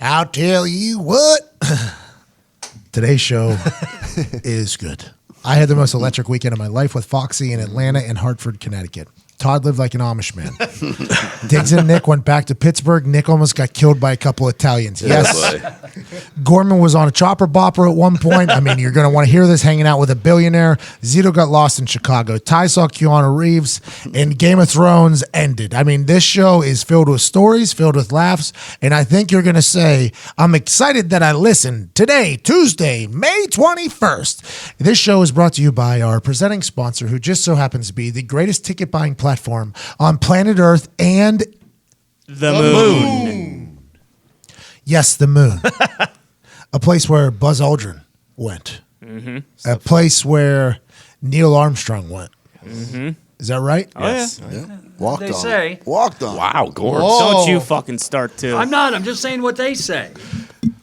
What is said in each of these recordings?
I'll tell you what. Today's show is good. I had the most electric weekend of my life with Foxy in Atlanta and Hartford, Connecticut. Todd lived like an Amish man. Diggs and Nick went back to Pittsburgh. Nick almost got killed by a couple of Italians. Yes. Gorman was on a chopper bopper at one point. I mean, you're going to want to hear this, hanging out with a billionaire. Zito got lost in Chicago. Ty saw Keanu Reeves, and Game of Thrones ended. I mean, this show is filled with stories, filled with laughs, and I think you're going to say, I'm excited that I listened. Today, Tuesday, May 21st. This show is brought to you by our presenting sponsor, who just so happens to be the greatest ticket buying platform on planet Earth and the moon. Yes, the moon. A place where Buzz Aldrin went. Mm-hmm. A place where Neil Armstrong went. Mm-hmm. Is that right? Oh, yes. Yeah. Walked They on. say. Walked on. Wow, Gorms. Don't you fucking start too. I'm not. I'm just saying what they say.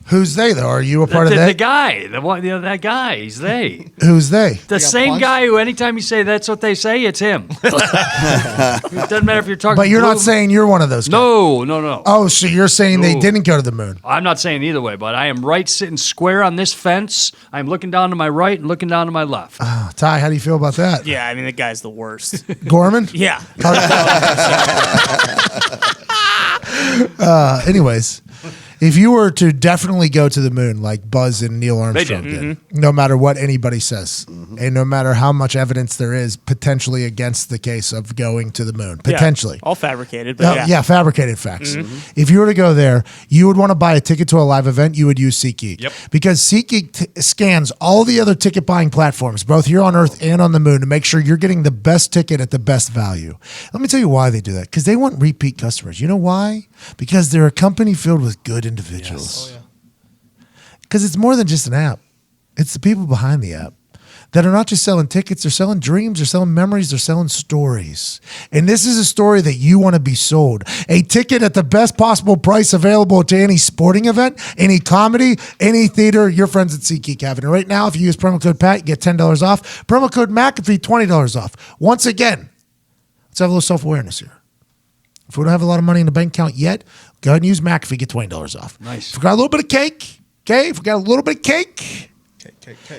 Who's they, though? Are you a part of The that? guy, that guy, he's they. Who's they? The same guy who, anytime you say that's what they say, it's him. It doesn't matter if you're talking. But you're not saying you're one of those guys. No. Oh, so you're saying they didn't go to the moon. I'm not saying either way, but I am right sitting square on this fence. I'm looking down to my right and looking down to my left. Ty, how do you feel about that? Yeah, I mean, the guy's the worst. Gorman? Yeah. Anyways, if you were to definitely go to the moon like Buzz and Neil Armstrong did, no matter what anybody says, and no matter how much evidence there is potentially against the case of going to the moon, potentially. Yeah, all fabricated, but yeah. Fabricated facts. If you were to go there, you would want to buy a ticket to a live event, you would use SeatGeek. Yep. Because SeatGeek scans all the other ticket buying platforms, both here on Earth and on the moon, to make sure you're getting the best ticket at the best value. Let me tell you why they do that. Because they want repeat customers. You know why? Because they're a company filled with good individuals. Because it's more than just an app. It's the people behind the app that are not just selling tickets, they're selling dreams, they're selling memories, they're selling stories. And this is a story that you want to be sold. A ticket at the best possible price available to any sporting event, any comedy, any theater. Your friends at SeatGeek have it. And right now, if you use promo code PAT, you get $10 off. Promo code McAfee, $20 off. Once again, let's have a little self-awareness here. If we don't have a lot of money in the bank account yet, go ahead and use McAfee, get $20 off. Nice. If we got a little bit of cake, okay? If we got a little bit of cake.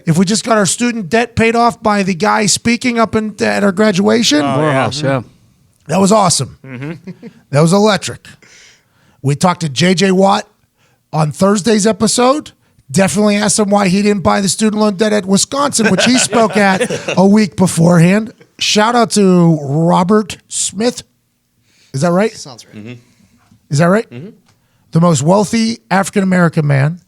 If we just got our student debt paid off by the guy speaking up at our graduation. Yeah. That was awesome. That was electric. We talked to JJ Watt on Thursday's episode. Definitely asked him why he didn't buy the student loan debt at Wisconsin, which he spoke at a week beforehand. Shout out to Robert Smith. Is that right? Sounds right. Is that right? The most wealthy African-American man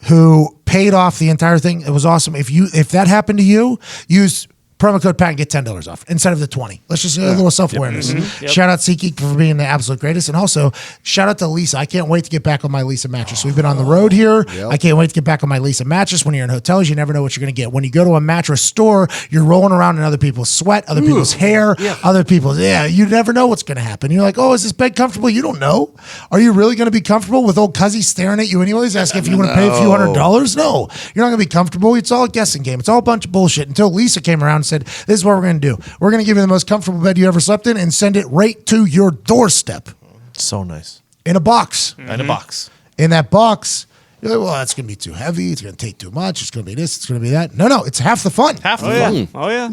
who paid off the entire thing. It was awesome. If that happened to you, use promo code PAT and get $10 off instead of the $20. Let's just get a little self-awareness. Shout out SeatGeek for being the absolute greatest. And also, shout out to Lisa. I can't wait to get back on my Lisa mattress. We've been on the road here. I can't wait to get back on my Lisa mattress. When you're in hotels, you never know what you're going to get. When you go to a mattress store, you're rolling around in other people's sweat, other people's hair, other people's, you never know what's going to happen. You're like, oh, is this bed comfortable? You don't know. Are you really going to be comfortable with old Cuzzy staring at you anyways, asking if you want to pay a few $100s? No, you're not going to be comfortable. It's all a guessing game. It's all a bunch of bullshit until Lisa came around and said, this is what we're going to do. We're going to give you the most comfortable bed you ever slept in and send it right to your doorstep. So nice. In a box. In a box. In that box, you're like, well, that's going to be too heavy. It's going to take too much. It's going to be this. It's going to be that. No, it's half the fun. Half the fun. Oh, yeah.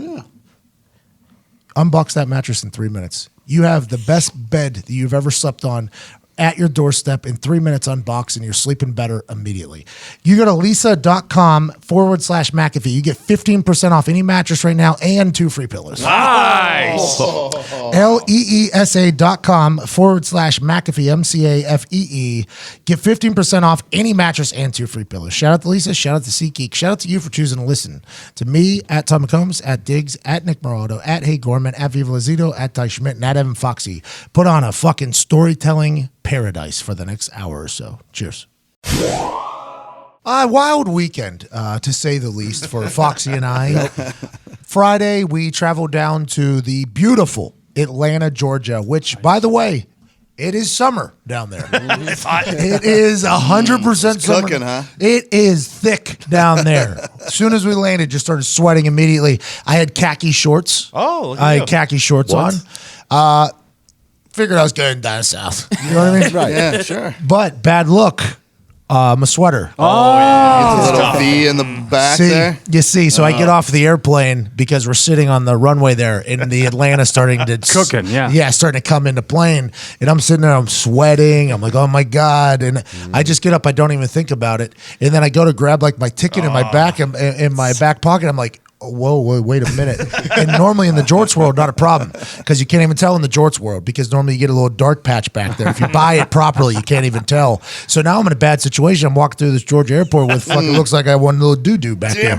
Unbox that mattress in 3 minutes. You have the best bed that you've ever slept on at your doorstep in 3 minutes unboxed, and you're sleeping better immediately. You go to lisa.com/McAfee. You get 15% off any mattress right now and 2 free pillows. Nice. LEESA.com/McAfee, MCAFEE. Get 15% off any mattress and 2 free pillows. Shout out to Lisa. Shout out to SeatGeek. Shout out to you for choosing to listen to me at Todd McCombs, at Diggs, at Nick Morado, at Hey Gorman, at Viva Zito, at Ty Schmidt, and at Evan Foxy. Put on a fucking storytelling paradise for the next hour or so. Cheers. A wild weekend, to say the least, for Foxy and I. Friday, we traveled down to the beautiful Atlanta, Georgia, which, by the way, it is summer down there. It is 100% summer. Cooking, huh? It is thick down there. As soon as we landed, just started sweating immediately. I had khaki shorts. Oh, look at I you. had khaki shorts on. Figured I was going down south. You know what I mean? Right. Yeah, sure. But bad look. I'm a sweater. A little V in the back there. You see, so I get off the airplane because we're sitting on the runway there, and the Atlanta starting to Cooking, yeah. starting to come into plane, and I'm sitting there, I'm sweating, I'm like, oh my god, and I just get up, I don't even think about it, and then I go to grab like my ticket in my back in my back pocket, I'm like, whoa, wait a minute. And normally in the jorts world, not a problem, because you can't even tell in the jorts world, because normally you get a little dark patch back there. If you buy it properly, you can't even tell. So now I'm in a bad situation. I'm walking through this Georgia airport with fucking looks like I won a little doo-doo back there.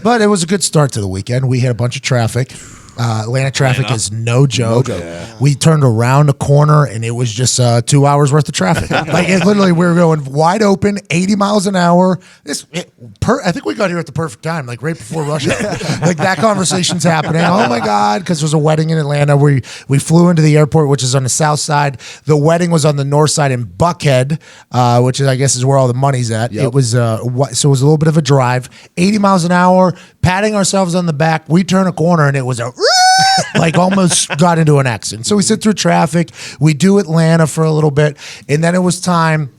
But it was a good start to the weekend. We had a bunch of traffic. Atlanta traffic is no joke. We turned around a corner and it was just 2 hours worth of traffic. Like it literally, we were going wide open, 80 miles an hour. I think we got here at the perfect time, like right before rush hour. Like that conversation's happening. Oh my god, because there was a wedding in Atlanta. We flew into the airport, which is on the south side. The wedding was on the north side in Buckhead, which is, I guess, is where all the money's at. It was so it was a little bit of a drive. 80 miles an hour, patting ourselves on the back. We turn a corner and it was a like almost got into an accident. So we sit through traffic. We do Atlanta for a little bit, and then it was time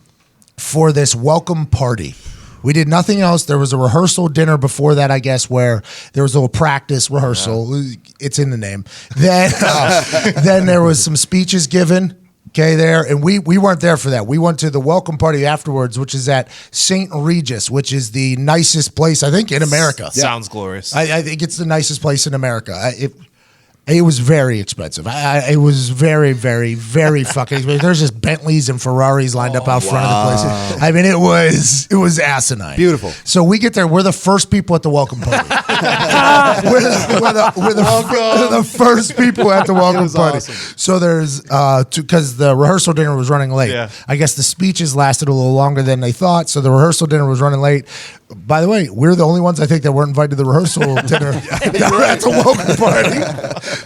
for this welcome party. We did nothing else. There was a rehearsal dinner before that, I guess, where there was a little practice rehearsal. It's in the name. Then there was some speeches given. Okay, there, and we weren't there for that. We went to the welcome party afterwards, which is at St. Regis, which is the nicest place, I think, in America. Sounds glorious. I think it's the nicest place in America. It was very expensive. It was very, very, very fucking expensive. There's just Bentleys and Ferraris lined up out front of the place. I mean, it was asinine. Beautiful. So we get there. We're the first people at the welcome party. we're the first people at the welcome party. Awesome. So there's because the rehearsal dinner was running late. Yeah. I guess the speeches lasted a little longer than they thought. So the rehearsal dinner was running late. By the way, we're the only ones I think that weren't invited to the rehearsal dinner. That's a welcome party.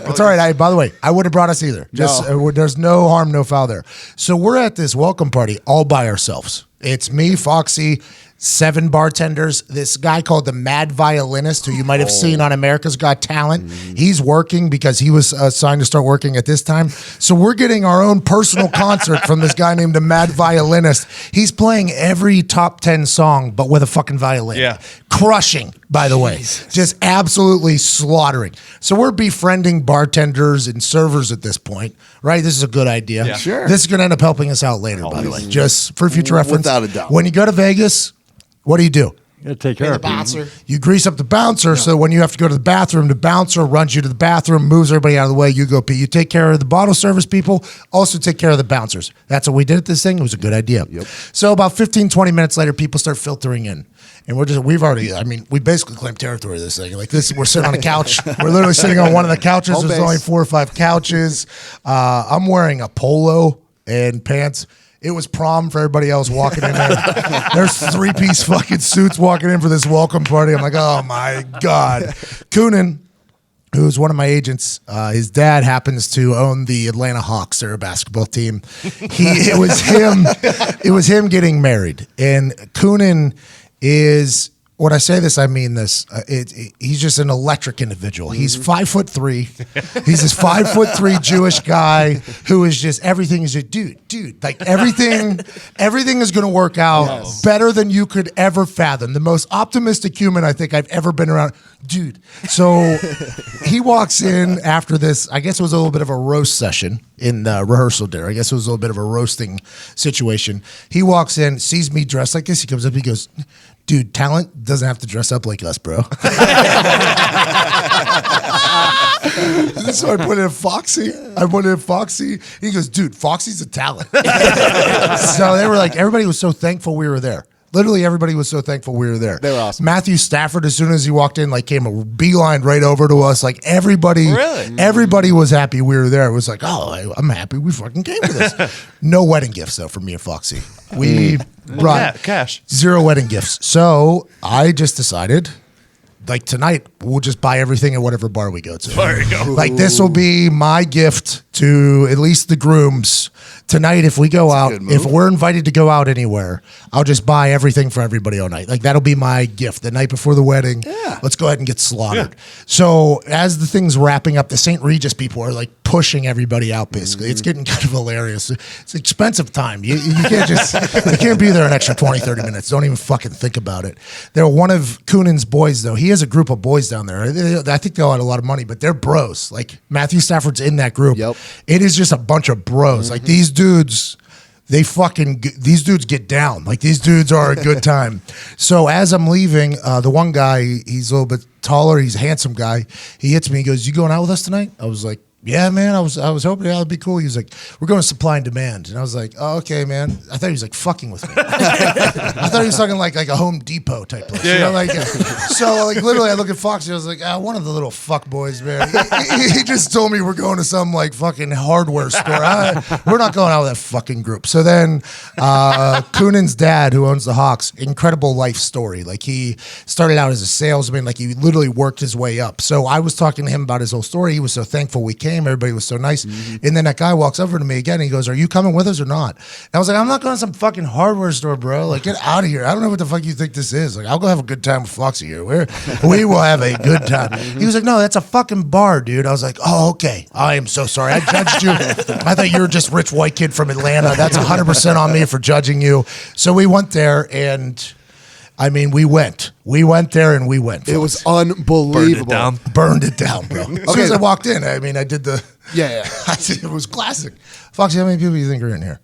It's all right. By the way, I wouldn't have brought us either. Just there's no harm, no foul there. So we're at this welcome party all by ourselves. It's me, Foxy, 7 bartenders, this guy called the Mad Violinist, who you might have seen on America's Got Talent. He's working because he was assigned to start working at this time. So we're getting our own personal concert from this guy named the Mad Violinist. He's playing every top 10 song, but with a fucking violin. Yeah. Crushing, by the way. Just absolutely slaughtering. So we're befriending bartenders and servers at this point, right? This is a good idea. Yeah. Sure. This is going to end up helping us out later, by the way. Just for future reference. Without a doubt. When you go to Vegas, what do? You gotta take care of people. You grease up the bouncer, so when you have to go to the bathroom, the bouncer runs you to the bathroom, moves everybody out of the way, you go pee. You take care of the bottle service people, also take care of the bouncers. That's what we did at this thing. It was a good idea. So about 15, 20 minutes later, people start filtering in. And we basically claimed territory of this thing. Like this, we're sitting on a couch. We're literally sitting on one of the couches. There's only 4 or 5 couches. I'm wearing a polo and pants. It was prom for everybody else walking in there. There's 3-piece fucking suits walking in for this welcome party. I'm like, oh my God. Coonan, who's one of my agents, his dad happens to own the Atlanta Hawks, their basketball team. It was him getting married. And Coonan is, when I say this, I mean this. He's just an electric individual. He's 5'3". He's this 5'3" Jewish guy who is just, everything is just, dude, like everything is going to work out better than you could ever fathom. The most optimistic human I think I've ever been around. Dude. So he walks in after this, I guess it was a little bit of a roast session in the rehearsal dinner. I guess it was a little bit of a roasting situation. He walks in, sees me dressed like this. He comes up, he goes, dude, talent doesn't have to dress up like us, bro. So I put in Foxy. He goes, dude, Foxy's a talent. So they were like, everybody was so thankful we were there. Literally everybody was so thankful we were there. They were awesome. Matthew Stafford, as soon as he walked in, like came a beeline right over to us. Like everybody was happy we were there. It was like, oh, I'm happy we fucking came to this. No wedding gifts though for me and Foxy. We brought cash. 0 wedding gifts. So I just decided, like tonight, we'll just buy everything at whatever bar we go to. There you go. Like this will be my gift to at least the grooms tonight. If we go out, if we're invited to go out anywhere, I'll just buy everything for everybody all night. Like that'll be my gift the night before the wedding. Yeah. Let's go ahead and get slaughtered. Yeah. So as the thing's wrapping up, the St. Regis people are like pushing everybody out. Basically, it's getting kind of hilarious. It's expensive time. You can't just you can't be there an extra 20, 30 minutes. Don't even fucking think about it. They're one of Coonan's boys though. He has a group of boys down there. I think they all had a lot of money, but they're bros. Like Matthew Stafford's in that group. Yep. It is just a bunch of bros. Like these dudes, these dudes get down. Like these dudes are a good time. So as I'm leaving, the one guy, he's a little bit taller. He's a handsome guy. He hits me. He goes, "You going out with us tonight?" I was like, "Yeah, man, I was hoping that would be cool." He was like, "We're going to Supply and Demand." And I was like, "Oh, okay, man." I thought he was like fucking with me. I thought he was talking like a Home Depot type place. Yeah. You know, like, so like literally I look at Foxy, I was like, one of the little fuck boys, man. He just told me we're going to some like fucking hardware store. We're not going out with that fucking group. So then Coonan's dad, who owns the Hawks, incredible life story. Like he started out as a salesman, like he literally worked his way up. So I was talking to him about his whole story. He was so thankful we came. Everybody was so nice. And then that guy walks over to me again and he goes, "Are you coming with us or not?" And I was like, "I'm not going to some fucking hardware store, bro. Like, get out of here. I don't know what the fuck you think this is. Like, I'll go have a good time with Foxy here. We will have a good time." He was like, "No, that's a fucking bar, dude." I was like, "Oh, okay. I am so sorry. I judged you. I thought you were just rich white kid from Atlanta. That's 100% on me for judging you." So we went there and I mean, we went there and we went. It was unbelievable. Burned it down, bro. As soon as I walked in, I mean, I did the... Yeah. It was classic. Foxy, how many people do you think are in here?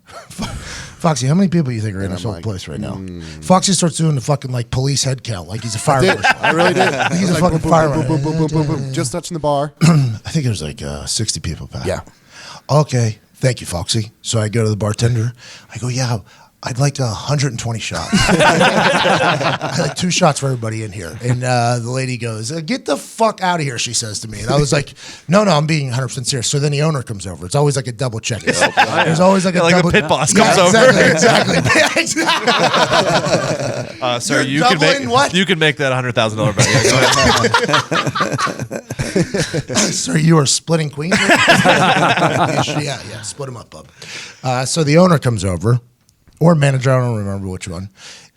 Foxy, how many people do you think are in this whole place right now? Foxy starts doing the fucking like police head count like he's a fireman. I really did. He's a fucking fireman. Just touching the bar. I think it was like 60 people, Pat. Yeah. Okay. Thank you, Foxy. So I go to the bartender. I go, "Yeah, I'd like 120 shots. I'd like 2 shots for everybody in here." And the lady goes, "Get the fuck out of here," she says to me. And I was like, no, I'm being 100% serious. So then the owner comes over. It's always like a double check. There's always like a double. The pit boss comes over. Exactly. Sir, you can make that $100,000 bet. Sir, you are splitting queens? Yeah, split them up, bub. So the owner comes over. Or manager, I don't remember which one.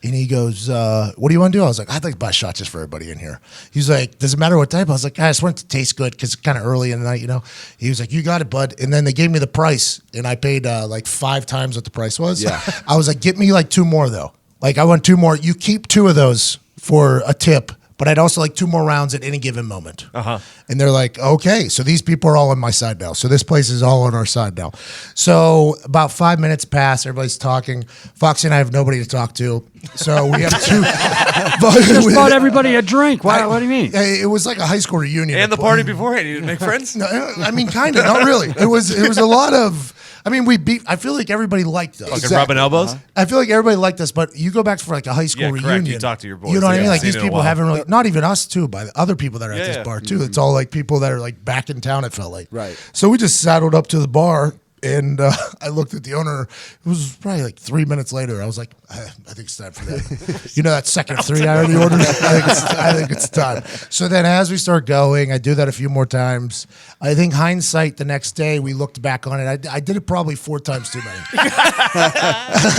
And he goes, "What do you want to do?" I was like, "I'd like to buy shots just for everybody in here." He's like, "Does it matter what type?" I was like, "I just want it to taste good because it's kind of early in the night, you know." He was like, "You got it, bud." And then they gave me the price, and I paid like 5 times what the price was. Yeah. I was like, "Get me like 2 more, though. Like, I want 2 more. You keep 2 of those for a tip. But I'd also like 2 more rounds at any given moment." And they're like, "Okay." So these people are all on my side now. So this place is all on our side now. So about 5 minutes pass. Everybody's talking. Foxy and I have nobody to talk to. So we have 2. Just bought everybody a drink. What do you mean? It was like a high school reunion. And the party beforehand. You didn't make friends? No, I mean, kind of. Not really. It was a lot of... I mean, I feel like everybody liked us. Fucking rubbing elbows? I feel like everybody liked us, but you go back for like a high school reunion. Correct. You talk to your boys. You know what I mean? Like Seen these people haven't really, not even us too, but other people that are at this bar too. It's all like people that are like back in town, it felt like. Right. So we just saddled up to the bar and I looked at the owner. It was probably like 3 minutes later. I was like, I think it's time for that. You know that second 3 I already ordered? I think it's time. So then as we start going, I do that a few more times. I think hindsight, the next day we looked back on it. I did it probably 4 times too many.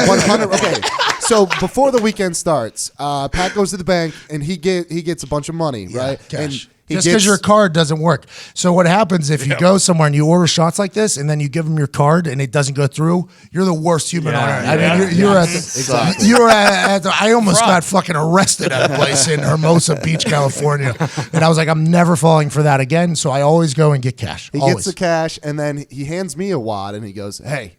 100. Okay. So before the weekend starts, Pat goes to the bank and he gets a bunch of money, right? Cash. Just because your card doesn't work. So what happens if you go somewhere and you order shots like this and then you give them your card and it doesn't go through, you're the worst human on earth. I mean, you're at the, I almost got fucking arrested at a place in Hermosa Beach, California. And I was like, I'm never falling for that again. So I always go and get cash. He gets the cash and then he hands me a wad and he goes, "Hey,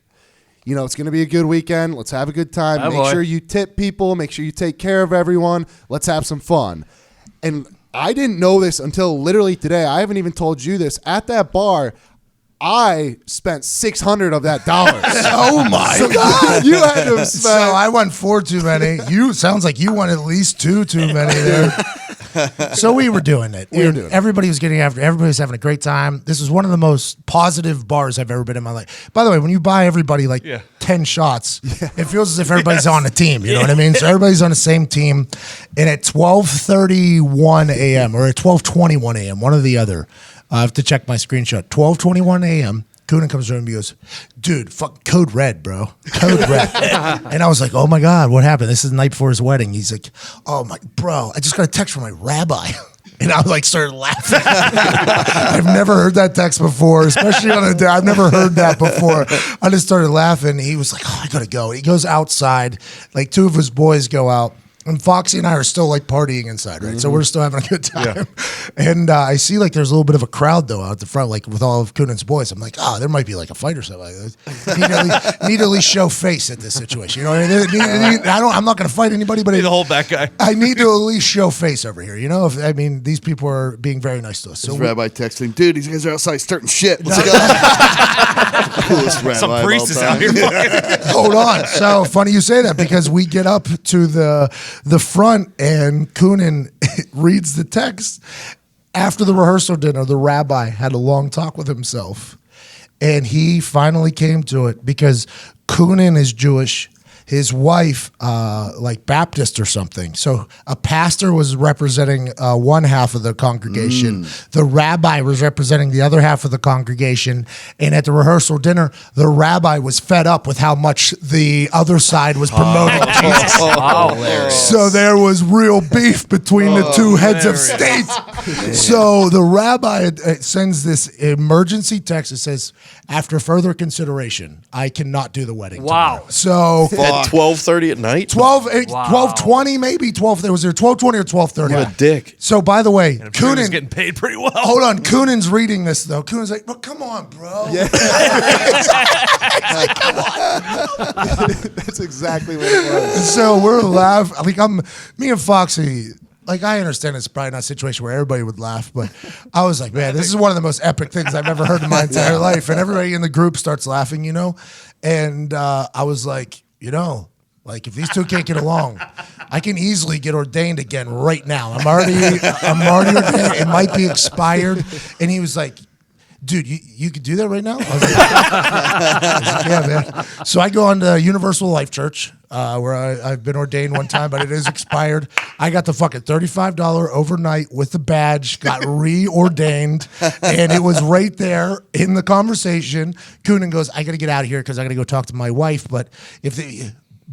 you know, it's going to be a good weekend. Let's have a good time. Make sure you tip people. Make sure you take care of everyone. Let's have some fun." And I didn't know this until literally today. I haven't even told you this. At that bar, I spent $600 of that dollars. Oh my God! You had to spend. So I won 4 too many. Sounds like you won at least 2 too many there. So we were doing it. Everybody was getting after. Everybody was having a great time. This was one of the most positive bars I've ever been in my life. By the way, when you buy everybody 10 shots, it feels as if everybody's on a team. You know what I mean? So everybody's on the same team. And at 12:31 a.m. or at 12:21 a.m., one or the other, I have to check my screenshot. 12:21 a.m. Coonan comes over and he goes, dude, fuck code red, bro. Code red. And I was like, oh my God, what happened? This is the night before his wedding. He's like, oh my, bro, I just got a text from my rabbi. And I started laughing. I've never heard that text before, especially on a day. I've never heard that before. I just started laughing. He was like, oh, I gotta go. He goes outside. Two of his boys go out. And Foxy and I are still partying inside, right? So we're still having a good time. Yeah. And I see there's a little bit of a crowd though out the front, with all of Coonan's boys. I'm like, there might be a fight or something. Need to at least show face at this situation. You know what I mean? I'm not going to fight anybody, but need to hold back guy. I need to at least show face over here. You know, these people are being very nice to us. So Rabbi texting, dude, these guys are outside starting shit. Let's go. Coolest rabbi some priest is out here. Hold on. So funny you say that because we get up to the front and Coonan reads the text. After the rehearsal dinner, the rabbi had a long talk with himself and he finally came to it because Coonan is Jewish. His wife, Baptist or something. So a pastor was representing one half of the congregation. The rabbi was representing the other half of the congregation. And at the rehearsal dinner, the rabbi was fed up with how much the other side was promoting Jesus. So there was real beef between the two heads of state. So the rabbi sends this emergency text that says, after further consideration, I cannot do the wedding tomorrow. So at 12:30 at night? 12:20 maybe 12. It was there 12:20 or 12:30. What a dick. So by the way, Coonan's getting paid pretty well. Hold on, Coonan's reading this though. Coonan's like, "But come on, bro." Yeah. Come on. That's exactly what it was. So we're laughing. Me and Foxy. I understand it's probably not a situation where everybody would laugh, but I was like, man, this is one of the most epic things I've ever heard in my entire life. And everybody in the group starts laughing, And I was like, if these two can't get along, I can easily get ordained again right now. I'm already ordained. It might be expired. And he was like, dude, you could do that right now? I was like, yeah, man. So I go on to Universal Life Church, where I've been ordained one time, but it is expired. I got the fucking $35 overnight with the badge, got reordained, and it was right there in the conversation. Coonan goes, I got to get out of here because I got to go talk to my wife, but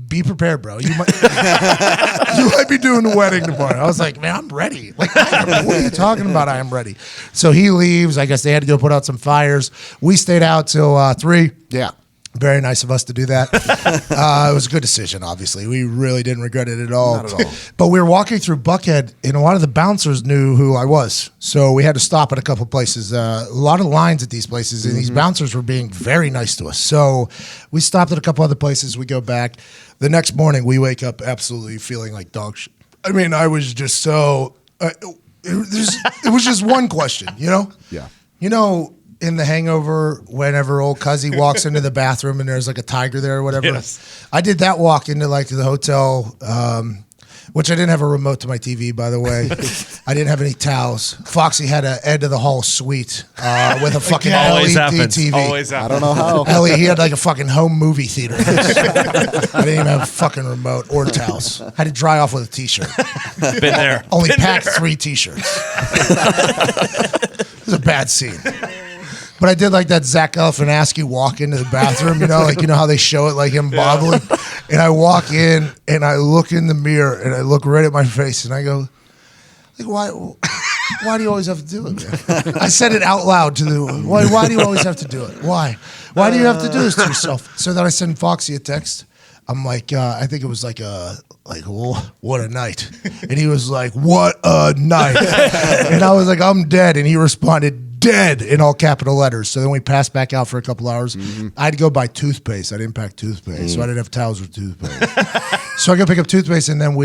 be prepared, bro. You might be doing the wedding tomorrow. I was like, man, I'm ready. What are you talking about? I am ready. So he leaves. I guess they had to go put out some fires. We stayed out till 3. Yeah. Very nice of us to do that. It was a good decision, obviously. We really didn't regret it at all. Not at all. But we were walking through Buckhead, and a lot of the bouncers knew who I was. So we had to stop at a couple places. A lot of lines at these places, and these bouncers were being very nice to us. So we stopped at a couple other places. We go back. The next morning, we wake up absolutely feeling like dog shit. I mean, I was just so... it was just one question, Yeah. In The Hangover, whenever old Cuzzy walks into the bathroom and there's a tiger there or whatever. Yes. I did that walk into the hotel, which I didn't have a remote to my TV, by the way. I didn't have any towels. Foxy had an Ed of the Hall suite with a fucking LED TV. Always happens. I don't know how. Ellie, he had a fucking home movie theater. I didn't even have a fucking remote or towels. Had to dry off with a t-shirt. Been there. Only packed 3 t-shirts. It was a bad scene. But I did that Zach Galifianakis walk into the bathroom, how they show it, him bobbling. And I walk in and I look in the mirror and I look right at my face and I go, why do you always have to do it, man? I said it out loud to why do you always have to do it? Why? Why do you have to do this to yourself? So then I send Foxy a text. I'm like, I think it was what a night. And he was like, what a night. And I was like, I'm dead. And he responded, dead, in all capital letters. So then we passed back out for a couple hours. I had to go buy toothpaste. I didn't pack toothpaste, so I didn't have towels or toothpaste. So I go pick up toothpaste, and then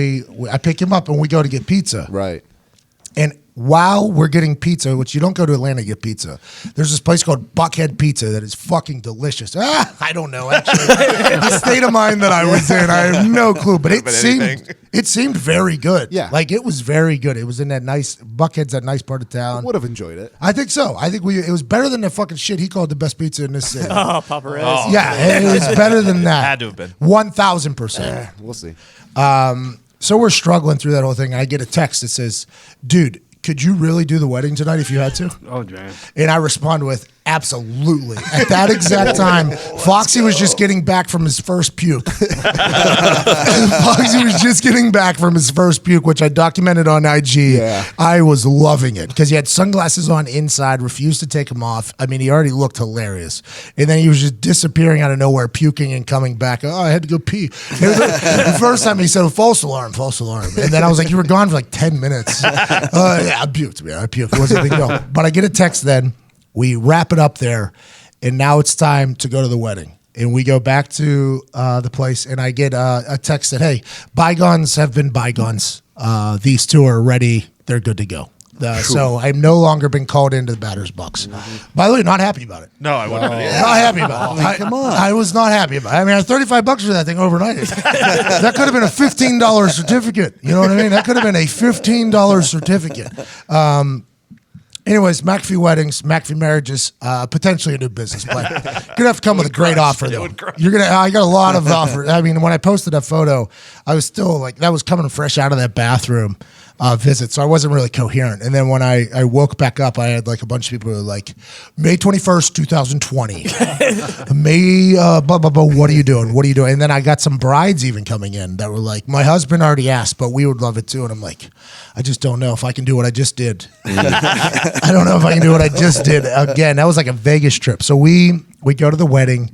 I pick him up, and we go to get pizza. Right. And while we're getting pizza, which you don't go to Atlanta to get pizza, there's this place called Buckhead Pizza that is fucking delicious. I don't know, actually. The state of mind that I was in, I have no clue. But it seemed very good. Yeah. Like, it was very good. It was in that nice, Buckhead's that nice part of town. Would have enjoyed it. I think so. I think it was better than the fucking shit he called the best pizza in this city. Oh, Paparazzi. Yeah, it was better than that. Had to have been. 1,000%. We'll see. So we're struggling through that whole thing. I get a text that says, dude, could you really do the wedding tonight if you had to? Oh, man. And I respond with, absolutely. At that exact time, Foxy was just getting back from his first puke. Foxy was just getting back from his first puke, which I documented on IG. Yeah. I was loving it because he had sunglasses on inside, refused to take them off. I mean, he already looked hilarious. And then he was just disappearing out of nowhere, puking and coming back. Oh, I had to go pee. The first time he said, false alarm, false alarm. And then I was like, you were gone for like 10 minutes. Yeah, I puked, man. I puked. It wasn't a big deal. But I get a text then. We wrap it up there, and now it's time to go to the wedding. And we go back to the place, and I get a text that, hey, bygones have been bygones. These two are ready. They're good to go. So I've no longer been called into the batter's box. By the way, not happy about it. No, I wouldn't have been. Not happy about it. Come on. I was not happy about it. I mean, I had $35 for that thing overnight. That could have been a $15 certificate. You know what I mean? That could have been a $15 certificate. Anyways, McAfee weddings, McAfee marriages, potentially a new business plan. You're gonna have to come with a great offer, though. I got a lot of offers. I mean, when I posted that photo, I was still like, that was coming fresh out of that bathroom visit, so I wasn't really coherent. And then when I woke back up, I had like a bunch of people who were like, May 21st, 2020. May, blah, blah, blah, what are you doing? What are you doing? And then I got some brides even coming in that were like, my husband already asked, but we would love it too. And I'm like, I just don't know if I can do what I just did. I don't know if I can do what I just did. Again, that was like a Vegas trip. So we go to the wedding,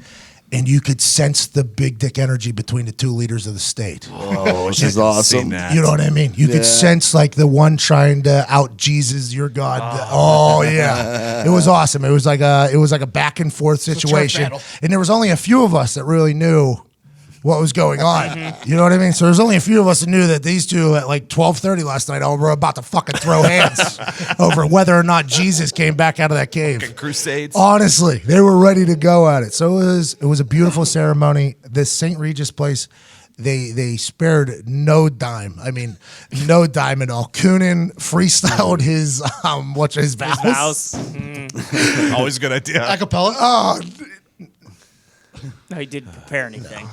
and you could sense the big dick energy between the two leaders of the state. Oh, which is awesome. You know what I mean? You could sense like the one trying to out Jesus, your God. Oh yeah, it was awesome. It was like a back and forth situation, and there was only a few of us that really knew what was going on. You know what I mean? So there's only a few of us that knew that these two at like 12:30 last night were about to fucking throw hands over whether or not Jesus came back out of that cave. Fucking crusades. Honestly, they were ready to go at it. So it was a beautiful ceremony. This St. Regis place, they spared no dime. I mean, no dime at all. Coonan freestyled his vows. Always a good idea. Acapella. Oh, No, he didn't prepare anything.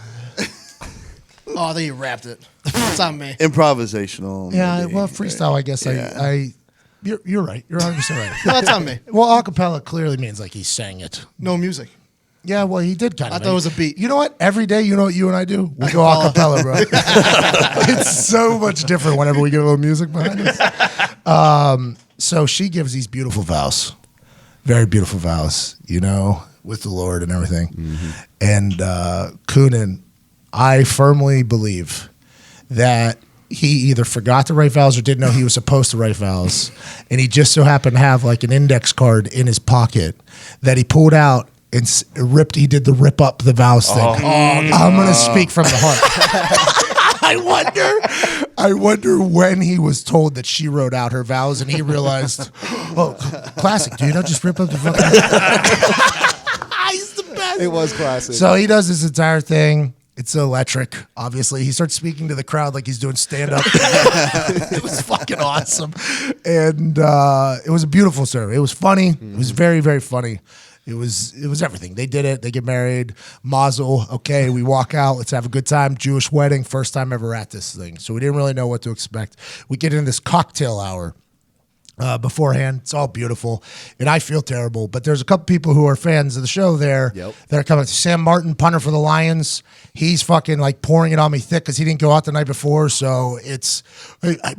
Oh, then you rapped it. It's on me. Improvisational. yeah. maybe. Well, freestyle. I guess Yeah. You're right. You're 100% right. No, that's on me. Well, acapella clearly means like he sang it. No music. Yeah, well, he did kind of. I thought it was a beat. You know what? Every day, you know what you and I do? We go acapella, bro. It's so much different whenever we get a little music behind us. So she gives these beautiful vows, very beautiful vows, you know, with the Lord and everything. Mm-hmm. And Coonan, I firmly believe that he either forgot to write vows or didn't know he was supposed to write vows. And he just so happened to have like an index card in his pocket that he pulled out and ripped. He did the rip up the vows thing. I'm going to speak from the heart. I wonder when he was told that she wrote out her vows and he realized, oh, classic, dude. I'll just rip up the fucking. He's the best. It was classic. So he does this entire thing. It's electric, obviously. He starts speaking to the crowd like he's doing stand-up. It was fucking awesome. And it was a beautiful serve. It was funny. It was very, very funny. It was everything. They did it. They get married. Mazel. Okay, we walk out. Let's have a good time. Jewish wedding. First time ever at this thing. So we didn't really know what to expect. We get into this cocktail hour. Beforehand, it's all beautiful, and I feel terrible. But there's a couple people who are fans of the show there that are coming. Sam Martin, punter for the Lions, he's fucking like pouring it on me thick because he didn't go out the night before. So it's,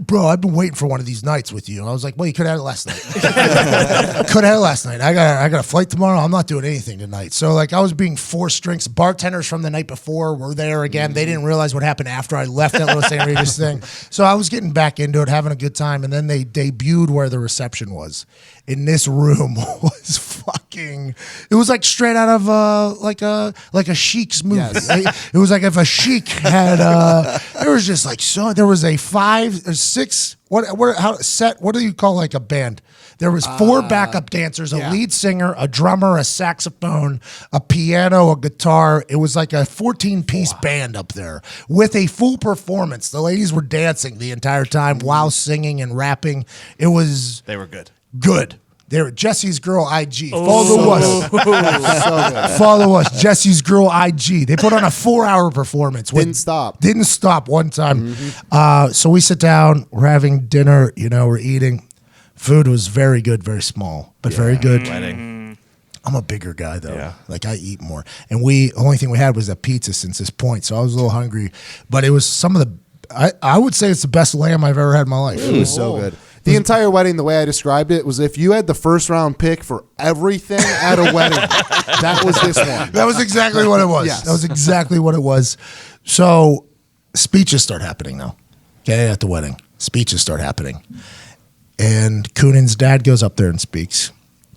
bro, I've been waiting for one of these nights with you. And I was like, well, you could have had it last night. Could have had it last night. I got a flight tomorrow. I'm not doing anything tonight. So like I was being forced drinks. Bartenders from the night before were there again. They didn't realize what happened after I left that little St. Regis thing. So I was getting back into it, having a good time, and then they debuted where the reception was. In this room was fucking. It was like straight out of like a Sheik's movie. Yes. It was like if a Sheik had. There was just like so. There was a 5 or 6 What do you call like a band? There was 4 backup dancers, a lead singer, a drummer, a saxophone, a piano, a guitar. It was like a 14-piece band up there with a full performance. The ladies were dancing the entire time while singing and rapping. They were good. Good. They were Jesse's Girl IG. Follow us. Follow us. Jesse's Girl IG. They put on a 4-hour performance. Didn't stop. Didn't stop one time. So we sit down. We're having dinner. We're eating. Food was very good, very small, but very good. Wedding. I'm a bigger guy though. Yeah. Like I eat more. And only thing we had was a pizza since this point. So I was a little hungry, but it was some of the, I would say it's the best lamb I've ever had in my life. It was so good. The entire wedding, the way I described it, was if you had the first round pick for everything at a wedding, that was this one. That was exactly what it was. Yes. That was exactly what it was. So speeches start happening now. Okay, at the wedding. Speeches start happening. And Coonan's dad goes up there and speaks.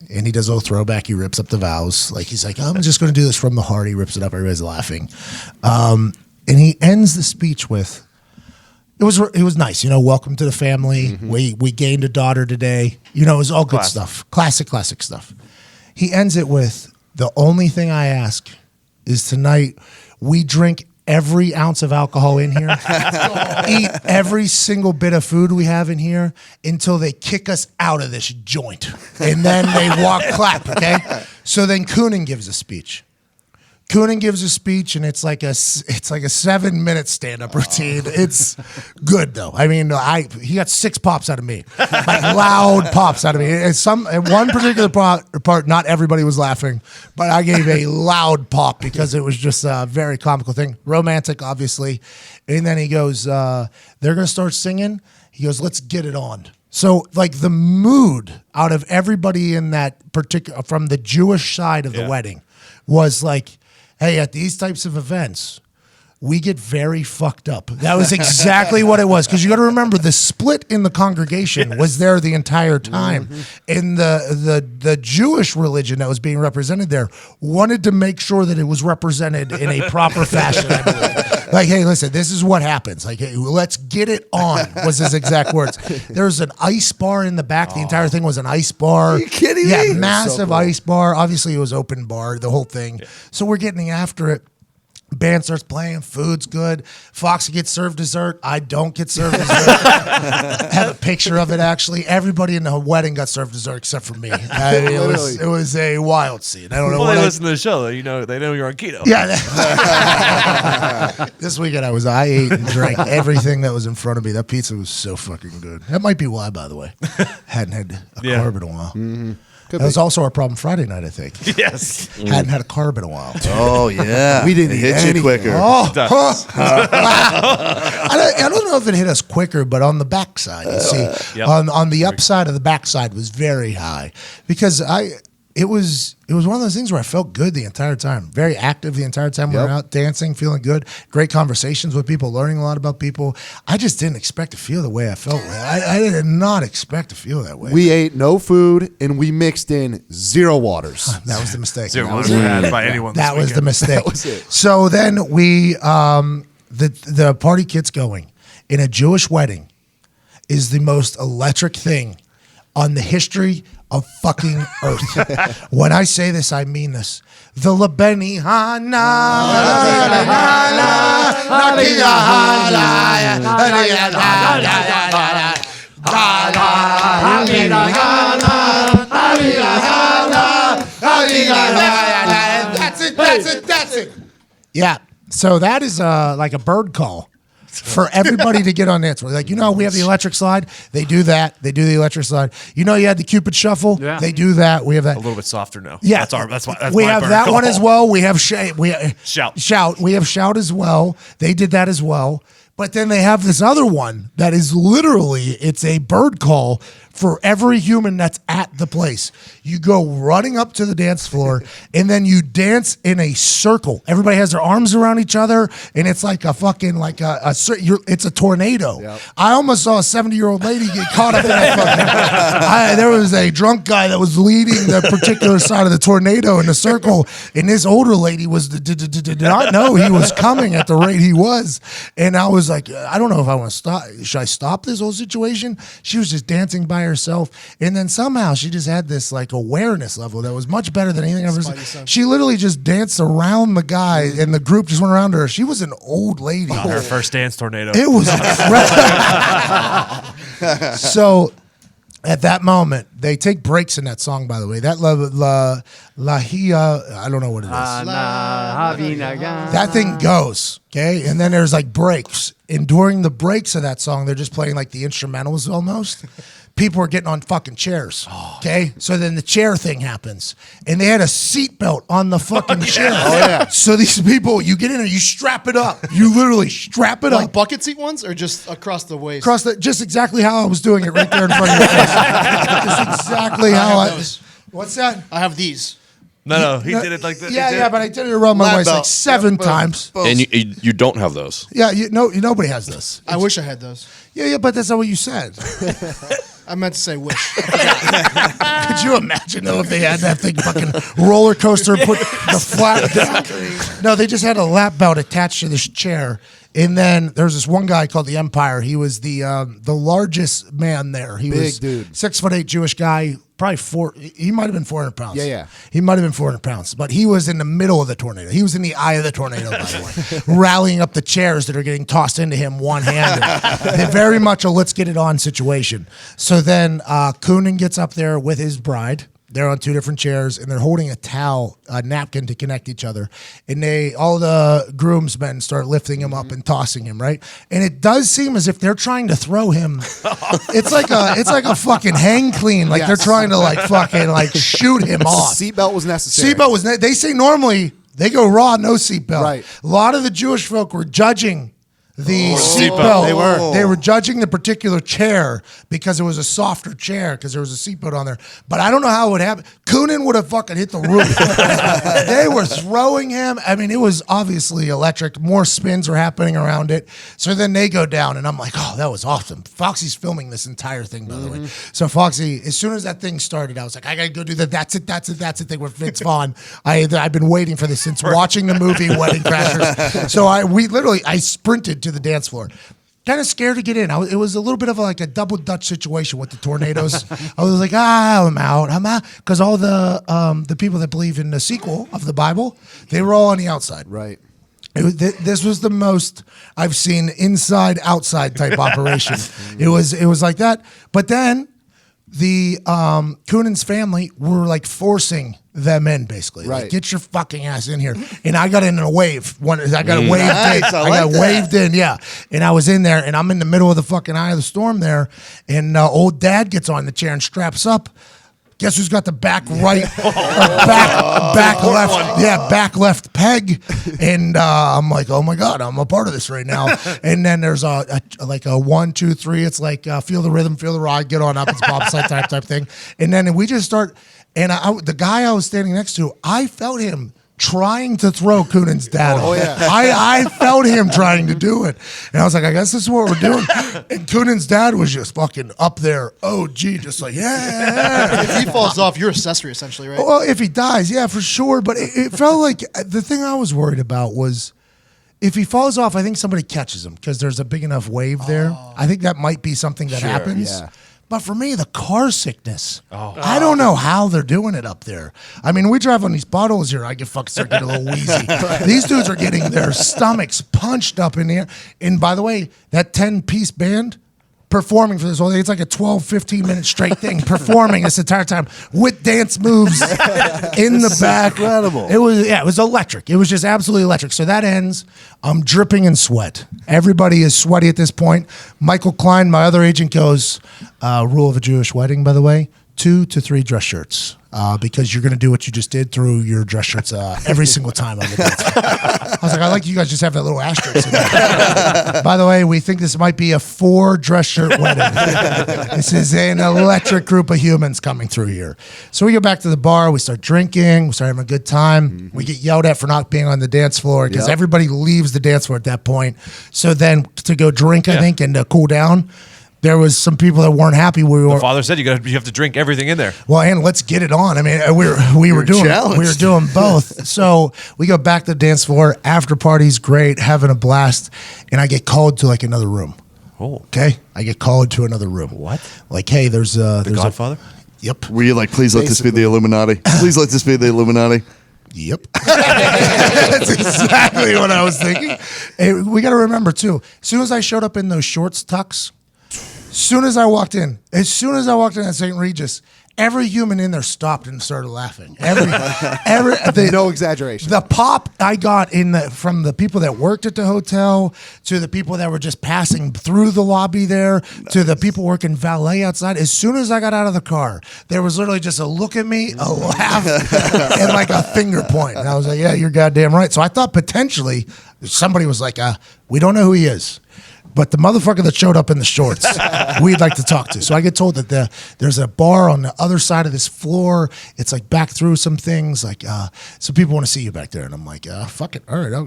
And he does a little throwback. He rips up the vows. Like he's like, I'm just going to do this from the heart. He rips it up. Everybody's laughing. And he ends the speech with, it was nice. Welcome to the family. We gained a daughter today. It was all good stuff. Classic stuff. He ends it with, the only thing I ask is tonight we drink every ounce of alcohol in here, eat every single bit of food we have in here until they kick us out of this joint. And then they clap, okay? So then Coonan gives a speech. Coonan gives a speech, and it's like a 7-minute stand-up routine. It's good though. I mean, he got 6 pops out of me, like loud pops out of me. At one particular part, not everybody was laughing, but I gave a loud pop because it was just a very comical thing, romantic, obviously. And then he goes, "They're gonna start singing." He goes, "Let's get it on." So, like the mood out of everybody in that particular, from the Jewish side of the wedding, was like, hey, at these types of events, we get very fucked up. That was exactly what it was. Because you got to remember, the split in the congregation was there the entire time. And the Jewish religion that was being represented there wanted to make sure that it was represented in a proper fashion, I believe. Like, hey, listen, this is what happens. Like, hey, let's get it on, was his exact words. There's an ice bar in the back. The entire thing was an ice bar. Are you kidding me? Yeah, massive ice bar. Obviously, it was open bar, the whole thing. Yeah. So we're getting after it. Band starts playing, food's good. Foxy gets served dessert. I don't get served dessert. I have a picture of it, actually. Everybody in the wedding got served dessert except for me. It was a wild scene. I don't know. Well, they listen to the show. They know you're on keto. Yeah. This weekend I ate and drank everything that was in front of me. That pizza was so fucking good. That might be why, by the way. Hadn't had a carb in a while. Mm-hmm. That was also our problem Friday night, I think. Yes. Hadn't had a carb in a while. Oh, yeah. We didn't hit you quicker. Oh, I don't know if it hit us quicker, but on the backside, you see, on the upside of the backside was very high because it was one of those things where I felt good the entire time, very active the entire time. We were out dancing, feeling good, great conversations with people, learning a lot about people. I just didn't expect to feel the way I felt. I did not expect to feel that way. We ate no food and we mixed in 0 waters. That was the mistake. 0 waters had by anyone. That was the mistake. That was it. So then we, the party gets going. In a Jewish wedding is the most electric thing on the history of fucking earth. When I say this, I mean this. The Labeni That's it. Yeah. So that is like a bird call for everybody to get on dance floor. Like, we have the electric slide. They do that. They do the electric slide. You have the Cupid shuffle. Yeah. They do that. We have that. A little bit softer now. Yeah. That's we my have bird that call. one as well. We have shout. We have shout as well. They did that as well. But then they have this other one that is literally, it's a bird call for every human that's at the place. You go running up to the dance floor and then you dance in a circle. Everybody has their arms around each other and it's like a fucking, it's a tornado. Yep. I almost saw a 70-year-old lady get caught up in that fucking, there was a drunk guy that was leading the particular side of the tornado in the circle, and this older lady did not know he was coming at the rate he was. And I was like, I don't know if I want to stop. Should I stop this whole situation? She was just dancing by herself. And then somehow she just had this like awareness level that was much better than anything I've ever seen. She literally just danced around the guy and the group just went around her. She was an old lady. Her first dance tornado. It was incredible. So at that moment, they take breaks in that song, by the way. That La Hia, I don't know what it is. That thing goes, okay? And then there's like breaks. And during the breaks of that song, they're just playing like the instrumentals almost. People are getting on fucking chairs, okay? So then the chair thing happens. And they had a seatbelt on the fucking chair. Oh, yeah. So these people, you get in there, you strap it up. You literally strap it Like up. bucket seat ones or just across the waist? Just exactly how I was doing it right there in front of your face. Just exactly how I. those. What's that? I have these. No, he did it like that. Yeah, but I did it around my Lab waist like belt. 7 Boom. times. Boom. And you don't have those. Yeah, nobody has this. I wish I had those. Yeah, but that's not what you said. I meant to say wish. Could you imagine though if they had that thing fucking roller coaster and put the flap down? No, they just had a lap belt attached to this chair. And then there's this one guy called the Empire. He was the largest man there. He Big was dude. 6'8" Jewish guy, probably he might have been 400 pounds. Yeah. He might have been 400 pounds, but he was in the middle of the tornado. He was in the eye of the tornado, by the way, rallying up the chairs that are getting tossed into him one-handed. They're very much a let's get it on situation. So then Coonan gets up there with his bride. They're on 2 different chairs, and they're holding a napkin to connect each other. And all the groomsmen start lifting him up and tossing him, right? And it does seem as if they're trying to throw him. It's like a fucking hang clean. Like they're trying to like fucking like shoot him off. Seatbelt was necessary. Seatbelt was. They say normally they go raw, no seatbelt. Right. A lot of the Jewish folk were judging the seatbelt. seatbelt. They were judging the particular chair because it was a softer chair because there was a seatbelt on there. But I don't know how it would happen. Coonan would have fucking hit the roof. They were throwing him. I mean, it was obviously electric. More spins were happening around it. So then they go down, and I'm like, oh, that was awesome. Foxy's filming this entire thing, by the way. So Foxy, as soon as that thing started, I was like, I gotta go do the that's it thing with Vince Vaughn. I've been waiting for this since watching the movie Wedding Crashers. So I sprinted to the dance floor. Kind of scared to get in. It was a little bit of like a double Dutch situation with the tornadoes. I was like, I'm out, because all the people that believe in the sequel of the Bible, they were all on the outside. Right. This was the most I've seen inside outside type operation. It was like that. But then the Coonan's family were like forcing them in, basically. Right. Like, get your fucking ass in here. And I got in a wave. I got waved Nice, in. I I got like that. waved in, yeah. And I was in there, and I'm in the middle of the fucking eye of the storm there. And old dad gets on the chair and straps up. Guess who's got the back right, or back left? Yeah, back left peg. And I'm like, oh my God, I'm a part of this right now. And then there's a 1, 2, 3. It's like feel the rhythm, feel the ride, get on up. It's bobsled type thing. And then we just start. And the guy I was standing next to, I felt him trying to throw Coonan's dad off. Oh, yeah. I felt him trying to do it. And I was like, I guess this is what we're doing. And Coonan's dad was just fucking up there, just like, yeah. If he falls off, you're accessory essentially, right? Well, if he dies, yeah, for sure. But it felt like the thing I was worried about was if he falls off, I think somebody catches him because there's a big enough wave there. I think that might be something that happens. yeah. But for me, the car sickness, I don't know how they're doing it up there. I mean, we drive on these potholes here. I start getting a little wheezy. These dudes are getting their stomachs punched up in the air. And by the way, that 10-piece band performing for this whole thing, it's like a 12, 15-minute straight thing, performing this entire time with dance moves in the back. Incredible. It was electric. It was just absolutely electric. So that ends. I'm dripping in sweat. Everybody is sweaty at this point. Michael Klein, my other agent, goes, rule of a Jewish wedding, by the way, 2 to 3 dress shirts. Because you're going to do what you just did through your dress shirts every single time on the dance floor. I was like, I like you guys just have that little asterisk in there. By the way, we think this might be a 4 dress shirt wedding. This is an electric group of humans coming through here. So we go back to the bar. We start drinking. We start having a good time. Mm-hmm. We get yelled at for not being on the dance floor because everybody leaves the dance floor at that point. So then to go drink, I think, and to cool down. there was some people that weren't happy. The father said you have to drink everything in there. Well, and let's get it on. I mean, we were doing both. So we go back to the dance floor. After party's great, having a blast, and I get called to like another room. Oh, okay. I get called to another room. What? Like, hey, there's the Godfather. Yep. Were you like, please let this be the Illuminati? Please let this be the Illuminati. Yep. That's exactly what I was thinking. Hey, we got to remember, too, as soon as I showed up in those shorts tucks, as soon as I walked in at St. Regis, every human in there stopped and started laughing. No exaggeration. The pop I got from the people that worked at the hotel, to the people that were just passing through the lobby there, to the people working valet outside. As soon as I got out of the car, there was literally just a look at me, a laugh, and like a finger point. And I was like, yeah, you're goddamn right. So I thought potentially somebody was like, we don't know who he is. But the motherfucker that showed up in the shorts, we'd like to talk to. So I get told that there's a bar on the other side of this floor. It's like back through some things. Like, some people want to see you back there. And I'm like, fuck it. All right.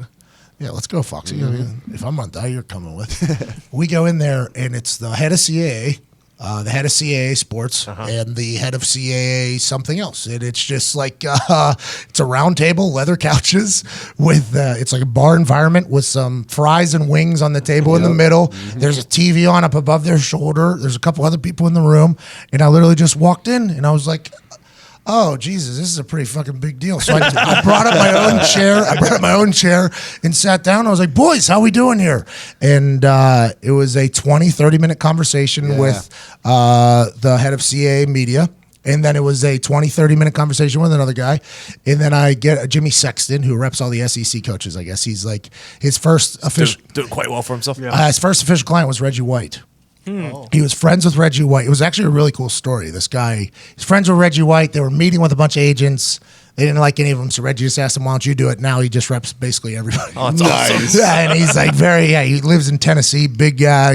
Yeah, let's go, Foxy. If I'm going to die, you're coming with. We go in there, and it's the head of CAA. The head of CAA Sports and the head of CAA something else. And it's just like, it's a round table, leather couches with, it's like a bar environment with some fries and wings on the table in the middle. Mm-hmm. There's a TV on up above their shoulder. There's a couple other people in the room. And I literally just walked in and I was like, oh, Jesus, this is a pretty fucking big deal. So I brought up my own chair. I brought up my own chair and sat down. I was like, boys, how we doing here? And it was a 20, 30-minute conversation with the head of CAA Media. And then it was a 20, 30-minute conversation with another guy. And then I get Jimmy Sexton, who reps all the SEC coaches, I guess. He's like, his first official... Doing quite well for himself. Yeah. His first official client was Reggie White. He was friends with Reggie White. It was actually a really cool story. This guy, he's friends with Reggie White. They were meeting with a bunch of agents. They didn't like any of them, so Reggie just asked him, why don't you do it? Now he just reps basically everybody. Oh, that's awesome. Yeah, and he's like he lives in Tennessee. Big guy.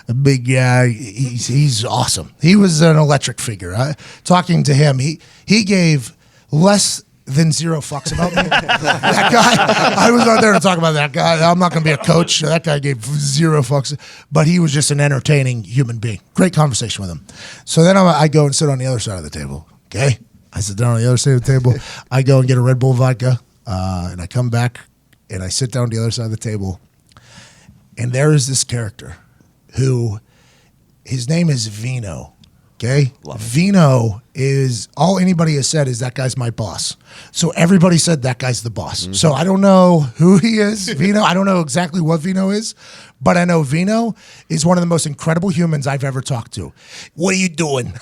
A big guy. He's awesome. He was an electric figure. Talking to him, he gave less than zero fucks about me. That guy, I was out there to talk about that guy. I'm not going to be a coach. That guy gave zero fucks, but he was just an entertaining human being. Great conversation with him. So then I go and sit on the other side of the table. Okay? I sit down on the other side of the table. I go and get a Red Bull vodka, and I come back, and I sit down on the other side of the table, and there is this character who, his name is Vino. Okay? Vino is, all anybody has said is that guy's my boss. So everybody said that guy's the boss. Mm-hmm. So I don't know who he is, Vino. I don't know exactly what Vino is, but I know Vino is one of the most incredible humans I've ever talked to. What are you doing?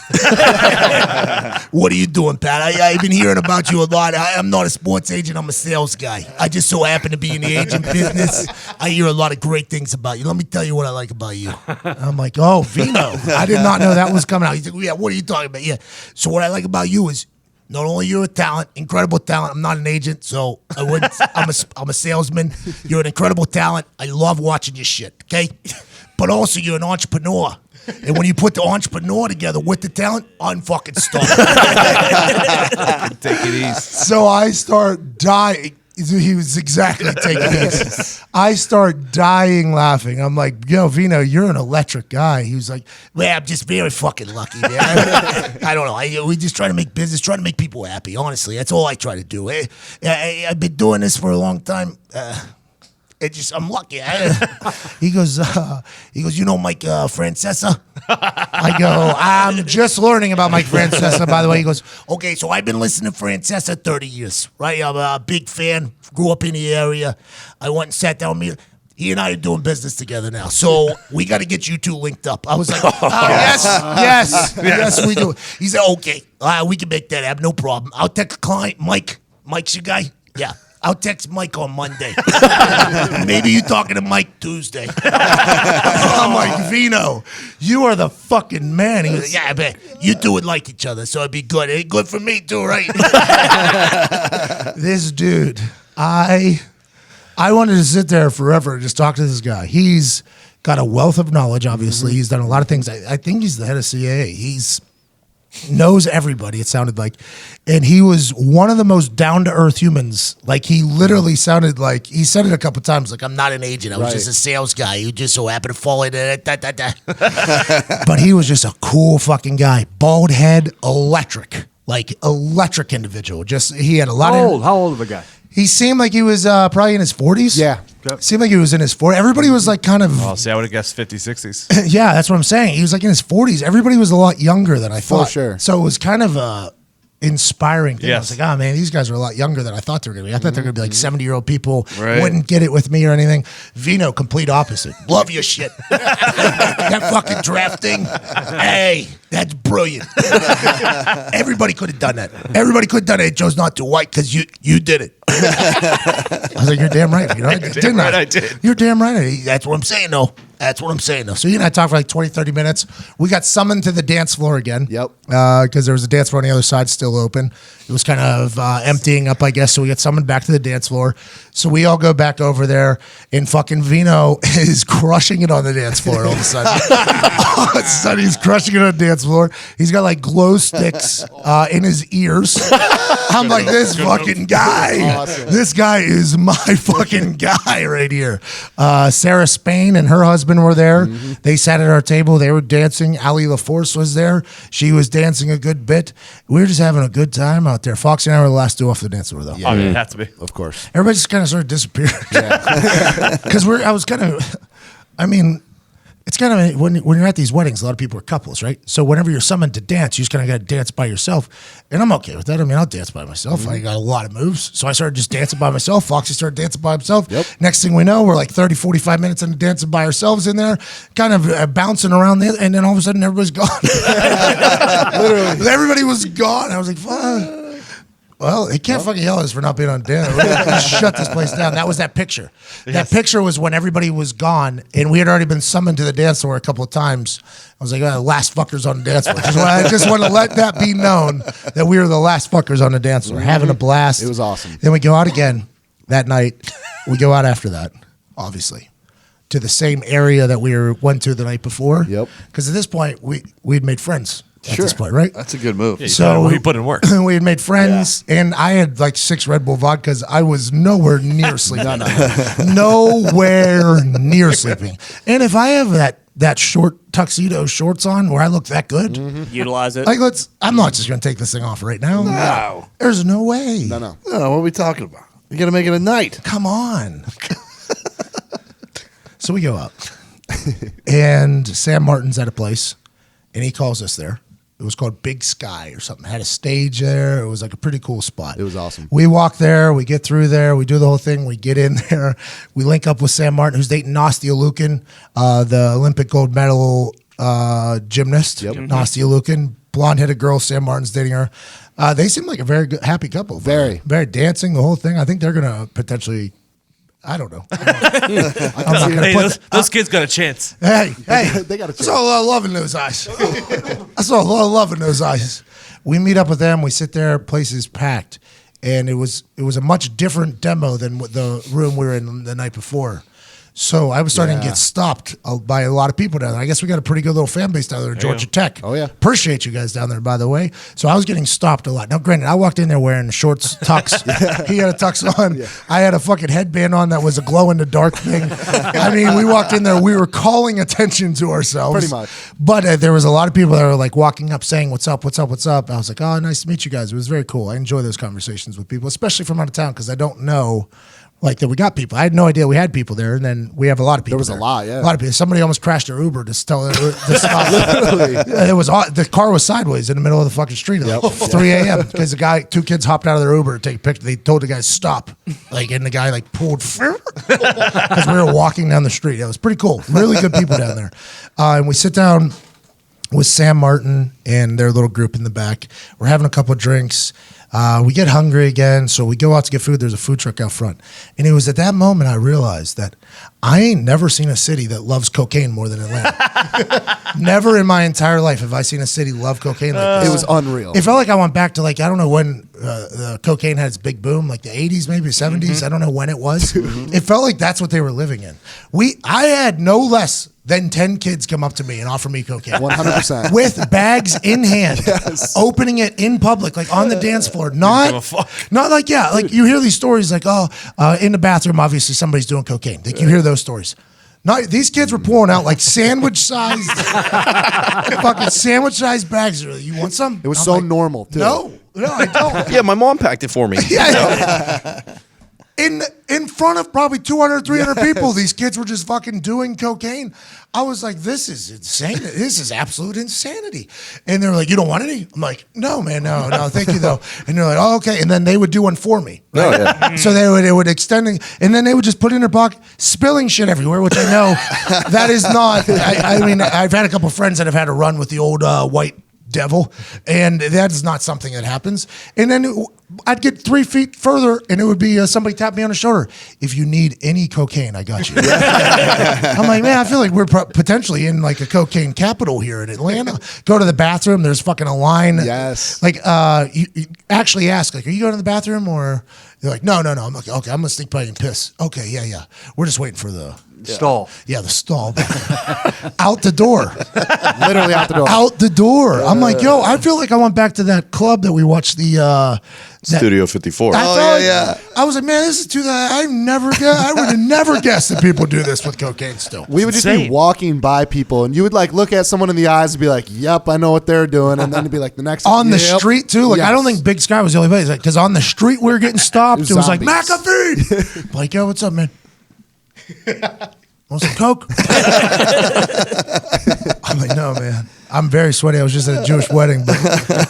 What are you doing, Pat? I've been hearing about you a lot. I'm not a sports agent. I'm a sales guy. I just so happen to be in the agent business. I hear a lot of great things about you. Let me tell you what I like about you. I'm like, oh, Vino. I did not know that was coming out. He's like, yeah, what are you talking about? Yeah. So what I like about you is not only you're a talent, incredible talent. I'm not an agent, so I'm a salesman. You're an incredible talent. I love watching your shit, okay? But also you're an entrepreneur. And when you put the entrepreneur together with the talent, unfucking stop. Take it easy. So I start dying. He was exactly taking this. I start dying laughing. I'm like, yo, Vino, you're an electric guy. He was like, well, I'm just very fucking lucky, man. I don't know. We just try to make business, try to make people happy. Honestly, that's all I try to do. I've been doing this for a long time. I'm lucky. He goes, you know Mike Francesa? I go, I'm just learning about Mike Francesa, by the way. He goes, okay, so I've been listening to Francesa 30 years, right? I'm a big fan, grew up in the area. I went and sat down with me. He and I are doing business together now, so we got to get you two linked up. I was like, yes, we do. He said, okay, we can make that happen, no problem. I'll text a client, Mike. Mike's your guy? Yeah. I'll text Mike on Monday. Maybe you're talking to Mike Tuesday. I'm like, Vino, you are the fucking man. He goes, yeah, I bet you two would like each other, so it'd be good. It's good for me too, right? This dude, I wanted to sit there forever and just talk to this guy. He's got a wealth of knowledge, obviously. Mm-hmm. He's done a lot of things. I think he's the head of CAA. knows everybody, it sounded like. And he was one of the most down-to-earth humans. Like, he literally sounded like, he said it a couple times, like, I'm not an agent. I was just a sales guy who just so happened to fall into it. But he was just a cool fucking guy. Bald head, electric. Like, electric individual. Just, he had a lot of... How old of a guy? He seemed like he was probably in his 40s. Yeah. Seemed like he was in his 40s. Everybody was like kind of... Oh, see, I would have guessed 50s, 60s. Yeah, that's what I'm saying. He was like in his 40s. Everybody was a lot younger than I thought. For sure. So it was kind of a inspiring thing. I was Yes. like, oh man, these guys are a lot younger than I thought they were going to be. I thought they were going to be like 70-year-old people, Right. wouldn't get it with me or anything. Vino, complete opposite. Love your shit. That fucking draft thing, hey, that's brilliant. Everybody could have done that. Everybody could have done it. It chose not to white because you did it. I was like, you're damn right. You know, didn't right, I did. You're damn right. That's what I'm saying, though. That's what I'm saying, though. So you and I talked for like 20, 30 minutes. We got summoned to the dance floor again. Yep. Because there was a dance floor on the other side still open. It was kind of emptying up, I guess. So we got summoned back to the dance floor. So we all go back over there, and fucking Vino is crushing it on the dance floor all of a sudden. All of a sudden, he's crushing it on the dance floor. He's got like glow sticks in his ears. I'm like, this fucking guy. Awesome. This guy is my fucking guy right here. Sarah Spain and her husband were there. They sat at our table. They were dancing. Ali LaForce was there. She was dancing a good bit. We were just having a good time out there. Foxy and I were the last two off the dance floor, though. I mean, it has to be. Of course. Everybody just kind of sort of disappeared. Because I was kind of, I mean, it's kind of when you're at these weddings, a lot of people are couples, right? So whenever you're summoned to dance, you just kind of got to dance by yourself. And I'm okay with that. I mean, I'll dance by myself. I got a lot of moves. So I started just dancing by myself. Foxy started dancing by himself. Yep. Next thing we know, we're like 30, 45 minutes into dancing by ourselves in there, kind of bouncing around there. And then all of a sudden, everybody's gone. Literally. Everybody was gone. I was like, fuck. Well, they can't fucking yell at us for not being on dance. We're gonna shut this place down. That was that picture. That picture was when everybody was gone, and we had already been summoned to the dance floor a couple of times. I was like, last fuckers on the dance floor. I just want to let that be known that we were the last fuckers on the dance floor, having a blast. It was awesome. Then we go out again that night. We go out after that, obviously, to the same area that we went to the night before. Yep. Because at this point, we'd made friends. At this point, right? That's a good move. So we put in work. We had made friends, and I had like 6 Red Bull vodkas. I was nowhere near sleeping. Nowhere near sleeping. And if I have that short tuxedo shorts on where I look that good, Utilize it. like I'm not just gonna take this thing off right now. No. There's no way. No. No, what are we talking about? You got to make it a night. Come on. So we go up, and Sam Martin's at a place, and he calls us there. It was called Big Sky or something. It had a stage there. It was like a pretty cool spot. It was awesome. We walk there. We get through there. We do the whole thing. We get in there. We link up with Sam Martin, who's dating Nastia Lukin, the Olympic gold medal gymnast. Yep. Nastia Lukin, blonde-headed girl. Sam Martin's dating her. They seem like a very good, happy couple. Very. Very dancing, the whole thing. I think they're going to potentially... I don't know. I'm not gonna Hey, put those kids got a chance. Hey, They got a I chance. saw a lot of love in those eyes. I saw a lot of love in those eyes. We meet up with them. We sit there. Place is packed, and it was a much different demo than what the room we were in the night before. So I was starting to get stopped by a lot of people down there. I guess we got a pretty good little fan base down there at Georgia Tech. Oh, yeah. Appreciate you guys down there, by the way. So I was getting stopped a lot. Now, granted, I walked in there wearing shorts, tux. He had a tux on. Yeah. I had a fucking headband on that was a glow-in-the-dark thing. I mean, we walked in there. We were calling attention to ourselves. Pretty much. But there was a lot of people that were like walking up saying, what's up, what's up, what's up? I was like, oh, nice to meet you guys. It was very cool. I enjoy those conversations with people, especially from out of town, because I don't know like that we got people. I had no idea we had people there, and then we have a lot of people. There was a lot, yeah. A lot of people. Somebody almost crashed their Uber to stop. It was the car was sideways in the middle of the fucking street at 3 a.m. because two kids hopped out of their Uber to take a picture. They told the guy stop, and the guy pulled because we were walking down the street. It was pretty cool. Really good people down there, and we sit down with Sam Martin and their little group in the back. We're having a couple of drinks. We get hungry again, so we go out to get food. There's a food truck out front. And it was at that moment I realized that I ain't never seen a city that loves cocaine more than Atlanta. Never in my entire life have I seen a city love cocaine like this. It was unreal. It felt like I went back to I don't know when the cocaine had its big boom, like the 80s, maybe 70s. I don't know when it was. It felt like that's what they were living in. I had no less Then 10 kids come up to me and offer me cocaine. 100%. With bags in hand, opening it in public, like on the dance floor. Not like, like you hear these stories like, in the bathroom, obviously somebody's doing cocaine. Like you hear those stories. No, these kids were pouring out like sandwich-sized, fucking sandwich-sized bags. You want some? It was so normal, too. No, I don't. Yeah, my mom packed it for me. In front of probably 200, 300 people, these kids were just fucking doing cocaine. I was like, this is insane. This is absolute insanity. And they were like, you don't want any? I'm like, no, man, no, thank you, though. And they're like, oh, okay. And then they would do one for me. Right? Oh, yeah. So they would extend it, and then they would just put it in their pocket, spilling shit everywhere, which I know that is not. I mean, I've had a couple friends that have had a run with the old white devil, and that is not something that happens. And then I'd get 3 feet further, and it would be somebody tap me on the shoulder. If you need any cocaine, I got you. I'm like, man, I feel like we're potentially in like a cocaine capital here in Atlanta. Go to the bathroom. There's fucking a line. Yes. Like, you actually ask, like, are you going to the bathroom, or they're like, no. I'm like, okay, I'm gonna sneak by and piss. Okay, yeah. We're just waiting for the stall. Yeah, the stall. Out the door. Literally out the door. Out the door. I'm like, yo, I feel like I went back to that club that we watched the Studio 54. I was like, man, this is too. I would have never guessed that people do this with cocaine still. We would just be walking by people, and you would like look at someone in the eyes and be like, "Yep, I know what they're doing," and then it'd be like the next on the street too. Like I don't think Big Sky was the only place, because on the street we were getting stopped. It was like McAfee. Like, yo, what's up, man? Want some coke? I'm like, no, man. I'm very sweaty. I was just at a Jewish wedding, but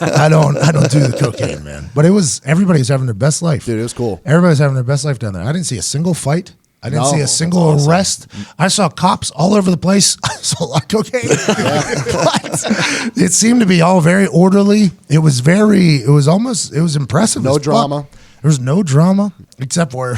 I don't do the cocaine, man. But everybody was having their best life. Dude, it was cool. Everybody was having their best life down there. I didn't see a single fight. I didn't see a single arrest. I saw cops all over the place. I saw a lot of cocaine. But it seemed to be all very orderly. It was impressive. No drama. There was no drama except for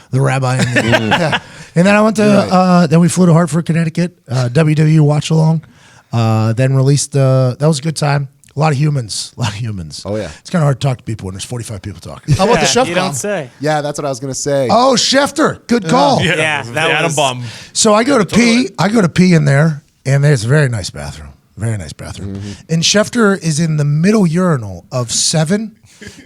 the rabbi. And then I went to, then we flew to Hartford, Connecticut, WWE watch along. Then released, that was a good time. A lot of humans. Oh, yeah. It's kind of hard to talk to people when there's 45 people talking. How about the chef? You don't say. Yeah, that's what I was going to say. Oh, Schefter. Good call. Yeah, that Adam was Bomb. So I go to pee. I go to pee in there, and there's a very nice bathroom. Very nice bathroom. And Schefter is in the middle urinal of 7.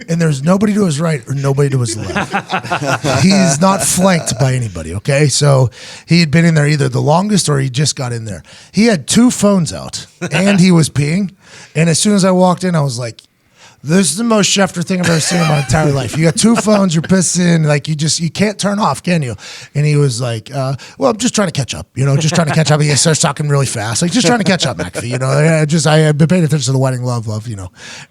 And there's nobody to his right or nobody to his left. He's not flanked by anybody, okay? So he had been in there either the longest or he just got in there. He had 2 phones out, and he was peeing. And as soon as I walked in, I was like, this is the most Schefter thing I've ever seen in my entire life. You got 2 phones, you're pissing, like you can't turn off, can you? And he was like, well, I'm just trying to catch up, just trying to catch up. He starts talking really fast, like just trying to catch up, McAfee, I've been paying attention to the wedding, love, And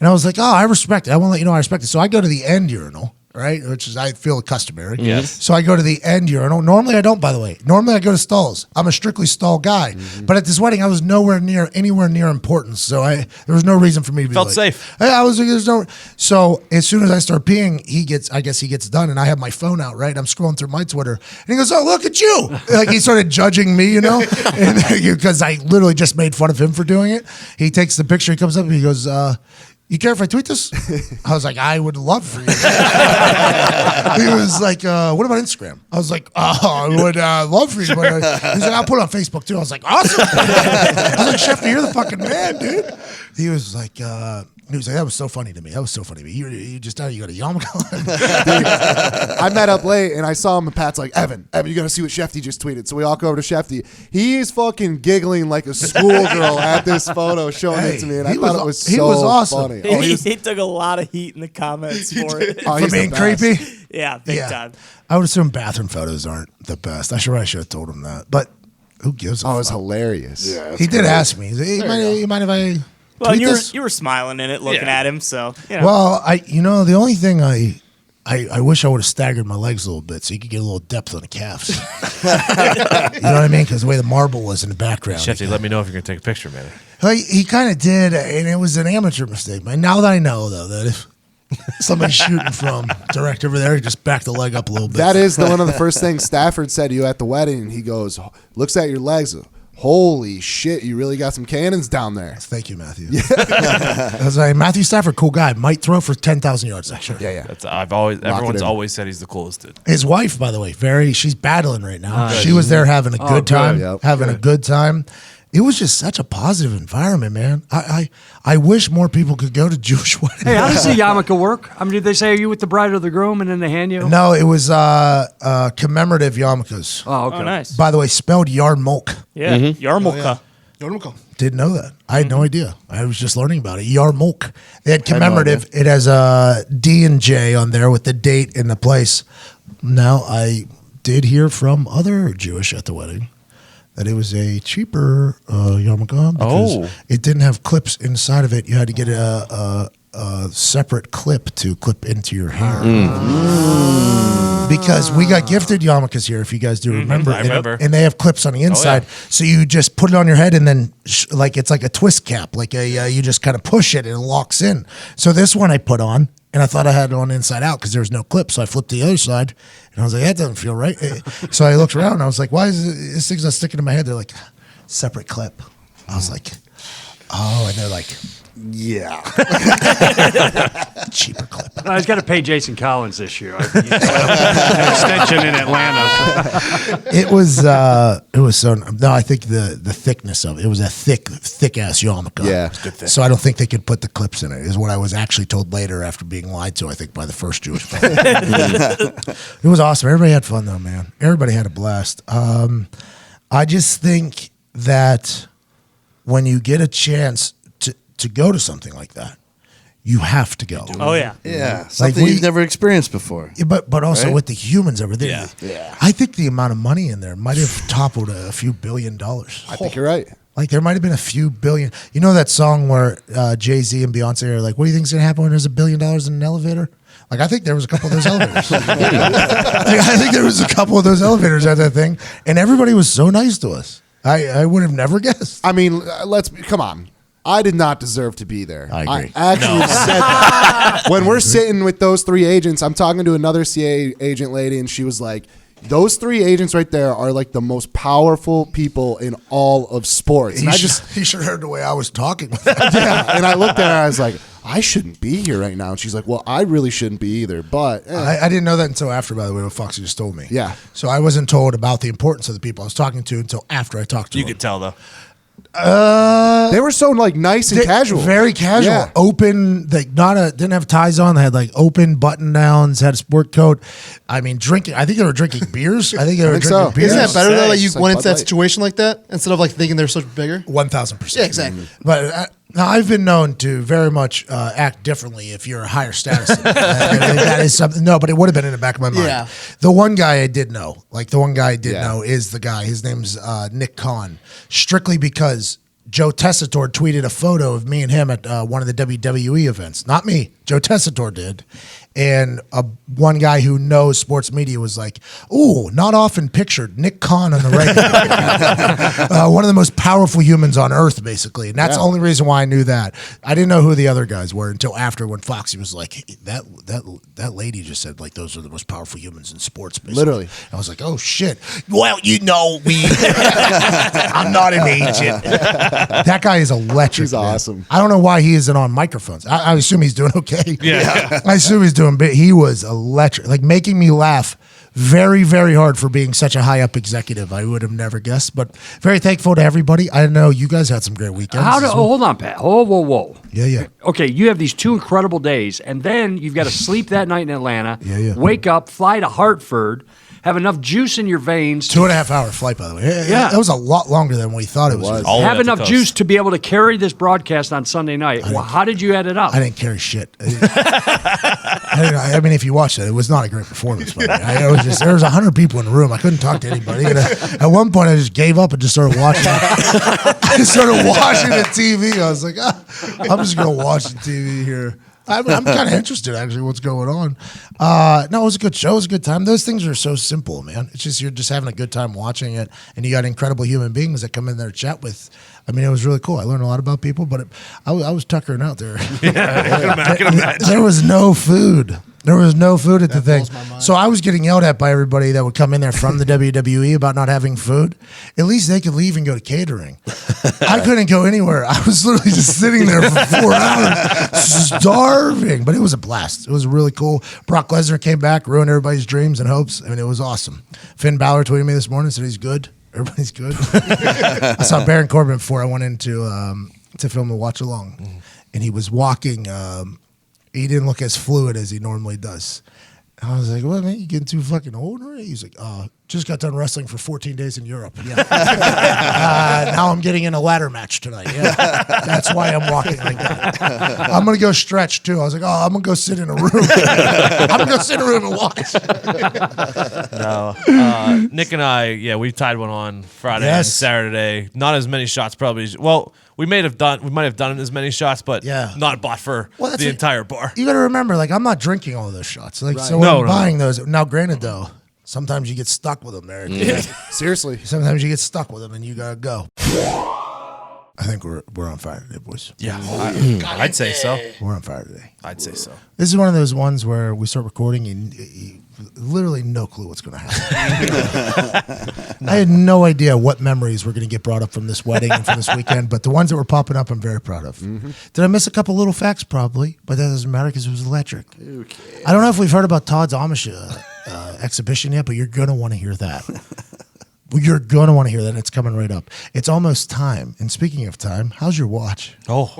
I was like, oh, I respect it. I want to let you know I respect it. So I go to the end urinal, right? Which is, I feel, customary. Yes. So I go to the end urinal. Normally I don't, by the way. Normally I go to stalls. I'm a strictly stall guy. But at this wedding, I was anywhere near importance. So there was no reason for me to be Felt like, safe. I was like, there's no. So as soon as I start peeing, I guess he gets done, and I have my phone out, right? I'm scrolling through my Twitter, and he goes, oh, look at you. Like he started judging me, because I literally just made fun of him for doing it. He takes the picture, he comes up and he goes, you care if I tweet this? I was like, I would love for you. He was like, what about Instagram? I was like, I would love for you. But he's like, I'll put it on Facebook too. I was like, awesome. I was like, Schefter, you're the fucking man, dude. He was like, that was so funny to me. That was so funny to me. You just you got a yarmulke on. I met up late and I saw him, and Pat's like, Evan, you got to see what Shefty just tweeted. So we all go over to Shefty. He's fucking giggling like a schoolgirl at this photo, showing it to me, and I thought it was so awesome. funny. He took a lot of heat in the comments for it. For being creepy? Yeah, big time. I would assume bathroom photos aren't the best. I should have told him that. But who gives a fuck? It was hilarious. Yeah, he did ask me. You mind if I... Well, you were smiling in it, looking at him. So Well, the only thing I wish I would have staggered my legs a little bit so you could get a little depth on the calves. You know what I mean? Because the way the marble was in the background. Shefty, let me know if you're gonna take a picture, man. He kind of did, and it was an amateur mistake. Man, now that I know though that if somebody's shooting from direct over there, you just back the leg up a little bit. That is one of the first things Stafford said to you at the wedding. He goes, looks at your legs. holy shit, you really got some cannons down there. Thank you, Matthew. I was like, Matthew Stafford, cool guy. Might throw for 10,000 yards next year. Yeah. That's everyone's always said he's the coolest dude. His wife, by the way, she's battling right now. She was there having a good time, a good time. It was just such a positive environment, man. I wish more people could go to Jewish weddings. Hey, how does the yarmulke work? I mean, did they say, are you with the bride or the groom, and then they hand you? No, it was commemorative yarmulkes. Oh, okay. Oh, nice. By the way, spelled yarmulke. Yeah, yarmulke. Didn't know that. I had no idea. I was just learning about it. Yarmulke. They had commemorative. It has a D and J on there with the date and the place. Now, I did hear from other Jewish at the wedding that it was a cheaper yarmulke because it didn't have clips inside of it. You had to get a separate clip to clip into your hair. Because we got gifted yarmulkes here, if you guys do remember. I remember. And they have clips on the inside. So you just put it on your head and then it's like a twist cap. Like you just kind of push it and it locks in. So this one I put on. And I thought I had it on inside out because there was no clip. So I flipped the other side, and I was like, that doesn't feel right. So I looked around, and I was like, why is this thing's not sticking to my head? They're like, separate clip. I was like, oh, and they're like, yeah. Cheaper clip. I was got to pay Jason Collins this year. An extension in Atlanta. It was so. No, I think the thickness of it was a thick ass yarmulke. Yeah. So I don't think they could put the clips in it. Is what I was actually told later after being lied to. I think by the first Jewish family. It was awesome. Everybody had fun though, man. Everybody had a blast. I just think that when you get a chance to go to something like that, you have to go. Oh yeah. Yeah, something you've never experienced before. Yeah, but also Right? with the humans over there. Yeah. I think the amount of money in there might have toppled a few $1 billion. I think you're right. Like there might have been a few billion. You know that song where Jay-Z and Beyonce are like, what do you think's going to happen when there's $1 billion in an elevator? Like, I think there was a couple of those elevators. I think there was a couple of those elevators at that thing. And everybody was so nice to us. I would have never guessed. I mean, come on. I did not deserve to be there. I agree. I actually said that. When we're sitting with those three agents, I'm talking to another CA agent lady, and she was like, those three agents right there are like the most powerful people in all of sports. And He should have heard the way I was talking. yeah. And I looked at her, and I was like, I shouldn't be here right now. And she's like, well, I really shouldn't be either. But I didn't know that until after, by the way, what Foxy just told me. Yeah. So I wasn't told about the importance of the people I was talking to until after I talked to them. You could tell though. they were so like nice and casual. Very casual. Yeah. Open, like didn't have ties on. They had like open button downs, had a sport coat. I mean, drinking. I think they were drinking beers. I think they were think drinking so. beers. Isn't that better though? Like you It's like went into Bud that Light. situation like that instead of like thinking they're so bigger. 1,000%. Yeah, exactly. But now I've been known to very much act differently if you're a higher status. That is something. No, but it would have been in the back of my mind. Yeah. The one guy I did know, know is the guy. His name's Nick Khan. Strictly because Joe Tessitore tweeted a photo of me and him at one of the WWE events. Not me. Joe Tessitore did. And one guy who knows sports media was like, "Ooh, not often pictured. Nick Khan on the right." One of the most powerful humans on earth, basically. And that's the only reason why I knew that. I didn't know who the other guys were until after when Foxy was like, hey, that lady just said, like, those are the most powerful humans in sports, basically. Literally. I was like, oh, shit. Well, you know me. I'm not an agent. That guy is electric. He's man. awesome. I don't know why he isn't on microphones. I assume he's doing okay. Yeah. I assume he's doing, but he was electric, like making me laugh very, very hard for being such a high up executive. I would have never guessed, but very thankful to everybody. I know you guys had some great weekends. Hold on, Pat. Whoa. Yeah. Okay, you have these 2 incredible days, and then you've got to sleep that night in Atlanta. Yeah. Wake up, fly to Hartford, have enough juice in your veins. 2.5 hour flight, by the way. Yeah. That was a lot longer than we thought it was. All have at the enough coast. juice to be able to carry this broadcast on Sunday night. Well, how did you add it up? I didn't carry shit. I mean, if you watched it, it was not a great performance. By me. There was 100 people in the room. I couldn't talk to anybody. And at one point, I just gave up and just started watching. I just started watching the TV. I was like, I'm just going to watch the TV here. I'm kind of interested, actually, what's going on. No, it was a good show. It was a good time. Those things are so simple, man. It's just you're just having a good time watching it, and you got incredible human beings that come in there to chat with I mean, it was really cool. I learned a lot about people, but I was tuckering out there. I can imagine. There was no food. There was no food at the thing. So I was getting yelled at by everybody that would come in there from the WWE about not having food. At least they could leave and go to catering. I couldn't go anywhere. I was literally just sitting there for 4 hours, starving. But it was a blast. It was really cool. Brock Lesnar came back, ruined everybody's dreams and hopes. I mean, it was awesome. Finn Balor tweeted me this morning, said he's good. Everybody's good. I saw Baron Corbin before I went into to film a watch along, and he was walking. He didn't look as fluid as he normally does. I was like, "What, man? You getting too fucking old already?" He's like, just got done wrestling for 14 days in Europe. Yeah. Now I'm getting in a ladder match tonight. Yeah, that's why I'm walking like that. I'm gonna go stretch too. I was like, I'm gonna go sit in a room. I'm gonna go sit in a room and watch. No, Nick and I, we tied one on Friday and Saturday. Not as many shots, probably. Well, we might have done as many shots, but not bought for the entire bar. You got to remember, like, I'm not drinking all of those shots. Like, so when I'm buying those. Now, granted, though, sometimes you get stuck with them, Eric. Seriously. Sometimes you get stuck with them and you got to go. I think we're on fire today, boys. Yeah, I'd say so. We're on fire today. I'd say so. This is one of those ones where we start recording and literally no clue what's going to happen. I had no idea what memories were going to get brought up from this wedding and from this weekend, but the ones that were popping up, I'm very proud of. Did I miss a couple little facts? Probably, but that doesn't matter because it was electric. Okay. I don't know if we've heard about Todd's Amish exhibition yet, but you're going to want to hear that. You're going to want to hear that. It's coming right up. It's almost time. And speaking of time, how's your watch? Not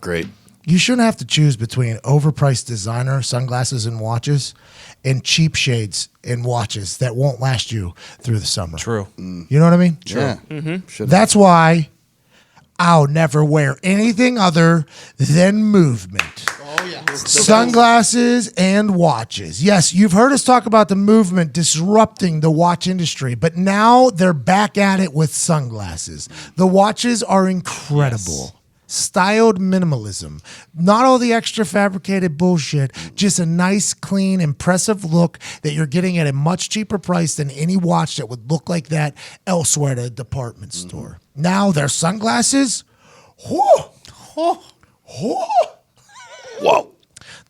great. You shouldn't have to choose between overpriced designer sunglasses and watches and cheap shades and watches that won't last you through the summer. True. You know what I mean? True. Yeah. That's why I'll never wear anything other than Movement. Oh, yeah. Sunglasses and watches. Yes, you've heard us talk about the Movement disrupting the watch industry, but now they're back at it with sunglasses. The watches are incredible. Yes. Styled minimalism. Not all the extra fabricated bullshit, just a nice, clean, impressive look that you're getting at a much cheaper price than any watch that would look like that elsewhere at a department store. Now their sunglasses, whoa.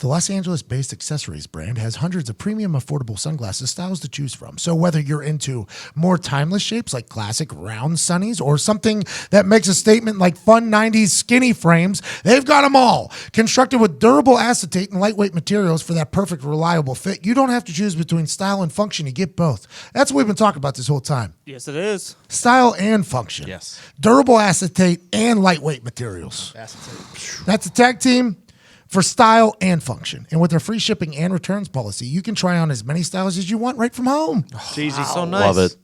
The Los Angeles-based accessories brand has hundreds of premium, affordable sunglasses styles to choose from. So whether you're into more timeless shapes like classic round sunnies or something that makes a statement like fun 90s skinny frames, they've got them all. Constructed with durable acetate and lightweight materials for that perfect, reliable fit, you don't have to choose between style and function. You get both. That's what we've been talking about this whole time. Yes, it is. Style and function. Yes. Durable acetate and lightweight materials. Acetate. That's a tag team for style and function. And with their free shipping and returns policy, you can try on as many styles as you want right from home. It's easy, so nice. Love it.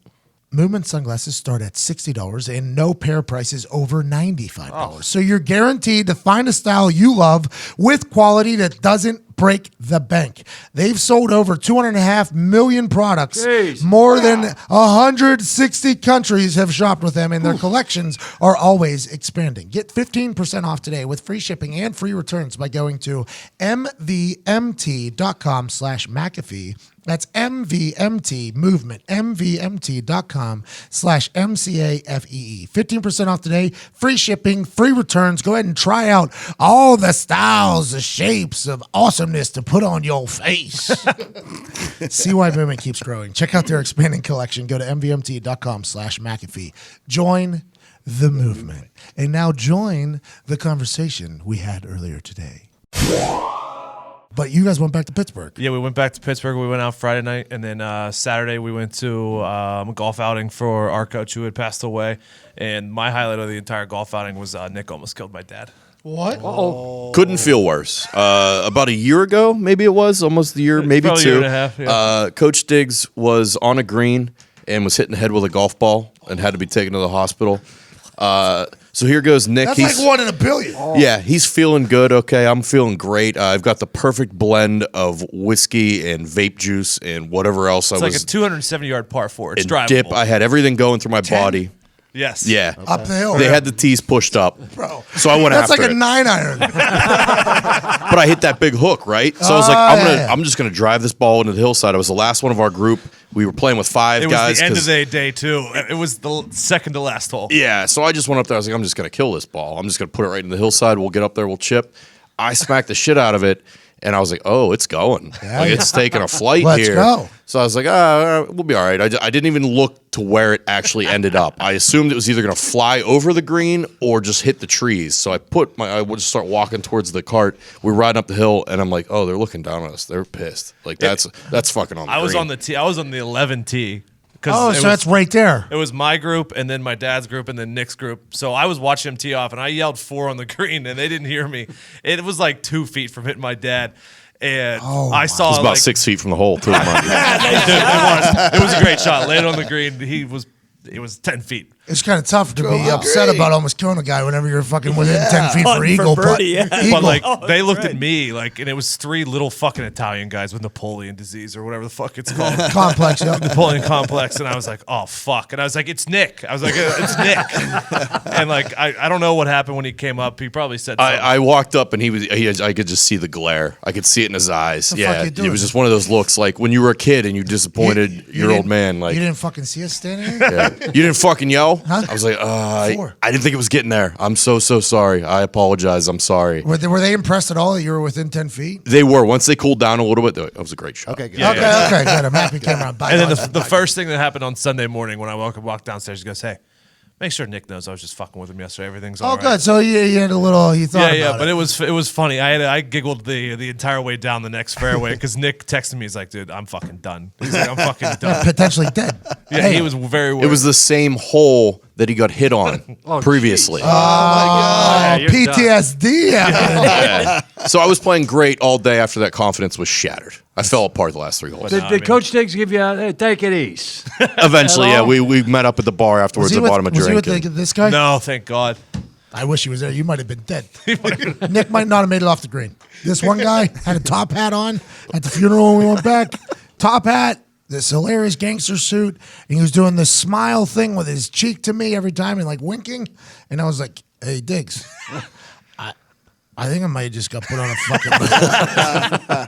Movement sunglasses start at $60 and no pair price is over $95. So you're guaranteed to find a style you love with quality that doesn't break the bank. They've sold over 2.5 million products. Jeez. More than 160 countries have shopped with them, and their collections are always expanding. Get 15% off today with free shipping and free returns by going to mvmt.com/McAfee. That's MVMT Movement, MVMT.com/MCAFEE. 15% off today, free shipping, free returns. Go ahead and try out all the styles, the shapes of awesomeness to put on your face. See why Movement keeps growing. Check out their expanding collection. Go to MVMT.com/McAfee. Join the movement. And now join the conversation we had earlier today. But you guys went back to Pittsburgh. Yeah, we went back to Pittsburgh. We went out Friday night, and then Saturday we went to a golf outing for our coach who had passed away. And my highlight of the entire golf outing was Nick almost killed my dad. What? Uh-oh. Couldn't feel worse. About a year ago, maybe it was, almost a year, maybe probably 2. A year and a half, yeah. Coach Diggs was on a green and was hitting the head with a golf ball and had to be taken to the hospital. So here goes Nick. That's like 1 in a billion. Yeah, he's feeling good. Okay, I'm feeling great. I've got the perfect blend of whiskey and vape juice and whatever else It's I like was. a 270-yard par 4. It's and drivable. dip. I had everything going through my body. Yes. Yeah. Up the hill. They had the tees pushed up. Bro. So I went That's after like a it. 9-iron. But I hit that big hook, right? So I was like, I'm just gonna drive this ball into the hillside. I was the last one of our group. we were playing with 5 It was guys. the end of 'cause- the day too. It was the second to last hole. Yeah, so I just went up there. I was like, I'm just going to kill this ball. I'm just going to put it right in the hillside. We'll get up there. We'll chip. I smacked the shit out of it. And I was like, oh, it's going. It's taking a flight Let's here. go. So I was like, we'll be all right. I didn't even look to where it actually ended up. I assumed it was either going to fly over the green or just hit the trees. So I would just start walking towards the cart. We're riding up the hill, and I'm like, oh, they're looking down on us. They're pissed. Like, that's fucking on the I was green. on the tee. I was on the 11 tee. Oh, so that's right there. It was my group, and then my dad's group, and then Nick's group. So I was watching him tee off, and I yelled 4 on the green, and they didn't hear me. It was like 2 feet from hitting my dad. And I saw It was about 6 feet from the hole, too. It was a great shot. Laid on the green. It was 10 feet. It's kind of tough to be upset about almost killing a guy whenever you're fucking within 10 feet for eagle. birdie, yeah. But like Oh, they looked right. at me like, and it was 3 little fucking Italian guys with Napoleon disease or whatever the fuck it's called. Complex, yeah. Napoleon complex, and I was like, oh fuck, and I was like, it's Nick. I was like, it's Nick, and like I don't know what happened when he came up. He probably said something. I walked up and I could just see the glare. I could see it in his eyes. fuck Yeah, you it doing? was just one of those looks like when you were a kid and you disappointed your old man. Like you didn't fucking see us standing there? yeah. You didn't fucking yell. Huh? I was like, I 4. didn't think it was getting there. I'm so sorry. I apologize. I'm sorry. Were they impressed at all that you were within 10 feet? They were. Once they cooled down a little bit, that was a great shot. Okay, good. Yeah, Okay, good. I'm happy came around. and then the first thing that happened on Sunday morning when I walked downstairs, he goes, hey, make sure Nick knows I was just fucking with him yesterday. Everything's all right. good. So you had a little, you thought Yeah, about but it. it was funny. I giggled the entire way down the next fairway because Nick texted me. He's like, dude, I'm fucking done. He's like, I'm fucking done. Potentially dead. Yeah, he was very worried. It was the same hole that he got hit on previously. Oh, you're PTSD. Yeah. So I was playing great all day after that confidence was shattered. I fell apart the last 3 holes. Did Coach Diggs give you hey, take it easy? Eventually, yeah, Hello? we met up at the bar afterwards and bought him a was he drink. with this guy? No, thank God. I wish he was there. You might have been dead. Nick might not have made it off the green. This one guy had a top hat on at the funeral when we went back. Top hat, this hilarious gangster suit, and he was doing this smile thing with his cheek to me every time and like winking. And I was like, hey, Diggs, I think I might have just got put on a fucking.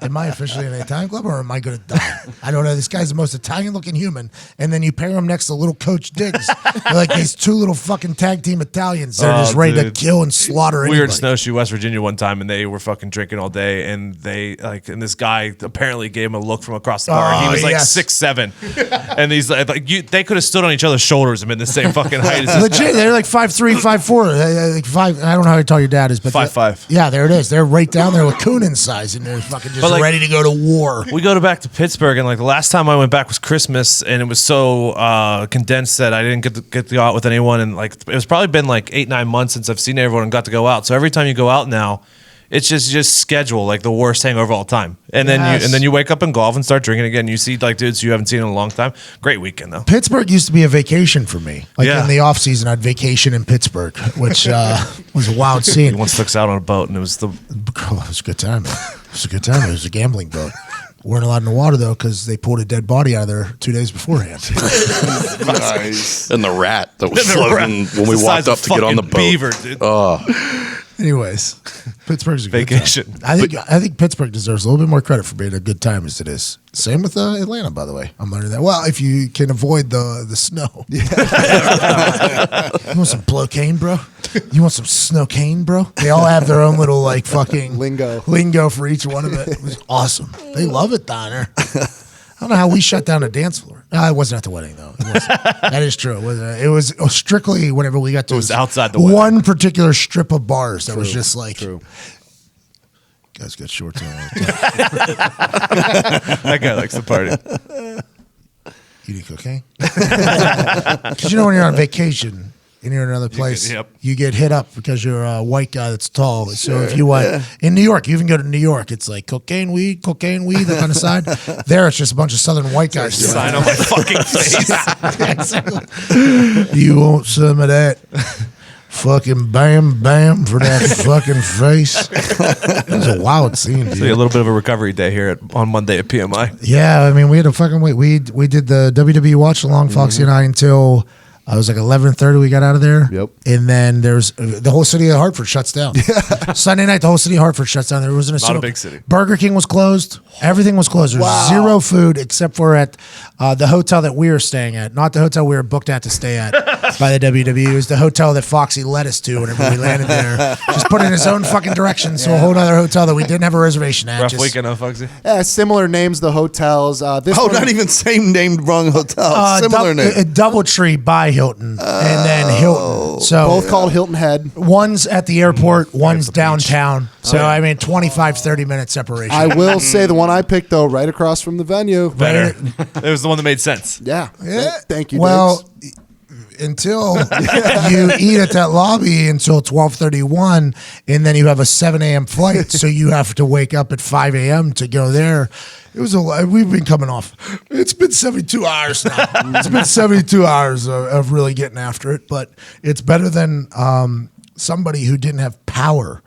Am I officially in an Italian club or am I going to die? I don't know. This guy's the most Italian-looking human, and then you pair him next to little Coach Diggs. They're like these 2 little fucking tag team Italians. They're just ready to dude. kill and slaughter We were in anybody. Snowshoe, West Virginia one time, and they were fucking drinking all day, and and this guy apparently gave him a look from across the bar. Oh, He was like yes. 6'7", and he's like they could have stood on each other's shoulders and been the same fucking height as this guy. Legit, they're like 5'3", 5'4", like 5. I don't know how tall your dad is, but 5'5". Yeah, there it is. They're right down there with Coonan size, and they're fucking just But, like, ready to go to war. We go back to Pittsburgh, and like the last time I went back was Christmas, and it was so condensed that I didn't get to go out with anyone, and like it was probably been like 8-9 months since I've seen everyone and got to go out. So every time you go out now, it's just schedule like the worst hangover of all time, and then you wake up in golf and start drinking again. You see like dudes you haven't seen in a long time. Great weekend though. Pittsburgh used to be a vacation for me. Like Yeah. in the off season, I'd vacation in Pittsburgh, which was a wild scene. He once took us out on a boat, and it was the Oh, it was a good time. Man. It was a good time. It was a gambling boat. Weren't allowed in the water though because they pulled a dead body out of there 2 days beforehand. Nice. And the rat that was The floating rat. when we The walked size up of to get on the fucking boat. beaver, dude. Anyways, Pittsburgh's a good Vacation. time. I think Pittsburgh deserves a little bit more credit for being a good time as it is. Same with Atlanta, by the way. I'm learning that. Well, if you can avoid the snow. You want some blow-cane, bro? You want some snow cane, bro? They all have their own little like fucking lingo for each one of it. It was awesome. They love it down there. I don't know how we shut down a dance floor. No, it wasn't at the wedding though. It wasn't. That is true. It was strictly whenever we got to. It was outside the wedding. One particular strip of bars that was just like. True. Guys got shorts on all the time. That guy likes to party. You need cocaine? Because you know when you're on vacation and you're in another place, you get hit up because you're a white guy that's tall. So if you want in New York, you even go to New York, it's like cocaine, weed, that kind of side. There, it's just a bunch of southern white guys. Sign on my fucking face. You want some of that? Fucking bam for that fucking face. It was a wild scene, dude. So a little bit of a recovery day here on Monday at PMI. Yeah, I mean, we had a fucking wait. We did the WWE watch along, Foxy and I, until It was like 11:30 we got out of there. Yep. And then there's the whole city of Hartford shuts down. Sunday night, the whole city of Hartford shuts down. There wasn't Not a big city. Burger King was closed. Everything was closed. There's zero food except for at the hotel that we were staying at. Not the hotel we were booked at to stay at by the WWE. It was the hotel that Foxy led us to whenever we landed there. Just put in his own fucking directions to a whole other hotel that we didn't have a reservation at. Rough weekend, huh, Foxy? Yeah, similar names, the hotels. This one, not even same named wrong hotel. Similar name. Doubletree by Hilton. And then Hilton. So both called Hilton Head. One's at the airport, one's downtown. So, I mean, 25, 30-minute separation. I will say the one I picked, though, right across from the venue. Better. It was the one that made sense. Yeah. Thank you, Well, Diggs. until you eat at that lobby until 12:31, and then you have a 7 a.m. flight, so you have to wake up at 5 a.m. to go there. It was we've been coming off. It's been 72 hours now. It's been 72 hours of really getting after it, but it's better than somebody who didn't have power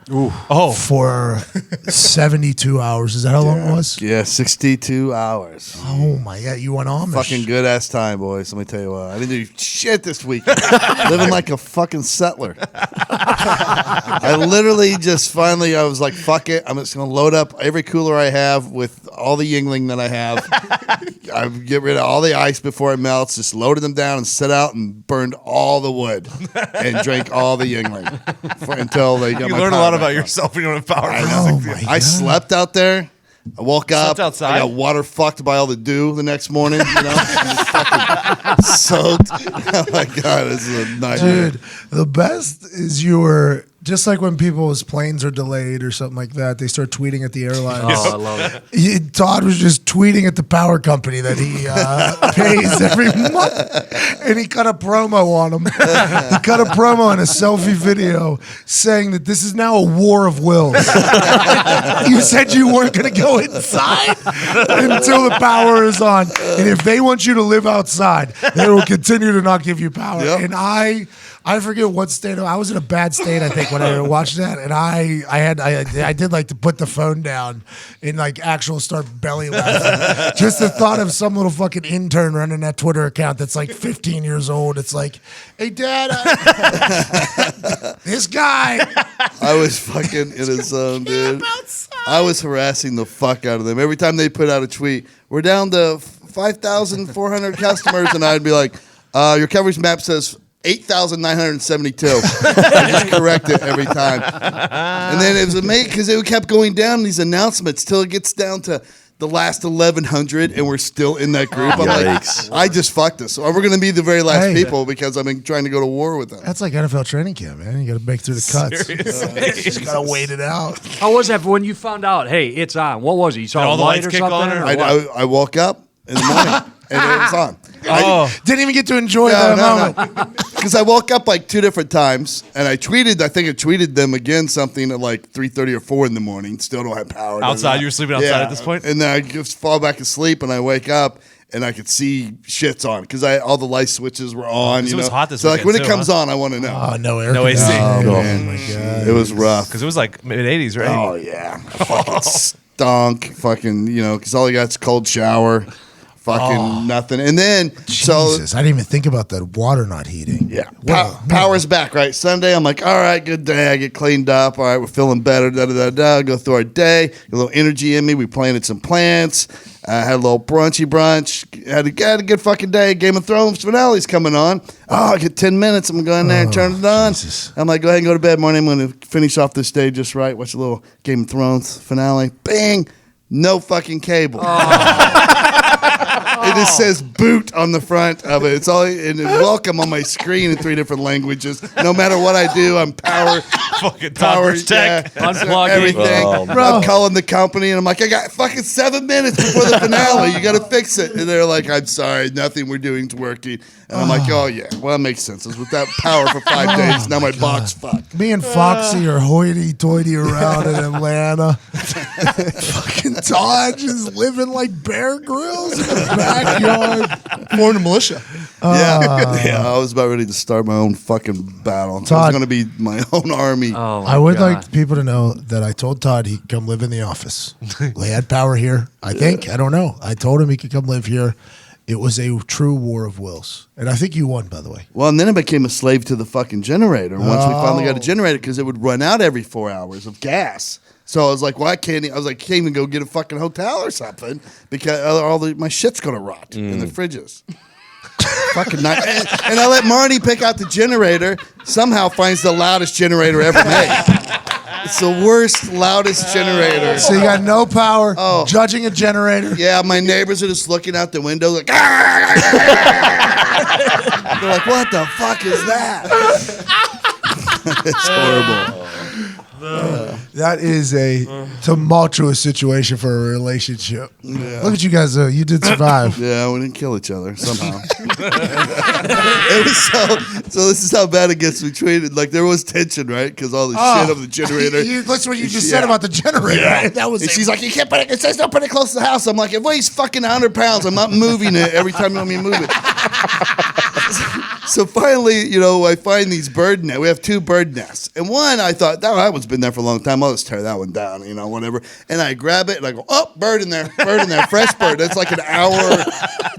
for 72 hours. Is that how long it was? Yeah, 62 hours. Oh my God, you went Amish. Fucking good ass time, boys. Let me tell you what. I didn't do shit this week. Living like a fucking settler. I literally just finally, I was like, fuck it. I'm just going to load up every cooler I have with all the Yingling that I have. I get rid of all the ice before it melts. Just loaded them down and set out and burned all the wood and drank all the Yingling until they got You my learn a power lot back about on. yourself when you don't have power. Oh my God. I slept out there. I woke up. outside? I got water fucked by all the dew the next morning. You know, I'm just fucking soaked. Oh my God, this is a nightmare. Dude, the best is you were just like when people's planes are delayed or something like that, they start tweeting at the airlines. Oh, I love it. Todd was just tweeting at the power company that he pays every month, and he cut a promo on them. He cut a promo in a selfie video saying that this is now a war of wills. You said you weren't going to go inside until the power is on, and if they want you to live outside, they will continue to not give you power. Yep. And I forget what state I was in a bad state, I think, when I watched that, and I did like to put the phone down and like actual start belly laughing. Just the thought of some little fucking intern running that Twitter account that's like 15 years old. It's like, hey Dad, this guy. I was fucking in a zone, dude. I was harassing the fuck out of them. Every time they put out a tweet, we're down to 5,400 customers, and I'd be like, your coverage map says 8,972. I just correct it every time. And then it was amazing because it kept going down these announcements till it gets down to the last 1,100, and we're still in that group. I'm like, I just fucked us. So we're going to be the very last people because I've been trying to go to war with them. That's like NFL training camp, man. You got to make through the cuts. You just got to wait it out. How was that when you found out, hey, it's on? What was it? You saw Did all a the light lights or kick something? on, or or what? I woke up in the morning, and it was on. Didn't even get to enjoy that moment. Because I woke up like 2 different times, and I tweeted them again something at like 3:30 or 4 in the morning. Still don't have power. Outside? You were sleeping outside at this point? And then I just fall back asleep, and I wake up, and I could see shit's on because all the light switches were on. It was hot this so like when weekend it too, comes on, I want to know. Oh, no air No AC. conditioning. Oh, Oh, my God. It was rough. Because it was like mid-80s, right? Oh yeah, fucking stunk. Fucking because all I got's cold shower. Fucking nothing. And then Jesus, I didn't even think about that water not heating. Yeah. Power's back, right? Sunday, I'm like, all right, good day. I get cleaned up. All right, we're feeling better. Go through our day. A little energy in me. We planted some plants. Had a little brunch. Had a good fucking day. Game of Thrones finale's coming on. Oh, I get 10 minutes. I'm going to go in there and turn it on. Jesus. I'm like, go ahead and go to bed. Morning, I'm going to finish off this day just right. Watch a little Game of Thrones finale. Bang. No fucking cable. It just says boot on the front of it. It's all and welcome on my screen in 3 different languages. No matter what I do, I'm Fucking Todd Tech. Unplugging. everything. Bro. I'm calling the company and I'm like, I got fucking 7 minutes before the finale. You got to fix it. And they're like, I'm sorry, nothing we're doing's working. And I'm like, oh yeah, well that makes sense. I was without power for 5 days. Now my box fucked. Me and Foxy are hoity-toity around in Atlanta. Fucking Todd just living like Bear Grylls in the backyard. More in the militia. Yeah, I was about ready to start my own fucking battle. I was Todd. going to be my own army. Oh, my I would God. like people to know that I told Todd he could come live in the office. We had power here, I think. I don't know. I told him he could come live here. It was a true war of wills. And I think you won, by the way. Well, and then I became a slave to the fucking generator. Once we finally got a generator, because it would run out every 4 hours of gas. So I was like, I can't even go get a fucking hotel or something because my shit's going to rot in the fridges. Fucking night. And I let Marty pick out the generator. Somehow finds the loudest generator ever made. It's the worst, loudest generator. So you got no power, judging a generator. Yeah, my neighbors are just looking out the window like, they're like, what the fuck is that? It's horrible. That is a tumultuous situation for a relationship. Yeah. Look at you guys, you did survive. Yeah, we didn't kill each other somehow. It was so this is how bad it gets between, like there was tension, right? Because all the shit of the generator. Listen what you just said about the generator. Yeah. That was. And she's like, you can't put it. It says don't put it close to the house. I'm like, it weighs fucking 100 pounds. I'm not moving it every time you want me to move it. So finally, I find these bird nests. We have 2 bird nests. And one, I thought, that one's been there for a long time. I'll just tear that one down, whatever. And I grab it and I go, bird in there, fresh bird. That's like an hour,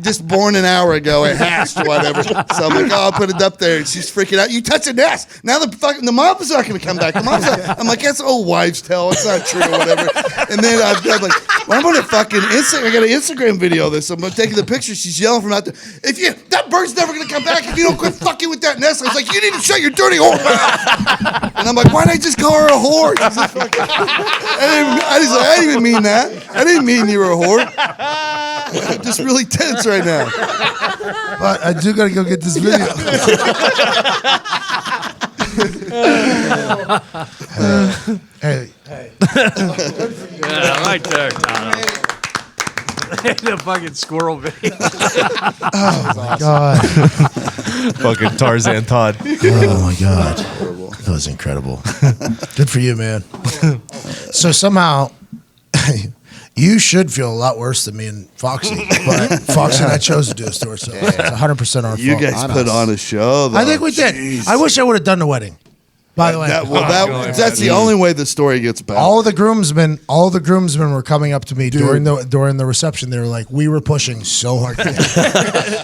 just born an hour ago. It hatched, whatever. So I'm like, I'll put it up there. And she's freaking out. You touch a nest. Now the mom's not going to come back. I'm like, that's old wives' tale. It's not true or whatever. And then I'm like, I'm going to fucking I got an Instagram video of this. I'm taking the picture. She's yelling from out there. That bird's never going to come back if you don't quit fucking with that nest. I was like, you need to shut your dirty whore mouth. And I'm like, why'd I just call her a whore? She's like, I didn't even mean that. I didn't mean you were a whore. I'm just really tense right now. But I do gotta go get this video. Hey. Yeah, right there, Todd. The fucking squirrel video. Oh my god. Fucking Tarzan Todd. Oh my god. That was incredible. Good for you, man. So somehow you should feel a lot worse than me and Foxy, but Foxy and I chose to do this to ourselves. It's 100% our fault. You guys put on a show, though. I think we did. I wish I would have done the wedding. By the way, that's the only way the story gets better. all the groomsmen were coming up to me during the reception. They were like, "We were pushing so hard.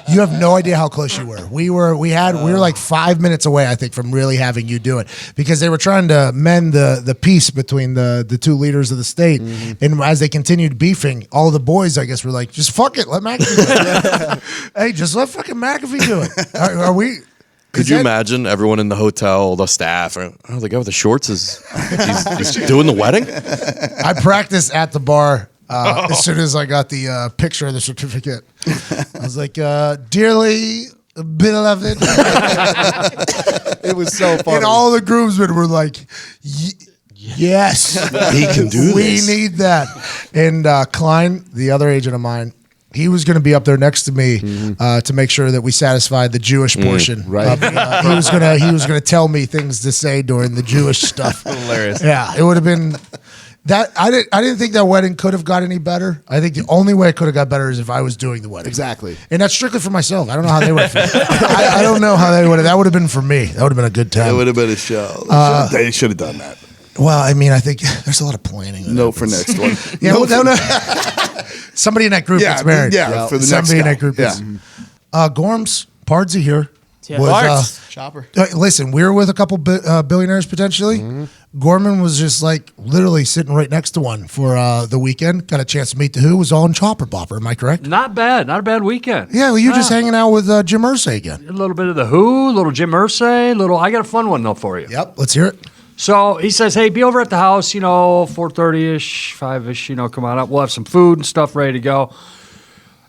You have no idea how close you were. We were like 5 minutes away, I think, from really having you do it because they were trying to mend the peace between the 2 leaders of the state. Mm-hmm. And as they continued beefing, all the boys, I guess, were like, "Just fuck it, let McAfee do it. Hey, just let fucking McAfee do it. Are we?" Could you imagine everyone in the hotel, the staff, the guy with the shorts he's doing the wedding? I practiced at the bar as soon as I got the picture of the certificate. I was like, dearly beloved. It was so funny. And all the groomsmen were like, yes. He can do this. We need that. And Klein, the other agent of mine, he was going to be up there next to me to make sure that we satisfied the Jewish portion. Right. He was going to tell me things to say during the Jewish stuff. Hilarious. Yeah, it would have been that. I didn't think that wedding could have got any better. I think the only way it could have got better is if I was doing the wedding. Exactly. And that's strictly for myself. I don't know how they would have. I don't know how they would have. That would have been for me. That would have been a good time. It would have been a show. They should have done that. Well, I mean, I think there's a lot of planning. No, for next one. Yeah, no. Somebody in that group gets married. Yeah, for the somebody in next guy. that group is. Gorms, Pardsy here. Yeah. Chopper. Listen, we were with a couple billionaires potentially. Mm-hmm. Gorman was just like literally sitting right next to one for the weekend. Got a chance to meet the Who. Was all in Chopper Bopper. Am I correct? Not bad. Not a bad weekend. Yeah, well, you're just hanging out with Jim Irsay again. A little bit of the Who, a little Jim Irsay, I got a fun one though for you. Yep, let's hear it. So he says, hey, be over at the house, 4:30-ish, 5-ish, come on up. We'll have some food and stuff ready to go.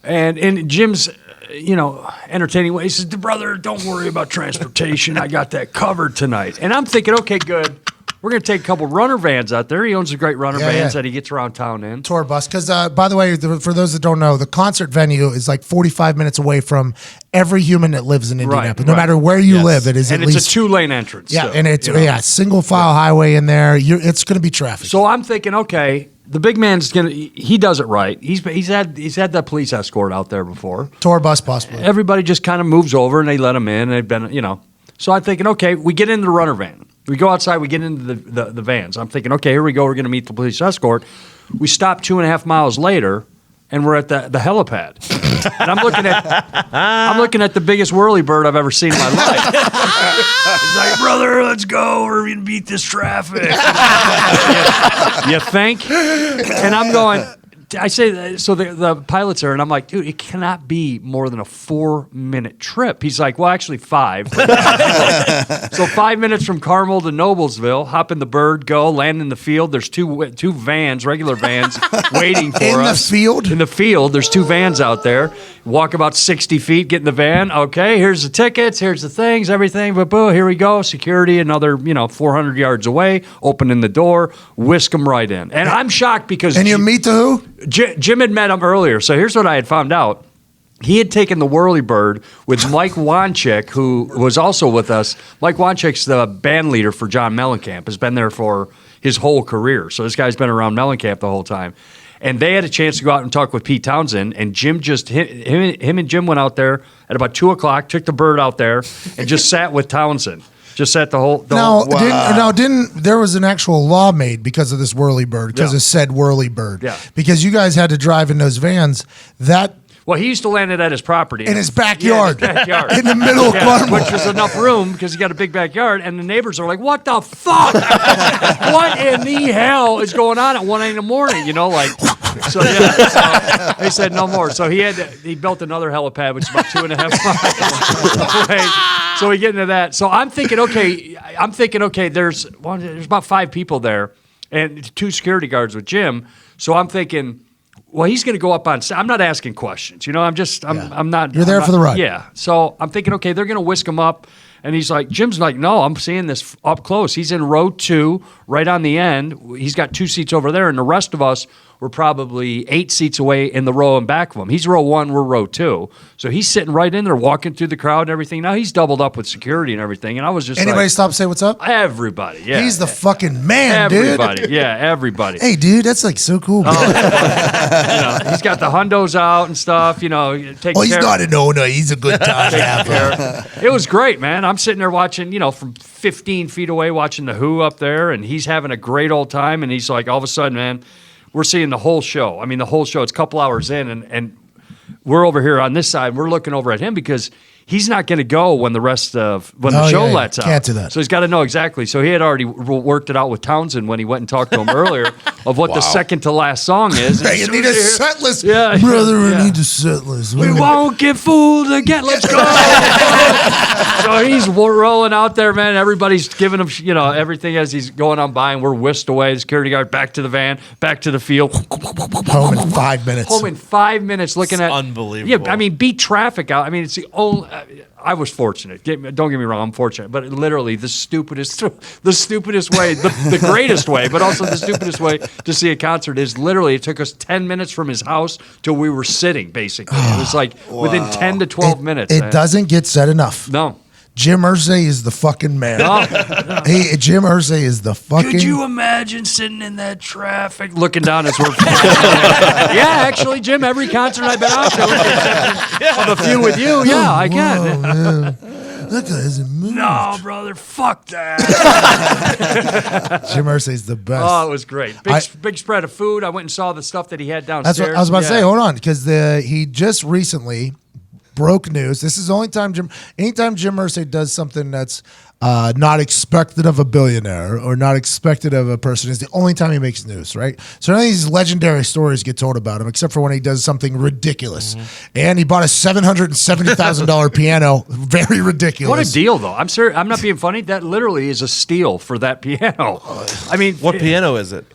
And in Jim's, entertaining way, he says, brother, don't worry about transportation. I got that covered tonight. And I'm thinking, okay, good. We're going to take a couple runner vans out there. He owns a great runner vans that he gets around town in. Tour bus. Because, by the way, for those that don't know, the concert venue is like 45 minutes away from every human that lives in Indianapolis. No matter where you live, it is and at it's least a 2-lane entrance. Yeah, and it's single file highway in there. It's going to be traffic. So I'm thinking, okay, the big man's he does it right. He's had that police escort out there before. Tour bus, possibly. Everybody just kind of moves over and they let him in. They've been, So I'm thinking, okay, we get into the runner van. We go outside, we get into the vans. I'm thinking, okay, here we go. We're going to meet the police escort. We stop 2.5 miles later, and we're at the helipad. And I'm looking at the biggest whirlybird I've ever seen in my life. He's like, brother, let's go. We're going to beat this traffic. You think? And I'm going, I say, so the pilot's there, and I'm like, dude, it cannot be more than a 4-minute trip. He's like, well, actually 5. So 5 minutes from Carmel to Noblesville, hop in the bird, go, land in the field. There's two vans, regular vans, waiting for us. In the field? In the field. There's 2 vans out there. Walk about 60 feet, get in the van. Okay, here's the tickets, here's the things, everything. But boo, here we go. Security, another 400 yards away, opening the door, whisk them right in. And I'm shocked because... And you meet the who? Jim had met him earlier, so here's what I had found out. He had taken the whirlybird with Mike Wanchik, who was also with us. Mike Wanchik's the band leader for John Mellencamp, has been there for his whole career. So this guy's been around Mellencamp the whole time. And they had a chance to go out and talk with Pete Townsend, and Jim him and Jim went out there at about 2 o'clock, took the bird out there, and just sat with Townsend. Just sat the whole. Didn't there was an actual law made because of this whirlybird, because it said whirlybird. Yeah. Because you guys had to drive in those vans. Well, he used to land it at his property. In his backyard. Yeah, in his backyard. In the middle of Carmel. Which was enough room because he got a big backyard, and the neighbors are like, what the fuck? What in the hell is going on at 1 a.m. in the morning? So they said no more. So he built another helipad, which is about 2.5 miles away. So we get into that. So I'm thinking, okay, there's about 5 people there and 2 security guards with Jim. So I'm thinking, well, he's going to go up on stage. I'm not asking questions. I'm not. You're there for the ride. Yeah. So I'm thinking, okay, they're going to whisk him up. And he's like, Jim's like, no, I'm seeing this up close. He's in row 2, right on the end. He's got 2 seats over there, and the rest of us were probably 8 seats away in the row in back of him. He's row 1, we're row 2. So he's sitting right in there, walking through the crowd and everything. Now he's doubled up with security and everything. And I was just Anybody stop and say what's up? Everybody, yeah. He's the fucking man, everybody, yeah, everybody. Hey, dude, that's like so cool. He's got the hundos out and stuff, he's not an owner. He's a good time haver. It was great, man. I'm sitting there watching, from 15 feet away, watching the Who up there, and he's having a great old time. And he's like, all of a sudden, man, we're seeing the whole show. I mean, the whole show. It's a couple hours in, and we're over here on this side. We're looking over at him because he's not going to go when the show lets out. Can't do that. So he's got to know exactly. So he had already worked it out with Townsend when he went and talked to him earlier of what the second to last song is. Hey, you need a set list, yeah, brother. We need a set list. We won't get fooled again. Let's go. So he's rolling out there, man. Everybody's giving him, everything as he's going on by, and we're whisked away. The security guard back to the van, back to the field. Home in 5 minutes. Home in 5 minutes. Looking at unbelievable. Yeah, I mean, beat traffic out. I mean, it's the only. I was fortunate. Don't get me wrong, I'm fortunate. But literally, the stupidest way, the greatest way, but also the stupidest way to see a concert is literally it took us 10 minutes from his house till we were sitting. Basically, it was like within 10 to 12 minutes. It doesn't get said enough. No. Jim Irsay is the fucking man. Jim Irsay is the fucking... Could you imagine sitting in that traffic, looking down as we're... Yeah, actually, Jim, every concert I've been out to, of a few with you, I can. That guy hasn't moved. No, brother, fuck that. Jim Irsay's the best. Oh, it was great. Big spread of food. I went and saw the stuff that he had downstairs. That's what I was about to say. Hold on, because he just recently... broke news. This is the only time anytime Jim Irsay does something that's not expected of a billionaire or not expected of a person is the only time he makes news, right? So none of these legendary stories get told about him except for when he does something ridiculous. Mm-hmm. And he bought a $770,000 piano. Very ridiculous. What a deal, though. I'm serious. I'm not being funny. That literally is a steal for that piano. I mean, what piano is it?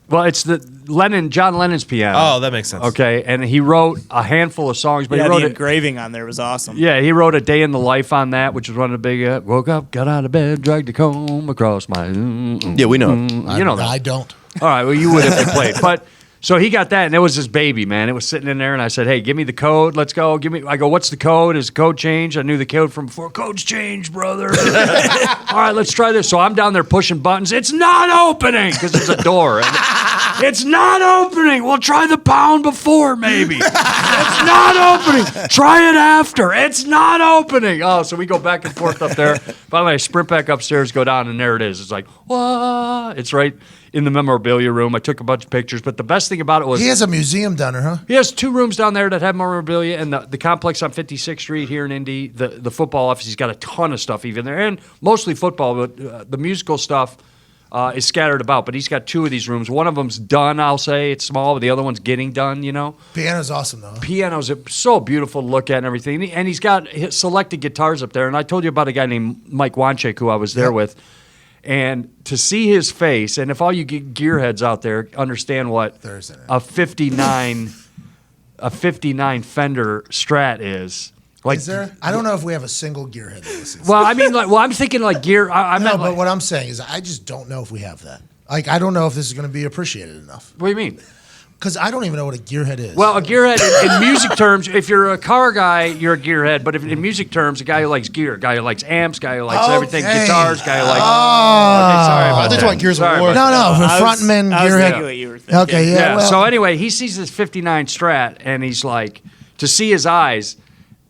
Well, it's John Lennon's piano. Oh, that makes sense. Okay, and he wrote a handful of songs, but he wrote the engraving on there was awesome. Yeah, he wrote A Day in the Life on that, which was one of the big. Woke up, got out of bed, dragged a comb across my. Yeah, we know. You know that. I don't. All right, well, you would if you played, but. So he got that, and it was his baby, man. It was sitting in there, and I said, "Hey, give me the code. Let's go. I go, what's the code? Is the code changed? I knew the code from before. Code's changed, brother. All right, let's try this." So I'm down there pushing buttons. It's not opening because there's a door. And it's not opening. We'll try the pound before, maybe. It's not opening. Try it after. It's not opening. Oh, so we go back and forth up there. Finally, I sprint back upstairs, go down, and there it is. It's like, what? It's right in the memorabilia room. I took a bunch of pictures, but the best thing thing about it was He has a museum down there, huh? he has 2 rooms down there that have memorabilia, and the complex on 56th Street here in Indy, the football office, he's got a ton of stuff even there, and mostly football, but the musical stuff is scattered about. But he's got 2 of these rooms. One of them's done, I'll say. It's small, but the other one's getting done, you know. Piano's awesome, though. Pianos are so beautiful to look at and everything. And he's got selected guitars up there. And I told you about a guy named Mike Wanchek who I was there with. And to see his face, and if all you gearheads out there understand what a 59 Fender Strat is. Like, Is there? I don't know if we have a single gearhead that listens. well, I mean, like, I'm thinking like gear. I No, meant but like, what I'm saying is I just don't know if we have that. Like, I don't know if this is going to be appreciated enough. what do you mean? Because I don't even know what a gearhead is. Well, a gearhead in music terms, if you're a car guy, you're a gearhead. But if in music terms, a guy who likes gear, a guy who likes amps, guy who likes everything, Okay. guitars, guy who likes. Oh. Okay, sorry I about think that. about Gears of Sorry War. about no, that. for frontman I was thinking gearhead. what you were thinking. Okay, yeah. Yeah. Well, So anyway, he sees this 59 Strat, and he's like, to see his eyes.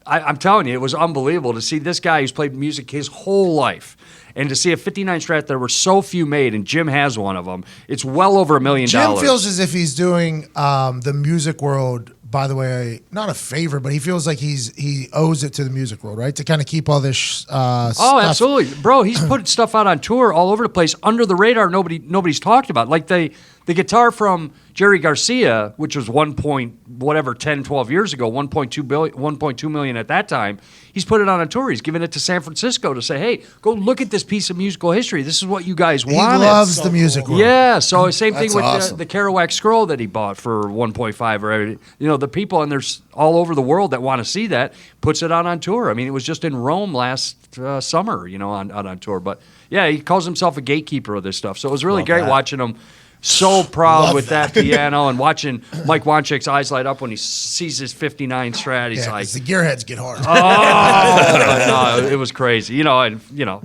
I'm telling you, it was unbelievable to see this guy who's played music his whole life, and to see a 59 Strat. There were so few made, and Jim has one of them. It's well over $1 million. Jim feels as if he's doing the music world, by the way, not a favor, but he feels like he owes it to the music world, right? To kind of keep all this stuff. Oh, absolutely, bro. He's put stuff out on tour all over the place, under the radar. Nobody's talked about. Like the guitar from Jerry Garcia, which was 10, 12 years ago, 1.2 million at that time. He's put it on a tour. He's given it to San Francisco to say, hey, go look at this piece of musical history. This is what you guys He wanted. loves the music world. Yeah, so same thing That's with awesome. the Kerouac scroll that he bought for 1.5 or, you know, the people, and there's all over the world that want to see that, puts it out on tour. I mean, it was just in Rome last summer, you know, on tour. But yeah, he calls himself a gatekeeper of this stuff. So it was really great watching him so proud with that piano, and watching Mike Wanchek's eyes light up when he sees his 59 Strat. He's Yeah, like, 'cause the gearheads get hard. no, it was crazy. You know, and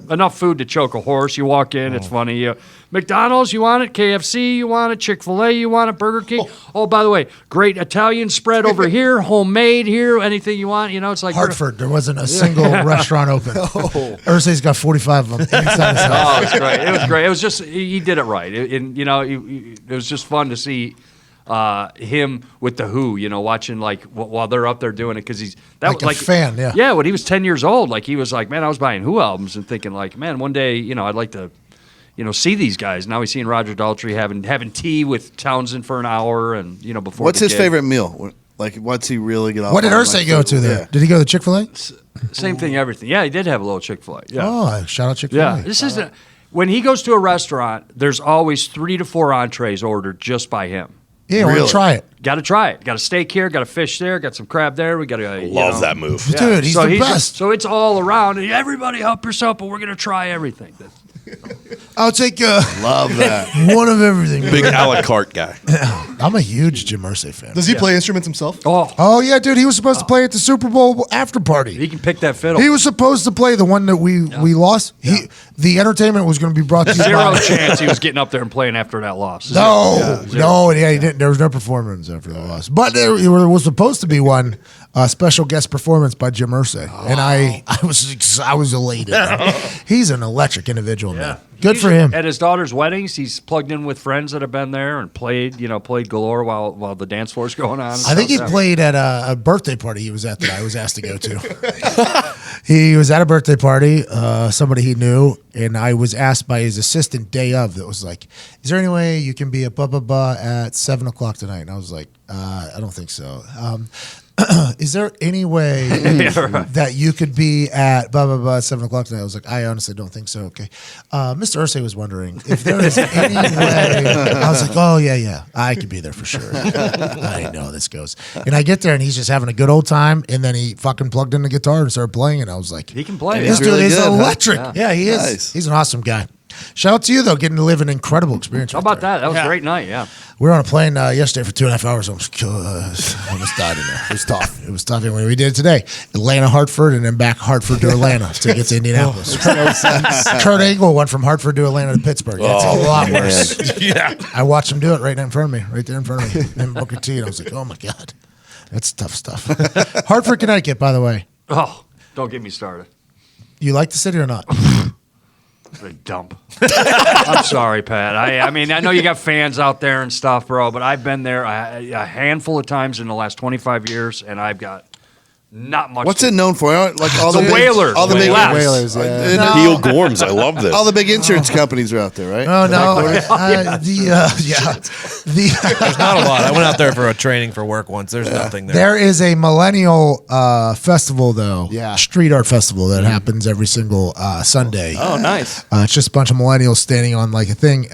enough food to choke a horse. You walk in, it's funny. McDonald's, you want it? KFC, you want it? Chick-fil-A, you want it? Burger King. Oh, by the way, great Italian spread over here, homemade here, anything you want. You know, it's like Hartford, there wasn't a single restaurant open. Ursay's got 45 of them inside his house. Oh, it was great. It was great. It was just he did it right. It was just fun to see him with the Who. You know, watching like while they're up there doing it, because he's Like a fan, yeah. Yeah, when he was 10 years old, like he was like, man, I was buying Who albums and thinking like, man, one day, you know, I'd like to, you know, see these guys. Now he's seeing Roger Daltrey having tea with Townsend for an hour, and you know, before. What's the his gig. favorite meal? Like, what's he really get off? What did on? Irsay Like, go to there? yeah. Did he go to Chick-fil-A? Same thing, everything. Yeah, he did have a little Chick-fil-A. Yeah. Oh, shout out Chick-fil-A. Yeah, this is when he goes to a restaurant. There's always 3 to 4 entrees ordered just by him. Yeah, we're Really? gonna try it. Got to try it. Got a steak here. Got a fish there. Got some crab there. We got to Love that move. Dude, he's the best. So it's all around. Everybody help yourself, but we're gonna try everything. I'll take Love that. one of everything. Big a la carte guy. I'm a huge Jim Irsay fan. Does he play instruments himself? Oh yeah, dude, he was supposed to play at the Super Bowl after party. He can pick that fiddle. He was supposed to play the one that we lost. The entertainment was going to be brought to you Zero by chance he was getting up there and playing after that loss. No, Zero. he didn't. There was no performance after the loss, but there was supposed to be one special guest performance by Jim Irsay, and I was elated. He's an electric individual, man. Good for him. At his daughter's weddings, he's plugged in with friends that have been there and played galore while the dance floor's going on. I think he played at a birthday party he was at that I was asked to go to. He was at a birthday party, somebody he knew, and I was asked by his assistant day of that was like, is there any way you can be at blah, blah, blah at 7 o'clock tonight? And I was like, I don't think so. Is there any way that you could be at blah, blah, blah at 7 o'clock tonight? I was like, I honestly don't think so. Okay. Mr. Irsay was wondering if there is any way. I was like, oh, yeah, I could be there for sure. I know how this goes. And I get there, and he's just having a good old time, and then he fucking plugged in the guitar and started playing, and I was like, he can play. this He's dude really is good, huh? electric. Yeah. Yeah, he is. Nice. He's an awesome guy. Shout out to you, though, getting to live an incredible experience. How about that? That was a great night. Yeah. We were on a plane yesterday for 2.5 hours. Almost died in there. It was tough. It was tough. And we did it today. Atlanta, Hartford, and then back Hartford to Atlanta to get to Indianapolis. Kurt Angle went from Hartford to Atlanta to Pittsburgh. That's a lot worse. Yeah. I watched him do it right in front of me, right there in front of me. And Booker T. And I was like, oh my God. That's tough stuff. Hartford, Connecticut, by the way. Oh, don't get me started. You like the city or not? A dump. I'm sorry, Pat. I mean, I know you got fans out there and stuff, bro, but I've been there a handful of times in the last 25 years, and I've got not much. What's it known for? Like all The Whalers. all the big Whalers. Whalers, yeah. Heel Gorms. I love this. all the big insurance companies are out there, right? Oh no, There's not a lot. I went out there for a training for work once. There's nothing there. There is a millennial festival though, Yeah. street art festival that happens every single Sunday. Oh, nice. It's just a bunch of millennials standing on like a thing,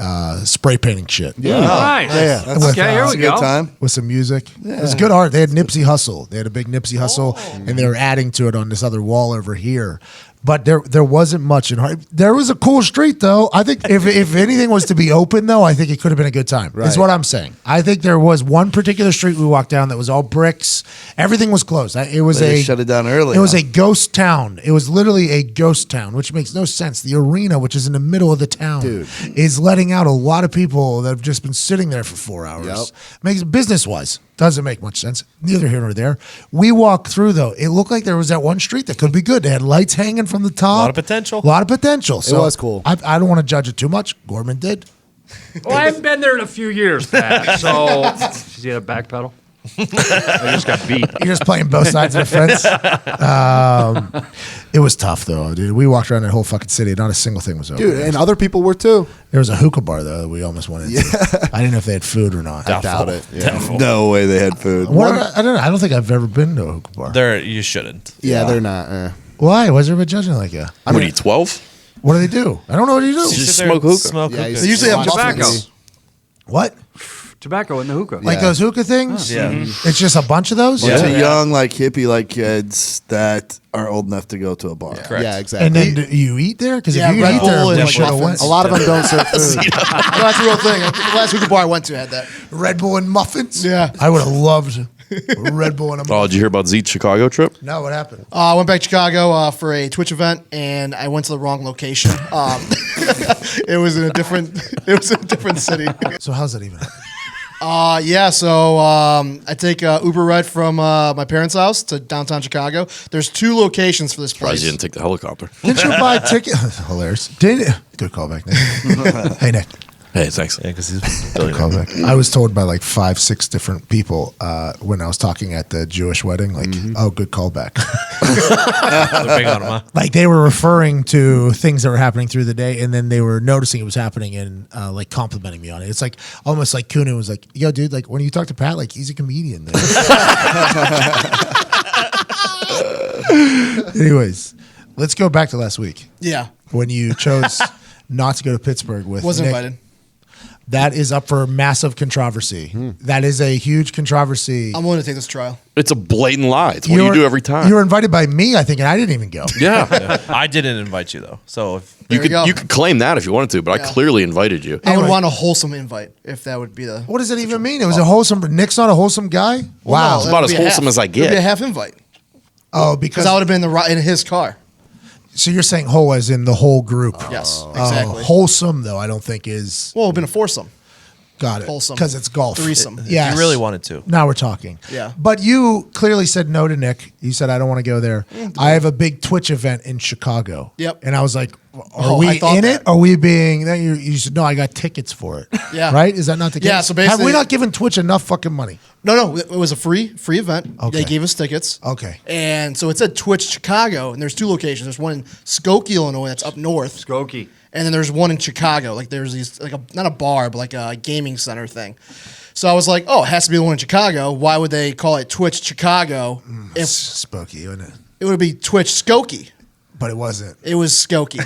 spray painting shit. Yeah. Nice. Yeah. With, Okay, here uh, we It's a good go. time. with some music. It was good art. They had Nipsey Hussle. They had a big Nipsey Hussle, and they were adding to it on this other wall over here. But there wasn't much in Hartford. There was a cool street though. I think if anything was to be open though, I think it could have been a good time. Is Right. what I'm saying. I think there was one particular street we walked down that was all bricks. Everything was closed. It was They shut it down early. It was a ghost town. It was literally a ghost town, which makes no sense. The arena, which is in the middle of the town, Dude. is letting out a lot of people that have just been sitting there for 4 hours. Yep. Makes business wise doesn't make much sense. Neither here nor there. We walked through though. It looked like there was that one street that could be good. They had lights hanging from the top. A lot of potential. A lot of potential. So was cool. I don't want to judge it too much. Gorman did. Well, I haven't been there in a few years, Pat. So, did you get a back pedal? I just got beat. You're just playing both sides of the fence. It was tough though, dude. We walked around that whole fucking city. Not a single thing was open. Dude, and other people were too. There was a hookah bar though that we almost went into. I didn't know if they had food or not. I doubt it. Yeah. no way they had food. I don't know. I don't think I've ever been to a hookah bar. There, you shouldn't. Yeah, they're not. Why? Why is everybody judging like that? What are you, 12? What do they do? I don't know what you do. Just Sit there smoke and hookah. Smoke Yeah, hookah. you They usually have Tobacco. muffins. What? Tobacco in the hookah. Like those hookah things? Yeah. It's just a bunch of those? Bunch of young, like hippie, like kids that are old enough to go to a bar. Correct. Yeah, exactly. And then do you eat there? Because Yeah, if you Red eat there, Bull we and should have muffins. went. a lot of them don't serve food. No, that's a real thing. The last hookah bar I went to had that. Red Bull and muffins? Yeah. I would have loved Red Bull and a Oh, muffin. did you hear about Zito's Chicago trip? No, what happened? I went back to Chicago for a Twitch event, and I went to the wrong location. It was in a different. It was in a different city. So how's that even happen? Yeah. So I take Uber ride from my parents' house to downtown Chicago. There's 2 locations for this Surprised place. you didn't take the helicopter. Didn't you buy tickets? Hilarious. Good callback, Nick. Hey, Nick. Hey, thanks. Yeah, because he's Good callback. I was told by like 5-6 different people when I was talking at the Jewish wedding, like, oh, good callback. They're big on him, huh? Like they were referring to things that were happening through the day, and then they were noticing it was happening and like complimenting me on it. It's like almost like Kunin was like, "Yo, dude, like when you talk to Pat, like he's a comedian." Anyways, let's go back to last week Yeah. when you chose not to go to Pittsburgh with Was Nick. invited. That is up for massive controversy. That is a huge controversy. I'm willing to take this trial. It's a blatant lie. It's what you do every time. You were invited by me, I think, and I didn't even go. Yeah. I didn't invite you though, so if You There could you go. you could claim that if you wanted to, but Yeah. I clearly invited you. I would Anyway. want a wholesome invite if that would be the. What does it even mean? It was a wholesome. Nick's not a wholesome guy. Well, Wow. no, It's that about would as be a wholesome half. as I It would be a get. half invite Oh, because because I would have been in his car. so you're saying whole as in the whole group. Yes, Oh, exactly. wholesome though, I don't think is Well, it would have been a foursome. got it Wholesome. because it's golf. Threesome. Yeah, you really wanted to. Now we're talking. Yeah. But you clearly said no to Nick. You said I don't want to go there. I have a big Twitch event in Chicago. Yep. And I was like, are Oh, we I thought in that. it? Are we being? Then you said no. I got tickets for it. Yeah. Right? Is that not the case? Yeah, so have we basically- not given Twitch enough fucking money? No, it was a free event. Okay. They gave us tickets. Okay. And so it said Twitch Chicago, and there's 2 locations. There's one in Skokie, Illinois, that's up north. Skokie. And then there's one in Chicago. Like there's these like not a bar, but like a gaming center thing. So I was like, oh, it has to be the one in Chicago. Why would they call it Twitch Chicago if Spooky, isn't it? it would be Twitch Skokie? But it wasn't. It was Skokie.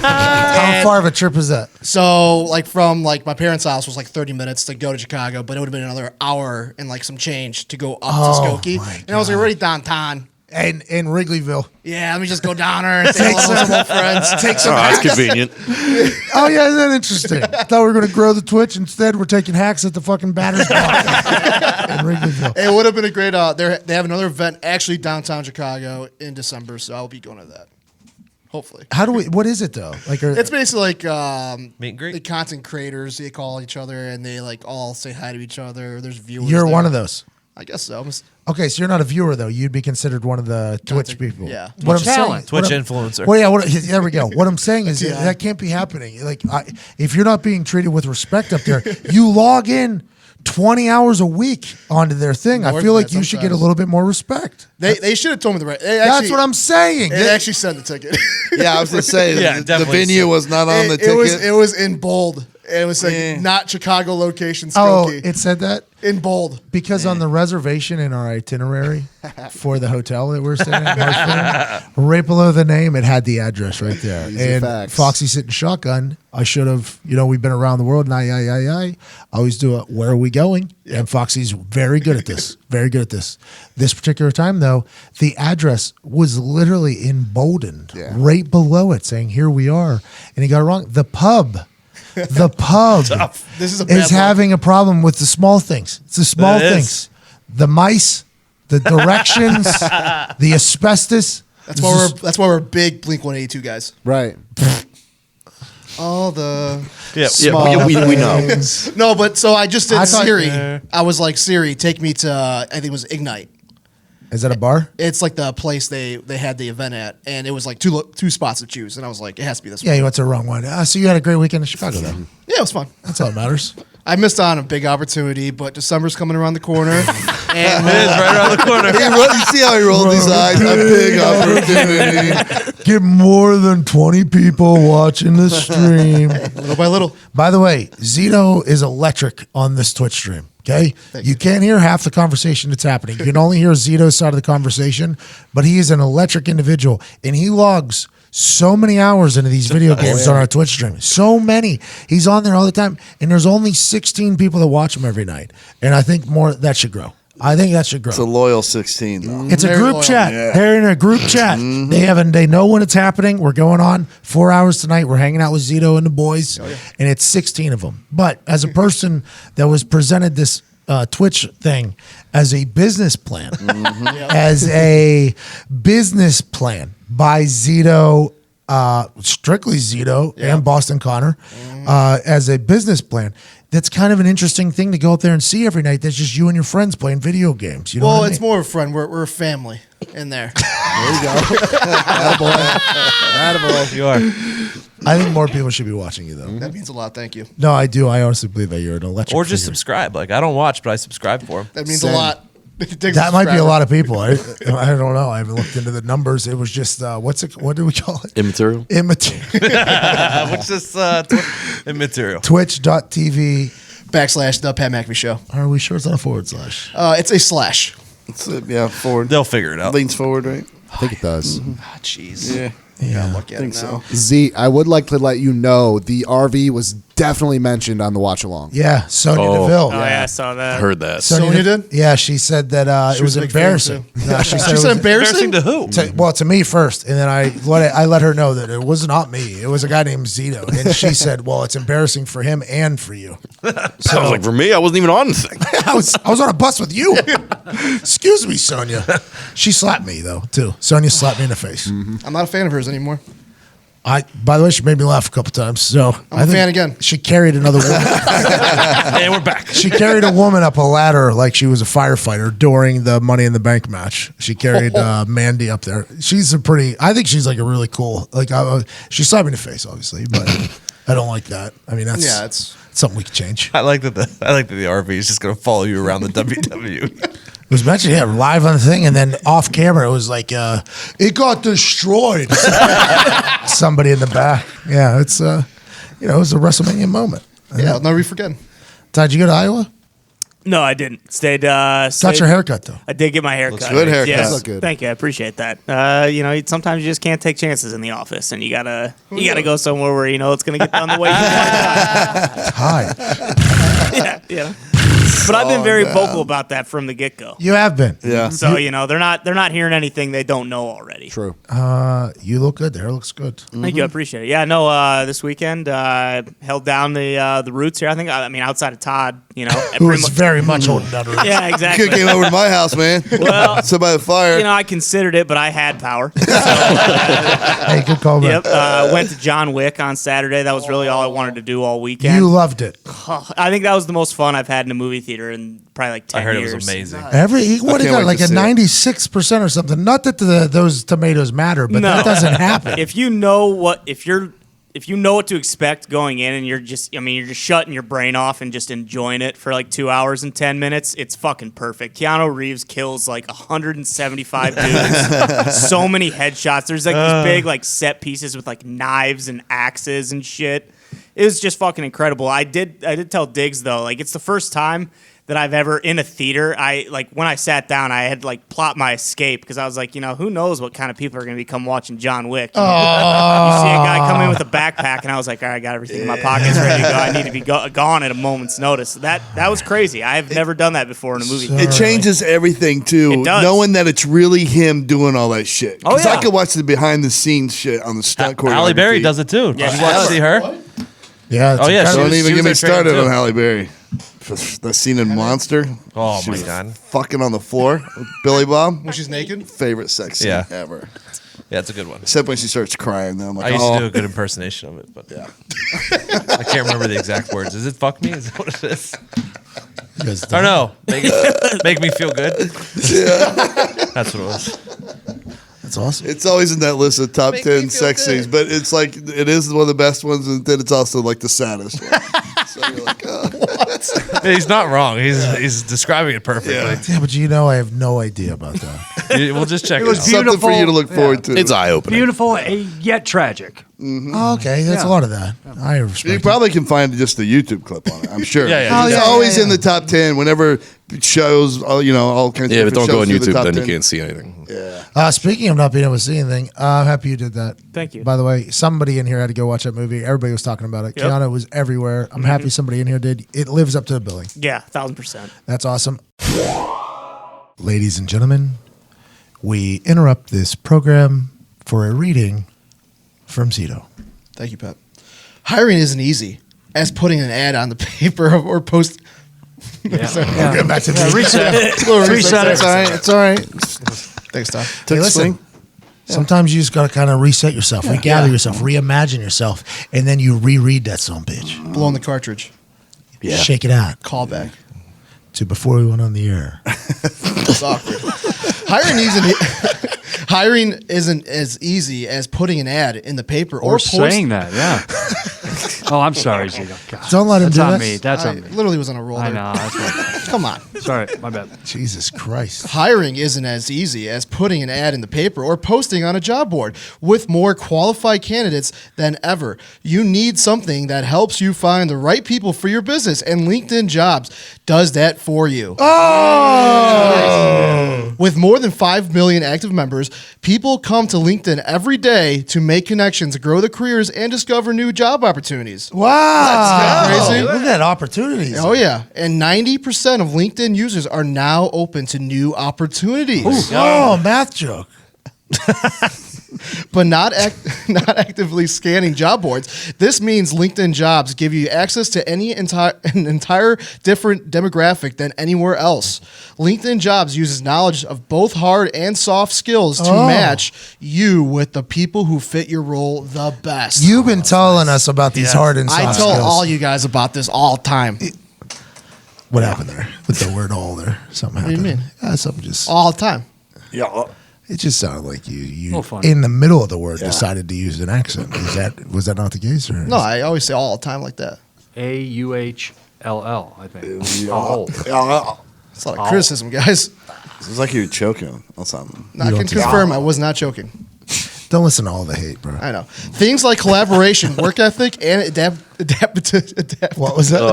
How far of a trip is that? So like from like my parents' house was like 30 minutes to go to Chicago, but it would have been another hour and like some change to go up Oh, to Skokie. my And I was like already downtown. And in Wrigleyville. Yeah, let me just go down there and say hello to some old friends. Take Oh, some that's hacks. convenient. Oh yeah, isn't that interesting? I thought we were going to grow the Twitch. Instead, we're taking hacks at the fucking batter's box in Wrigleyville. It would have been a great. They have another event actually downtown Chicago in December, so I'll be going to that. Hopefully, How do we? What is it though? Like, it's basically like Meet and greet? the content creators. They call each other and they like all say hi to each other. There's viewers. you're there. one of those. I guess so. Okay, so you're not a viewer though. You'd be considered one of the Twitch people. Yeah. What I'm Talent. saying, Twitch influencer. Well, yeah. There we go. What I'm saying is that can't be happening. Like, if you're not being treated with respect up there, you log in 20 hours a week onto their thing. I feel like you should get a little bit more respect. They should have told me the right. That's what I'm saying. They actually sent the ticket. Yeah, I was gonna say the venue was not on the ticket. It was in bold. It was like not Chicago location. Oh, Skokie. it said that in bold because on the reservation in our itinerary for the hotel that we're staying at, in Hartford, right below the name, it had the address right there. Easy and facts. Foxy sitting shotgun. I should have, we've been around the world, and I always do it. Where are we going? Yeah. And Foxy's very good at this. Very good at this. This particular time, though, the address was literally emboldened right below it, saying, "Here we are," and he got it wrong. The pub This is having a problem with the small things. It's the small things. The mice, the directions, the asbestos. That's why we're big Blink-182 guys. Right. All the we know. No, but so I just did I thought- Siri. I was like, Siri, take me to I think it was Ignite. Is that a bar? It's like the place they had the event at, and it was like two spots to choose, and I was like, it has to be this Yeah, one. you went to the wrong one. So you had a great weekend in Chicago, then. Yeah, it was fun. That's all that matters. I missed on a big opportunity, but December's coming around the corner, and It is right around the corner. You see how he rolled his eyes? A big opportunity. Get more than 20 people watching the stream. little by little. By the way, Zito is electric on this Twitch stream. Okay, you can't hear half the conversation that's happening. You can only hear Zito's side of the conversation, but he is an electric individual, and he logs so many hours into these video games on our Twitch stream. So many. He's on there all the time, and there's only 16 people that watch him every night, and I think that should grow. I think that should grow. It's a loyal 16, though. It's a Very group loyal. chat. Yeah. They're in a group chat. They know when it's happening. We're going on 4 hours tonight. We're hanging out with Zito and the boys, and it's 16 of them. But as a person that was presented this Twitch thing as a business plan, as a business plan by Zito, strictly Zito and Boston Connor, as a business plan. That's kind of an interesting thing to go up there and see every night. That's just you and your friends playing video games. You know what I It's mean? more of a friend. We're a family in there. There you go. Attaboy. You are. I think more people should be watching you, though. That means a lot. Thank you. No, I do. I honestly believe that you're an electric Or just figure. subscribe. Like, I don't watch, but I subscribe for him. That means Same. a lot. It takes That might be a subscriber. lot of people. I don't know. I haven't looked into the numbers. It was just what do we call it? Immaterial. Immaterial. What's this immaterial? Twitch.tv. / the Pat McAfee Show. Are we sure it's not a forward slash? It's a slash. It's forward. They'll figure it out. Leans forward, right? I think it does. Jeez. Yeah. Yeah. Look at I think it now. so. Z, I would like to let you know the RV was definitely mentioned on the watch along. Yeah, Sonia Oh. Deville. Oh yeah, I saw that. Heard that. Sonia did? Yeah, she said that it was was a big fan, embarrassing. too. No, she said, She it said was embarrassing? To who? to me first, and then I let her know that it was not me. It was a guy named Zito, and she said, "Well, it's embarrassing for him and for you." I was like, for me, I wasn't even on the thing. I was on a bus with you. Excuse me, Sonia. She slapped me though too. Sonia slapped me in the face. I'm not a fan of hers anymore. By the way, she made me laugh a couple times. So I'm a fan again. She carried another woman. And we're back. She carried a woman up a ladder like she was a firefighter during the Money in the Bank match. She carried Mandy up there. I think she's like a really cool, she slapped me in the face, obviously, but I don't like that. I mean, that's it's something we can change. I like that the RV is just going to follow you around the WWE. It was mentioned, live on the thing, and then off camera, it was like, it got destroyed. Somebody in the back. Yeah, it's, it was a WrestleMania moment. yeah, I'll never be forgetting. Todd, did you go to Iowa? No, I didn't. Stayed. Got your haircut, though. I did get my hair cut. good haircut. Yes. Look good. Thank you. I appreciate that. Sometimes you just can't take chances in the office, and you gotta go somewhere where you know it's gonna get done the way you want it. Hi. Yeah. But I've been very vocal about that from the get go. You have been. Yeah. So they're not hearing anything they don't know already. True. You look good. The hair looks good. Thank you. I appreciate it. Yeah. No. This weekend held down the roots here. I mean, outside of Todd, Who was very much holding down her. Yeah, You exactly. could came over to my house, man. Well, Sit by the fire. I considered it, but I had power. Hey, good call, man. Yep. Went to John Wick on Saturday. That was really all I wanted to do all weekend. You loved it. I think that was the most fun I've had in a movie theater theater in probably like 10 I heard years. it was amazing. What he can't got? wait Like to a see it. 96% or something. Not that those tomatoes matter, but that doesn't happen. If you know what to expect going in, and you're just shutting your brain off and just enjoying it for like 2 hours and 10 minutes, it's fucking perfect. Keanu Reeves kills like 175 dudes. So many headshots. There's like these big like set pieces with like knives and axes and shit. It was just fucking incredible. I did tell Diggs though, like it's the first time that I've ever in a theater. When I sat down, I had like plot my escape because I was like, who knows what kind of people are going to be come watching John Wick. You see a guy come in with a backpack, and I was like, all right, I got everything in my pockets ready to go. I need to be gone at a moment's notice. That was crazy. I've never done that before in a movie. It changes everything too. It does. Knowing that it's really him doing all that shit. Oh, Because yeah. I could watch the behind the scenes shit on the stunt choreography. Halle Berry does it too. Yeah, Did you watch see her? Yeah. Oh, yeah, Don't she even was get me there started training, on too. Halle Berry. The scene in Monster. Oh She my was god. Fucking on the floor with Billy Bob. When she's naked. Favorite sex scene Yeah. ever. Yeah, it's a good one. Except when she starts crying. Then I'm like, I used oh. to do a good impersonation of it, but yeah, I can't remember the exact words. Is it "fuck me"? Is that what it is? Or no, make me feel good. Yeah. That's what it was. That's awesome. It's always in that list of top Make me 10 feel sex good. scenes, but it's like it is one of the best ones, and then it's also like the saddest one. So you're like, oh. He's not wrong. He's describing it perfectly. Yeah, but I have no idea about that. We'll just check it, was out. Something for you to look forward to. It's eye opening. Beautiful, yet tragic. Oh, okay, that's a Yeah. lot of that. I respect You it. probably can find just the YouTube clip on it. I'm sure. Yeah, It's yeah, always yeah. in the top 10 whenever shows. All kinds. Yeah, of but don't different go on shows through the YouTube, top then you 10. can't see anything. Yeah. Speaking of not being able to see anything, I'm happy you did that. Thank you. By the way, somebody in here had to go watch that movie. Everybody was talking about it. Yep. Keanu was everywhere. I'm happy somebody in here did. It lives up to the billing. Yeah, 1000%. That's awesome. Ladies and gentlemen, we interrupt this program for a reading from Zito. Thank you, Pat. Hiring isn't easy, as putting an ad on the paper or post. Yeah. Back to Reset. Reset. It's all right. It's all right. Thanks, Todd. Hey, listen. Sometimes you just got to kind of reset yourself, regather Yeah. yourself, reimagine yourself, and then you reread that son of a bitch. Blowing the cartridge. Yeah. Shake it out Callback. to before we went on the air. It's awkward. Hiring isn't as easy as putting an ad in the paper or Or saying that, yeah. Oh, I'm sorry, Zito. God. Don't let him That's do on that. me. That's I on me. literally was on a roll. I there. know. That's right. Come on. Sorry, my bad. Jesus Christ. Hiring isn't as easy as putting an ad in the paper or posting on a job board. With more qualified candidates than ever, you need something that helps you find the right people for your business, and LinkedIn Jobs does that for you. Oh! With more than 5 million active members, people come to LinkedIn every day to make connections, grow their careers, and discover new job opportunities. Wow. crazy. Look at that opportunities. Oh, yeah. And 90% of LinkedIn users are now open to new opportunities. Oh, math joke. But not actively scanning job boards. This means LinkedIn Jobs give you access to an entire different demographic than anywhere else. LinkedIn Jobs uses knowledge of both hard and soft skills to match you with the people who fit your role the best. You've been telling us about these hard and soft I tell skills. all you guys about this all the time. What happened there? With the word all there. Something do you happened. mean? Something just... All the time. Yeah. It just sounded like you little funny. in the middle of the word decided to use an accent. Was that not the case? Or No, I always say all the time like that. AUHLL, I think. Yeah. Oh. It's a lot of criticism, guys. It's like you were choking or something. I can confirm I was not joking. Don't listen to all the hate, bro. I know. Things like collaboration, work ethic, and adaptability. What was that?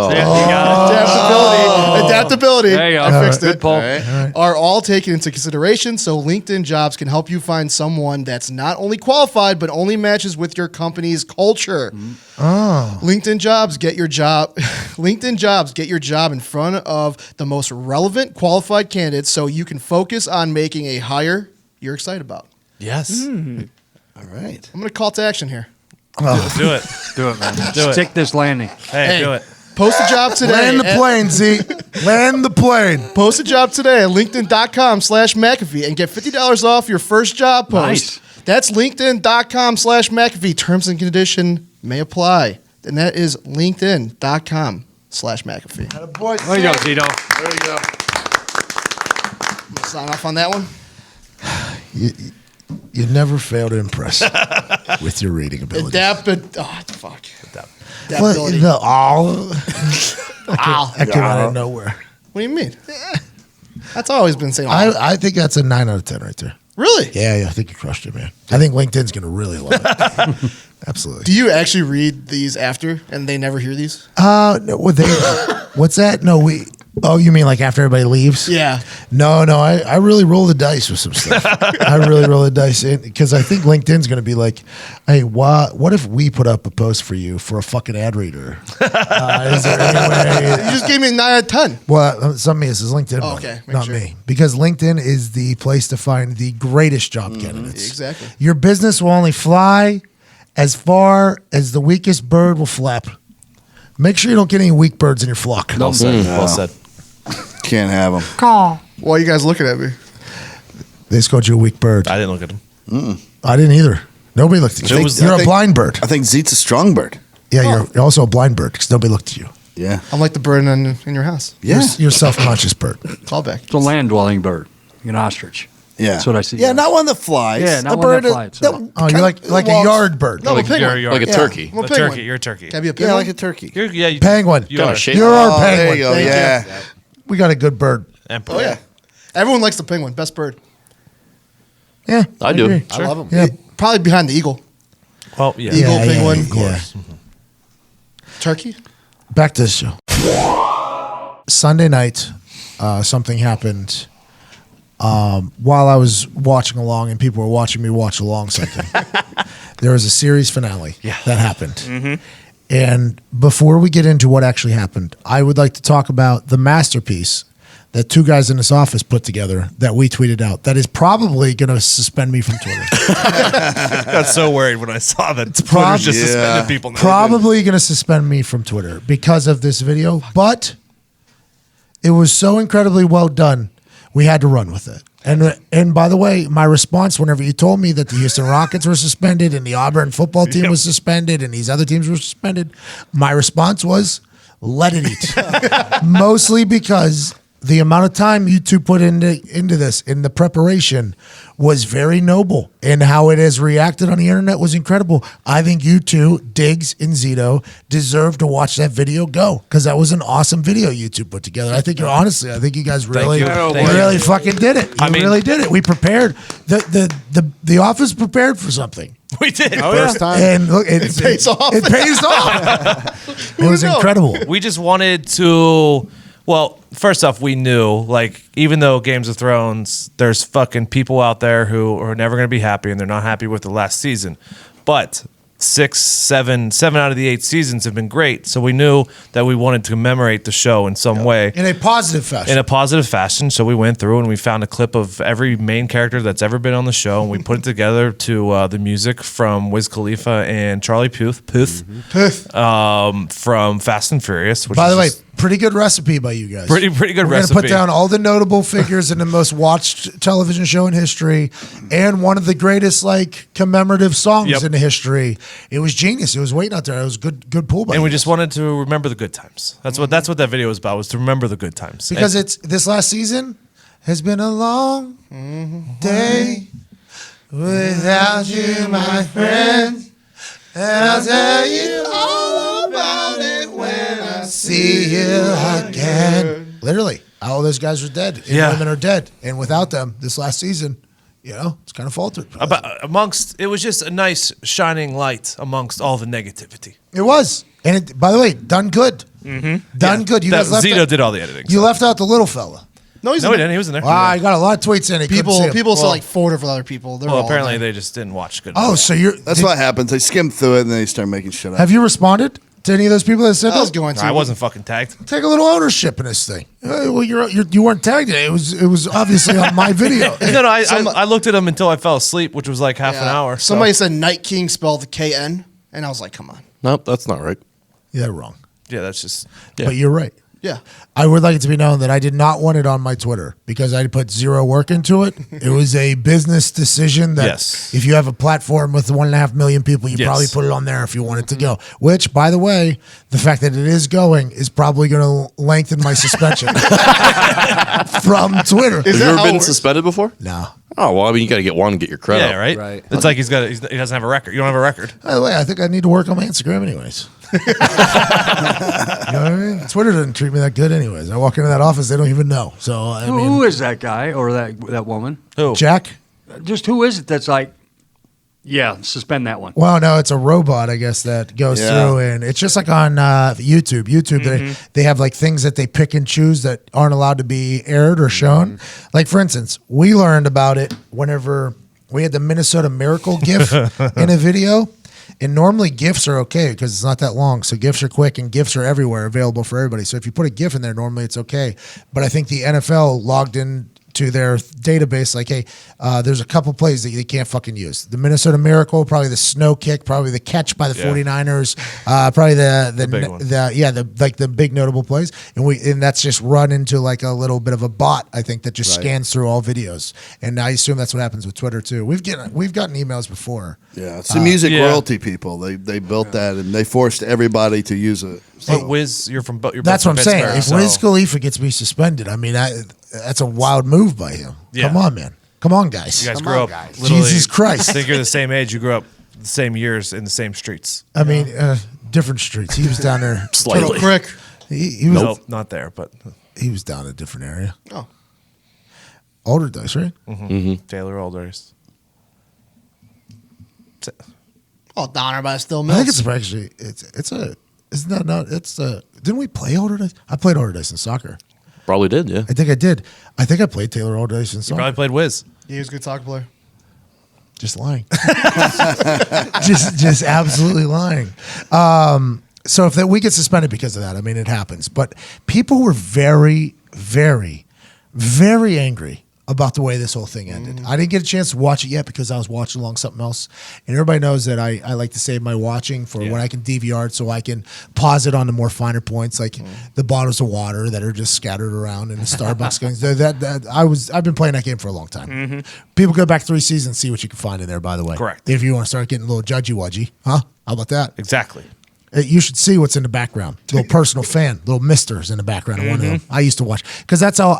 Adaptability. There you go. I fixed Good it. pull. Are all taken into consideration, so LinkedIn Jobs can help you find someone that's not only qualified but only matches with your company's culture. LinkedIn Jobs get your job. LinkedIn Jobs get your job in front of the most relevant, qualified candidates, so you can focus on making a hire you're excited about. Yes. All right. I'm going to call to action here. Do it. Do it, man. Do it. Stick this landing. Hey, do it. Post a job today. Land the plane, Z. Land the plane. Post a job today at linkedin.com/McAfee and get $50 off your first job post. Nice. That's linkedin.com/McAfee. Terms and condition may apply. And that is linkedin.com/McAfee. /McAfee. Boy, There you go, Zito. There you go. Sign off on that one. you never fail to impress with your reading ability. Fuck. Well, Adaptability. that came out of nowhere. What do you mean? That's always been saying. I think that's a 9 out of 10 right there. Really? Yeah, I think you crushed it, man. I think LinkedIn's going to really love it. Absolutely. Do you actually read these after, and they never hear these? No, what's that? No, oh, you mean like after everybody leaves? Yeah. No, I really roll the dice with some stuff. I really roll the dice in because I think LinkedIn's going to be like, hey, what if we put up a post for you for a fucking ad reader? Is there any way? You just gave me a 9 out of 10. Well, some of me is LinkedIn, Oh, money, okay, make not sure. me, because LinkedIn is the place to find the greatest job candidates. Exactly. Your business will only fly as far as the weakest bird will flap. Make sure you don't get any weak birds in your flock. Well said. Well said. Can't have them. Why are you guys looking at me? They just called you a weak bird. I didn't look at him. I didn't either. Nobody looked at you. You're a blind bird. I think Zeet's a strong bird. Yeah, you're also a blind bird because nobody looked at you. Yeah. I'm like the bird in your house. Yeah. You're a self-conscious bird. Call back. It's a land-dwelling bird, an ostrich. Yeah. That's what I see. Yeah, not one that flies. Yeah, not a one bird that flies. Oh, you're like a walks. yard bird. No, I'm a penguin. Like a turkey. I'm a A penguin. turkey. You're a turkey. Can I be a Yeah, penguin? like a turkey. You Penguin. You are. shape. You're our Oh, penguin. there you go. Thank you. Yeah. We got a good bird. Emperor. Oh, yeah. Everyone likes the penguin. Best bird. Yeah, I do. agree. I love them. Yeah, Probably behind the eagle. Well, yeah. Eagle, penguin. Yeah. Turkey? Back to the show. Sunday night, something happened while I was watching along and people were watching me watch along something. There was a series finale that happened. And before we get into what actually happened, I would like to talk about the masterpiece that two guys in this office put together that we tweeted out that is probably going to suspend me from Twitter. I got so worried when I saw that Twitter's just suspended people now. Probably going to suspend me from Twitter because of this video, but it was so incredibly well done, we had to run with it. And by the way, my response whenever you told me that the Houston Rockets were suspended and the Auburn football team was suspended and these other teams were suspended, my response was, let it eat. Mostly because the amount of time you two put into this, in the preparation, was very noble. And how it has reacted on the internet was incredible. I think you two, Diggs and Zito, deserve to watch that video go. Because that was an awesome video you two put together. I think honestly, I think you guys really, really fucking did it. You really did it. We prepared. The office prepared for something. We did. First time. And look, it pays off. It pays off. It was incredible. We just wanted to. Well, first off, we knew, like, even though Games of Thrones, there's fucking people out there who are never going to be happy, and they're not happy with the last season. But 7 out of the 8 seasons have been great. So we knew that we wanted to commemorate the show in some way. In a positive fashion. In a positive fashion. So we went through and we found a clip of every main character that's ever been on the show, and we put it together to the music from Wiz Khalifa and Charlie Puth. From Fast and Furious. Which By the way, is pretty good recipe by you guys. Pretty good We're recipe. We're going to put down all the notable figures in the most watched television show in history and one of the greatest, like, commemorative songs in the history. It was genius. It was waiting out there. It was good pull by and you we guys. just wanted to remember the good times. That's what that video was about, was to remember the good times. Because it's this last season has been a long day without you, my friend. And I'll tell you all about it when I see you again. Literally, all those guys are dead. And women are dead. And without them, this last season, it's kind of faltered. It was just a nice shining light amongst all the negativity. It was. And by the way, done good. Done good. You guys left Zito did all the editing. You left out the little fella. No, he No, he didn't. He was in there. Wow, I got a lot of tweets in it. People still like forward for other people. They're Well, all apparently in there. they just didn't watch good. Oh, so you're. That's what happens. They skim through it and then they start making shit up. Have you responded to any of those people that said I was that? going to. I wasn't fucking tagged. Take a little ownership in this thing. Well, you weren't tagged in it. It was obviously on my video. No, I looked at him until I fell asleep, which was like half an hour. so- Somebody said Night King spelled the KN, and I was like, come on. Nope, that's not right. Yeah, wrong. Yeah, that's just. But you're right. Yeah. I would like it to be known that I did not want it on my Twitter because I put zero work into it. It was a business decision that Yes. if you have a platform with 1.5 million people, you probably put it on there if you want it to go. Which, by the way, the fact that it is going is probably going to lengthen my suspension from Twitter. Have you ever been suspended before? No. Oh, well, I mean, you got to get one and get your credit. Yeah, right. Right. It's like he doesn't have a record. You don't have a record. By the way, I think I need to work on my Instagram anyways. You know what I mean? Twitter doesn't treat me that good anyways. I walk into that office, they don't even know. So, I Who mean, is that guy or that woman? Who? Jack? Just who is it that's like, yeah, suspend that one? Well, no, it's a robot, I guess, that goes through, and it's just like on YouTube. They have like things that they pick and choose that aren't allowed to be aired or shown. Like, for instance, we learned about it whenever we had the Minnesota Miracle GIF in a video. And normally GIFs are okay because it's not that long. So GIFs are quick and GIFs are everywhere, available for everybody. So if you put a GIF in there, normally it's okay. But I think the NFL logged in to their database like, hey, there's a couple plays that you can't fucking use. The Minnesota Miracle, probably the snow kick, probably the catch by the 49ers, probably the big one. the big notable plays. And that's just run into like a little bit of a bot, I think, that just scans through all videos. And I assume that's what happens with Twitter too. We've gotten emails before. Yeah, it's the music royalty people. They built that and they forced everybody to use it. But Wiz, you're from. You're That's both what I'm from saying. Pittsburgh, If Wiz Khalifa gets me suspended, I mean, that's a wild move by him. Yeah. Come on, man. Come on, guys. you guys Come grew on, up. guys. Literally, Jesus Christ. I think you're the same age. You grew up the same years in the same streets. I mean, different streets. He was down there. Slightly. Turtle Creek. He was Nope, not there, but he was down a different area. Oh. Older dice, right? Taylor Alders. Oh, Donner by Still I Mills. think it's actually didn't we play older dice? I played older dice in soccer. Probably did, yeah. I think I did. I think I played Taylor older dice in soccer. Probably played Wiz. He was a good soccer player. Just lying. just absolutely lying. So if we get suspended because of that, I mean, it happens. But people were very, very, very angry about the way this whole thing ended. I didn't get a chance to watch it yet because I was watching along something else. And everybody knows that I like to save my watching for when I can DVR it so I can pause it on the more finer points, like the bottles of water that are just scattered around in the Starbucks games. I've been playing that game for a long time. People go back 3 seasons, see what you can find in there, by the way. Correct. If you want to start getting a little judgy-wudgy. Huh? How about that? Exactly. You should see what's in the background. Little personal fan, little misters in the background of one of them. I used to watch because that's how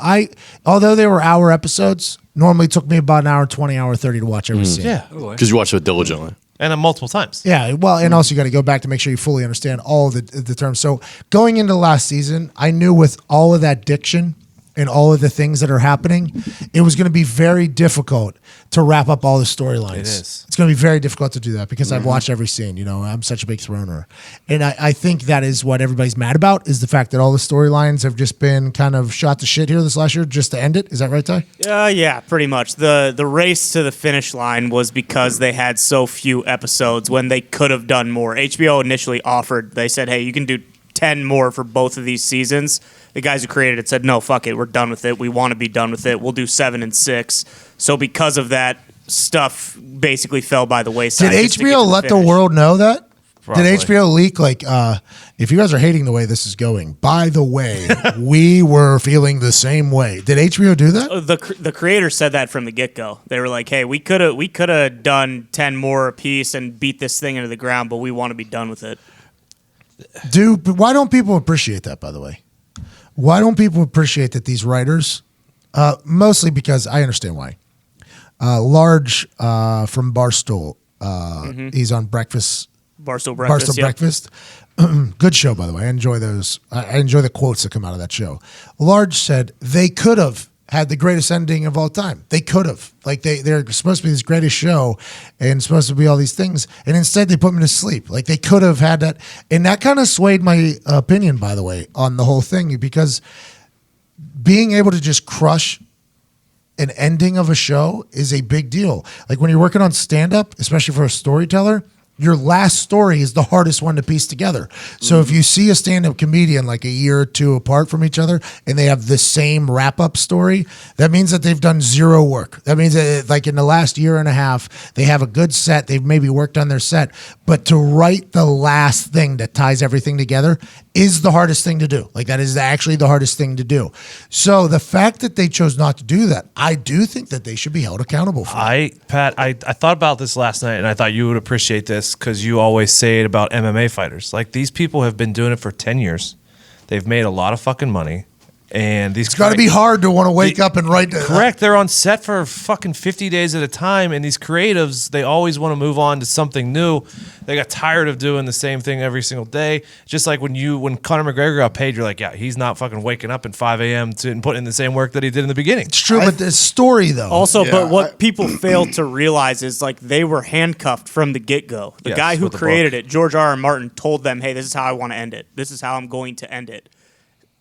although they were hour episodes, normally took me about an hour 20, hour 30 to watch every scene. Yeah. Because you watch it diligently. And multiple times. Yeah, well, and also you got to go back to make sure you fully understand all the terms. So going into last season, I knew with all of that diction and all of the things that are happening, it was going to be very difficult to wrap up all the storylines. It is. It's going to be very difficult to do that because I've watched every scene. You know, I'm such a big throner. And I think that is what everybody's mad about is the fact that all the storylines have just been kind of shot to shit here this last year just to end it. Is that right, Ty? Yeah, pretty much. The race to the finish line was because they had so few episodes when they could have done more. HBO initially offered, they said, hey, you can do 10 more for both of these seasons. The guys who created it said, no, fuck it, we're done with it. We want to be done with it. We'll do 7 and 6. So because of that, stuff basically fell by the wayside. Did just to get HBO to let the finish. world know that? Probably. Did HBO leak if you guys are hating the way this is going, by the way, we were feeling the same way. Did HBO do that? The creator said that from the get-go. They were like, hey, we could have done 10 more a piece and beat this thing into the ground, but we want to be done with it. Why don't people appreciate that, by the way? Why don't people appreciate that these writers, mostly because I understand why. Large from Barstool, he's on Breakfast. Barstool Breakfast. Barstool Breakfast. Good show, by the way. I enjoy those. I enjoy the quotes that come out of that show. Large said they could have had the greatest ending of all time. They could have. Like they're supposed to be this greatest show and supposed to be all these things. And instead they put me to sleep. Like they could have had that. And that kind of swayed my opinion, by the way, on the whole thing, because being able to just crush an ending of a show is a big deal. Like when you're working on stand-up, especially for a storyteller, your last story is the hardest one to piece together. So if you see a stand-up comedian like a year or two apart from each other and they have the same wrap-up story, that means that they've done zero work. That means that like in the last year and a half, they have a good set. They've maybe worked on their set. But to write the last thing that ties everything together is the hardest thing to do. Like that is actually the hardest thing to do. So the fact that they chose not to do that, I do think that they should be held accountable for it. Pat, I thought about this last night, and I thought you would appreciate this because you always say it about MMA fighters. Like, these people have been doing it for 10 years. They've made a lot of fucking money. And these It's got to be hard to want to wake up and write. Correct. They're on set for fucking 50 days at a time, and these creatives, they always want to move on to something new. They got tired of doing the same thing every single day. Just like when Conor McGregor got paid, you're like, yeah, he's not fucking waking up at 5 a.m. and putting in the same work that he did in the beginning. It's true, but the story though. Also, but what people fail to realize is like they were handcuffed from the get-go. The guy who created it, George R.R. Martin, told them, hey, this is how I want to end it. This is how I'm going to end it.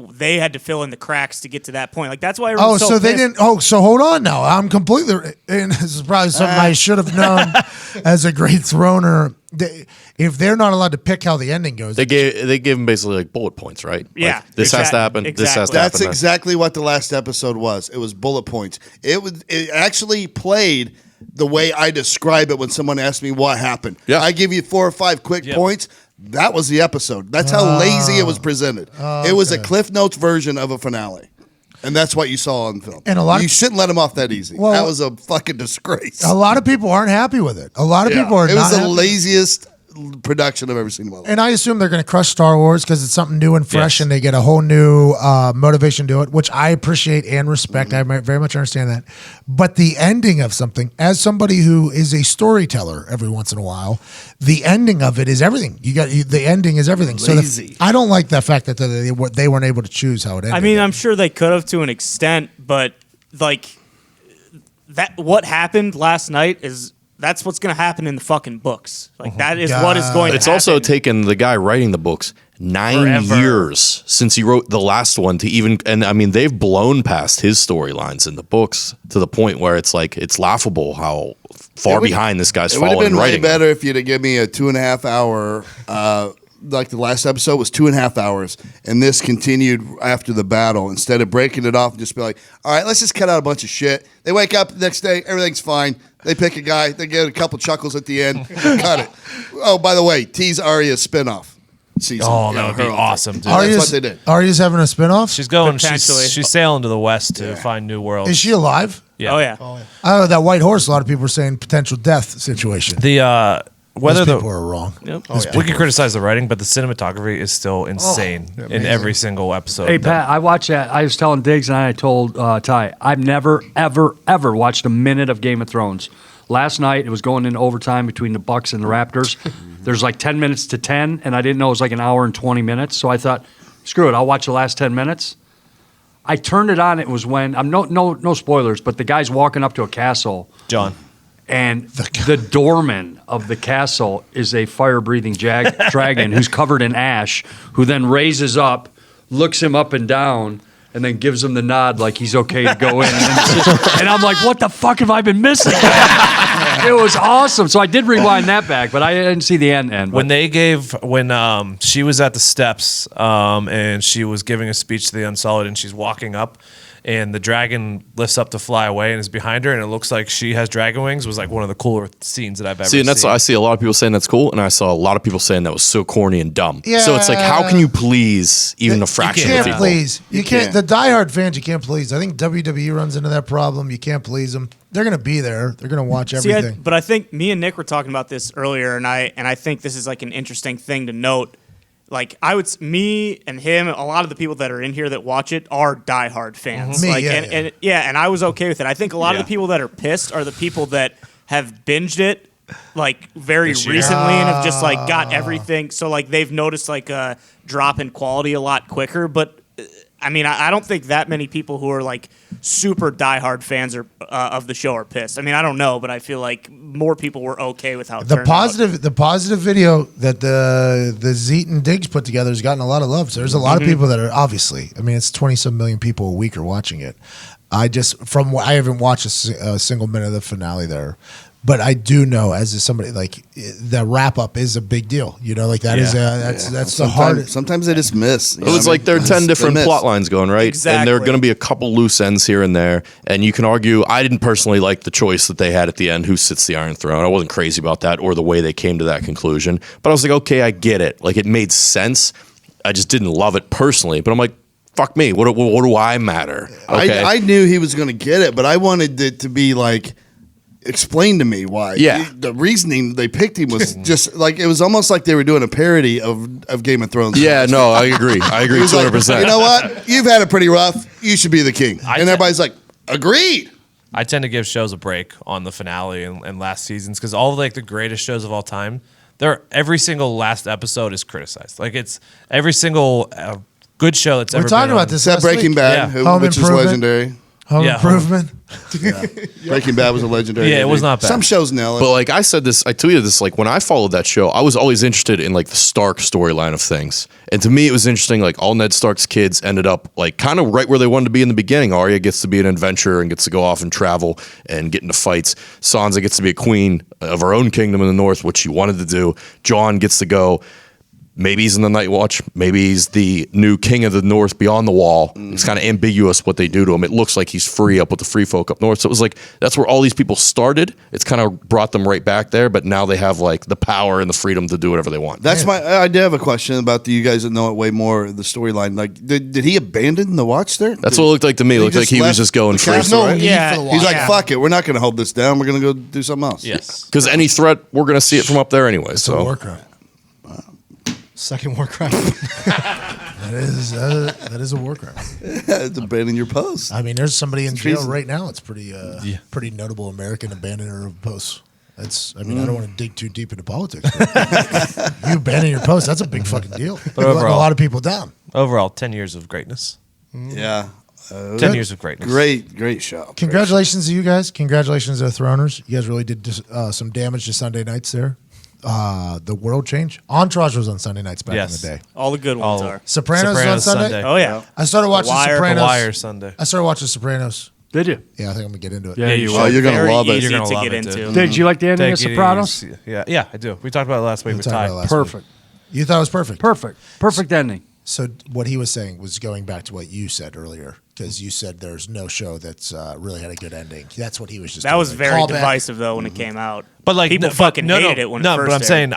They had to fill in the cracks to get to that point. Like that's why. So they didn't. So hold on now. I'm completely. And this is probably something I should have known as a great throner. If they're not allowed to pick how the ending goes, they gave them basically like bullet points, right? Yeah, like, this has to happen. Exactly. This has to happen. That's exactly what the last episode was. It was bullet points. It actually played the way I describe it when someone asks me what happened. Yeah. I give you 4 or 5 quick points. That was the episode. That's how lazy it was presented. It was a Cliff Notes version of a finale. And that's what you saw on film. And you shouldn't let them off that easy. Well, that was a fucking disgrace. A lot of people aren't happy with it. A lot of people are. It was the laziest production I've ever seen in my life. And I assume they're going to crush Star Wars because it's something new and fresh, and they get a whole new motivation to do it, which I appreciate and respect. I very much understand that. But the ending of something, as somebody who is a storyteller every once in a while, the ending of it is everything. The ending is everything. Lazy. So I don't like the fact that they weren't able to choose how it ended. I mean, I'm sure they could have to an extent, but like that, what happened last night is. That's what's going to happen in the fucking books. Like, that is what is going to happen. It's also taken the guy writing the books 9 years since he wrote the last one to even, and I mean, they've blown past his storylines in the books to the point where it's like, it's laughable how far behind this guy's fallen in writing. It would have been way better if you'd have given me a 2.5 hour, like the last episode was 2.5 hours, and this continued after the battle. Instead of breaking it off and just be like, all right, let's just cut out a bunch of shit. They wake up the next day, everything's fine. They pick a guy, they get a couple chuckles at the end, cut it. Oh, by the way, tease Arya's spinoff season. Oh, that would be awesome, dude. That's what they did. Arya's having a spinoff? She's going, she's sailing to the west to find new worlds. Is she alive? Yeah. Oh, yeah. Oh, that white horse, a lot of people were saying potential death situation. Whether Those people are wrong. Yep. We can criticize the writing, but the cinematography is still insane in every single episode. Hey, Pat, I watched that. I was telling Diggs and I told Ty, I've never, ever, ever watched a minute of Game of Thrones. Last night, it was going into overtime between the Bucks and the Raptors. There's like 10 minutes to 10, and I didn't know it was like an hour and 20 minutes. So I thought, screw it, I'll watch the last 10 minutes. I turned it on. It was when, no spoilers, but the guy's walking up to a castle. John. And the doorman of the castle is a fire-breathing dragon who's covered in ash, who then raises up, looks him up and down, and then gives him the nod like he's okay to go in. And I'm like, what the fuck have I been missing? It was awesome. So I did rewind that back, but I didn't see the end. When she was at the steps and she was giving a speech to the Unsullied and she's walking up, and the dragon lifts up to fly away and is behind her, and it looks like she has dragon wings, was like one of the cooler scenes that I've ever seen. And I see a lot of people saying that's cool, and I saw a lot of people saying that was so corny and dumb. Yeah. So it's like, how can you please even a fraction of people? You can't. The diehard fans, you can't please. I think WWE runs into that problem. You can't please them. They're going to be there. They're going to watch everything. But I think me and Nick were talking about this earlier, and I think this is like an interesting thing to note. Like me and him, a lot of the people that are in here that watch it are diehard fans. And I was okay with it. I think a lot of the people that are pissed are the people that have binged it like very recently and have just like got everything. So like they've noticed like a drop in quality a lot quicker. But I mean, I don't think that many people who are like super diehard fans of the show are pissed. I mean, I don't know, but I feel like more people were okay with how it turned out. The positive video that the Zito and Diggs put together has gotten a lot of love. So there's a lot of people that are obviously. I mean, it's 20-some million people a week are watching it. I haven't watched a single minute of the finale there, But I do know, as somebody, like, the wrap up is a big deal. You know, like that is that's the hardest. Sometimes they just miss. It was like there are 10 different plot lines going, right? Exactly. And there are going to be a couple loose ends here and there. And you can argue, I didn't personally like the choice that they had at the end, who sits the Iron Throne. I wasn't crazy about that or the way they came to that conclusion. But I was like, okay, I get it. Like, it made sense. I just didn't love it personally. But I'm like, fuck me. What do I matter? Okay. I knew he was going to get it, but I wanted it to be like, explain to me why. Yeah. The reasoning they picked him was just like, it was almost like they were doing a parody of Game of Thrones. Yeah, no, I agree. I agree He was 200%. like, you know what? You've had it pretty rough. You should be the king. And everybody's like, agreed. I tend to give shows a break on the finale and last seasons because all of, like, the greatest shows of all time, every single last episode is criticized. Like, it's every single good show that's ever We're talking been about on. this Except last Breaking week. Bad, Yeah. Home which is Improvement. legendary. Home Yeah, Improvement. Breaking Bad was a legendary. Yeah, it was movie. not bad. Some shows nail it. But like I said this, I tweeted this, like when I followed that show, I was always interested in like the Stark storyline of things. And to me, it was interesting, like all Ned Stark's kids ended up like kind of right where they wanted to be in the beginning. Arya gets to be an adventurer and gets to go off and travel and get into fights. Sansa gets to be a queen of her own kingdom in the north, which she wanted to do. Jon gets to go. Maybe he's in the Night Watch. Maybe he's the new king of the North beyond the wall. It's kind of ambiguous what they do to him. It looks like he's free up with the free folk up north. So it was like, that's where all these people started. It's kind of brought them right back there, but now they have like the power and the freedom to do whatever they want. That's I did have a question about you guys that know it way more, the storyline. Like, did he abandon the watch there? That's what it looked like to me. It looked like he was just going free. There's no right? need Yeah. for the He's watch. like, fuck it. We're not going to hold this down. We're going to go do something else. Yes. Because any threat, we're going to see it from up there anyway. It's a war So crime. Second war crime. That is a war crime. It's abandoning your post. I mean, there's somebody in jail treason. right now. It's pretty notable American abandoner of posts. That's. I mean, I don't want to dig too deep into politics. But you abandon your post. That's a big fucking deal. But letting a overall- lot of people down. Overall, 10 years of greatness. Yeah. 10 years of greatness. Great show. Congratulations to you guys. Congratulations to the Throners. You guys really did some damage to Sunday nights there. The world change. Entourage was on Sunday nights back Yes. in the day. All the good ones are. Sopranos was on Sunday. Oh yeah. I started watching Wire. Sopranos. The Wire Sunday. I started watching Sopranos. Did you? Yeah, I think I'm gonna get into it. Yeah, you Oh, will. you're going to Very love it. easy You're gonna to love get it, into. dude. Did you like the ending Take of it Sopranos? easy. Yeah, I do. We talked about it last week We with talked about it Ty. last Perfect. You thought it was perfect. Perfect ending. So what he was saying was going back to what you said earlier, because you said there's no show that's really had a good ending. That's what he was just. That doing. was very Callback. divisive though when it came out. But like people no, fucking no, hated it when no, it first but I'm aired. saying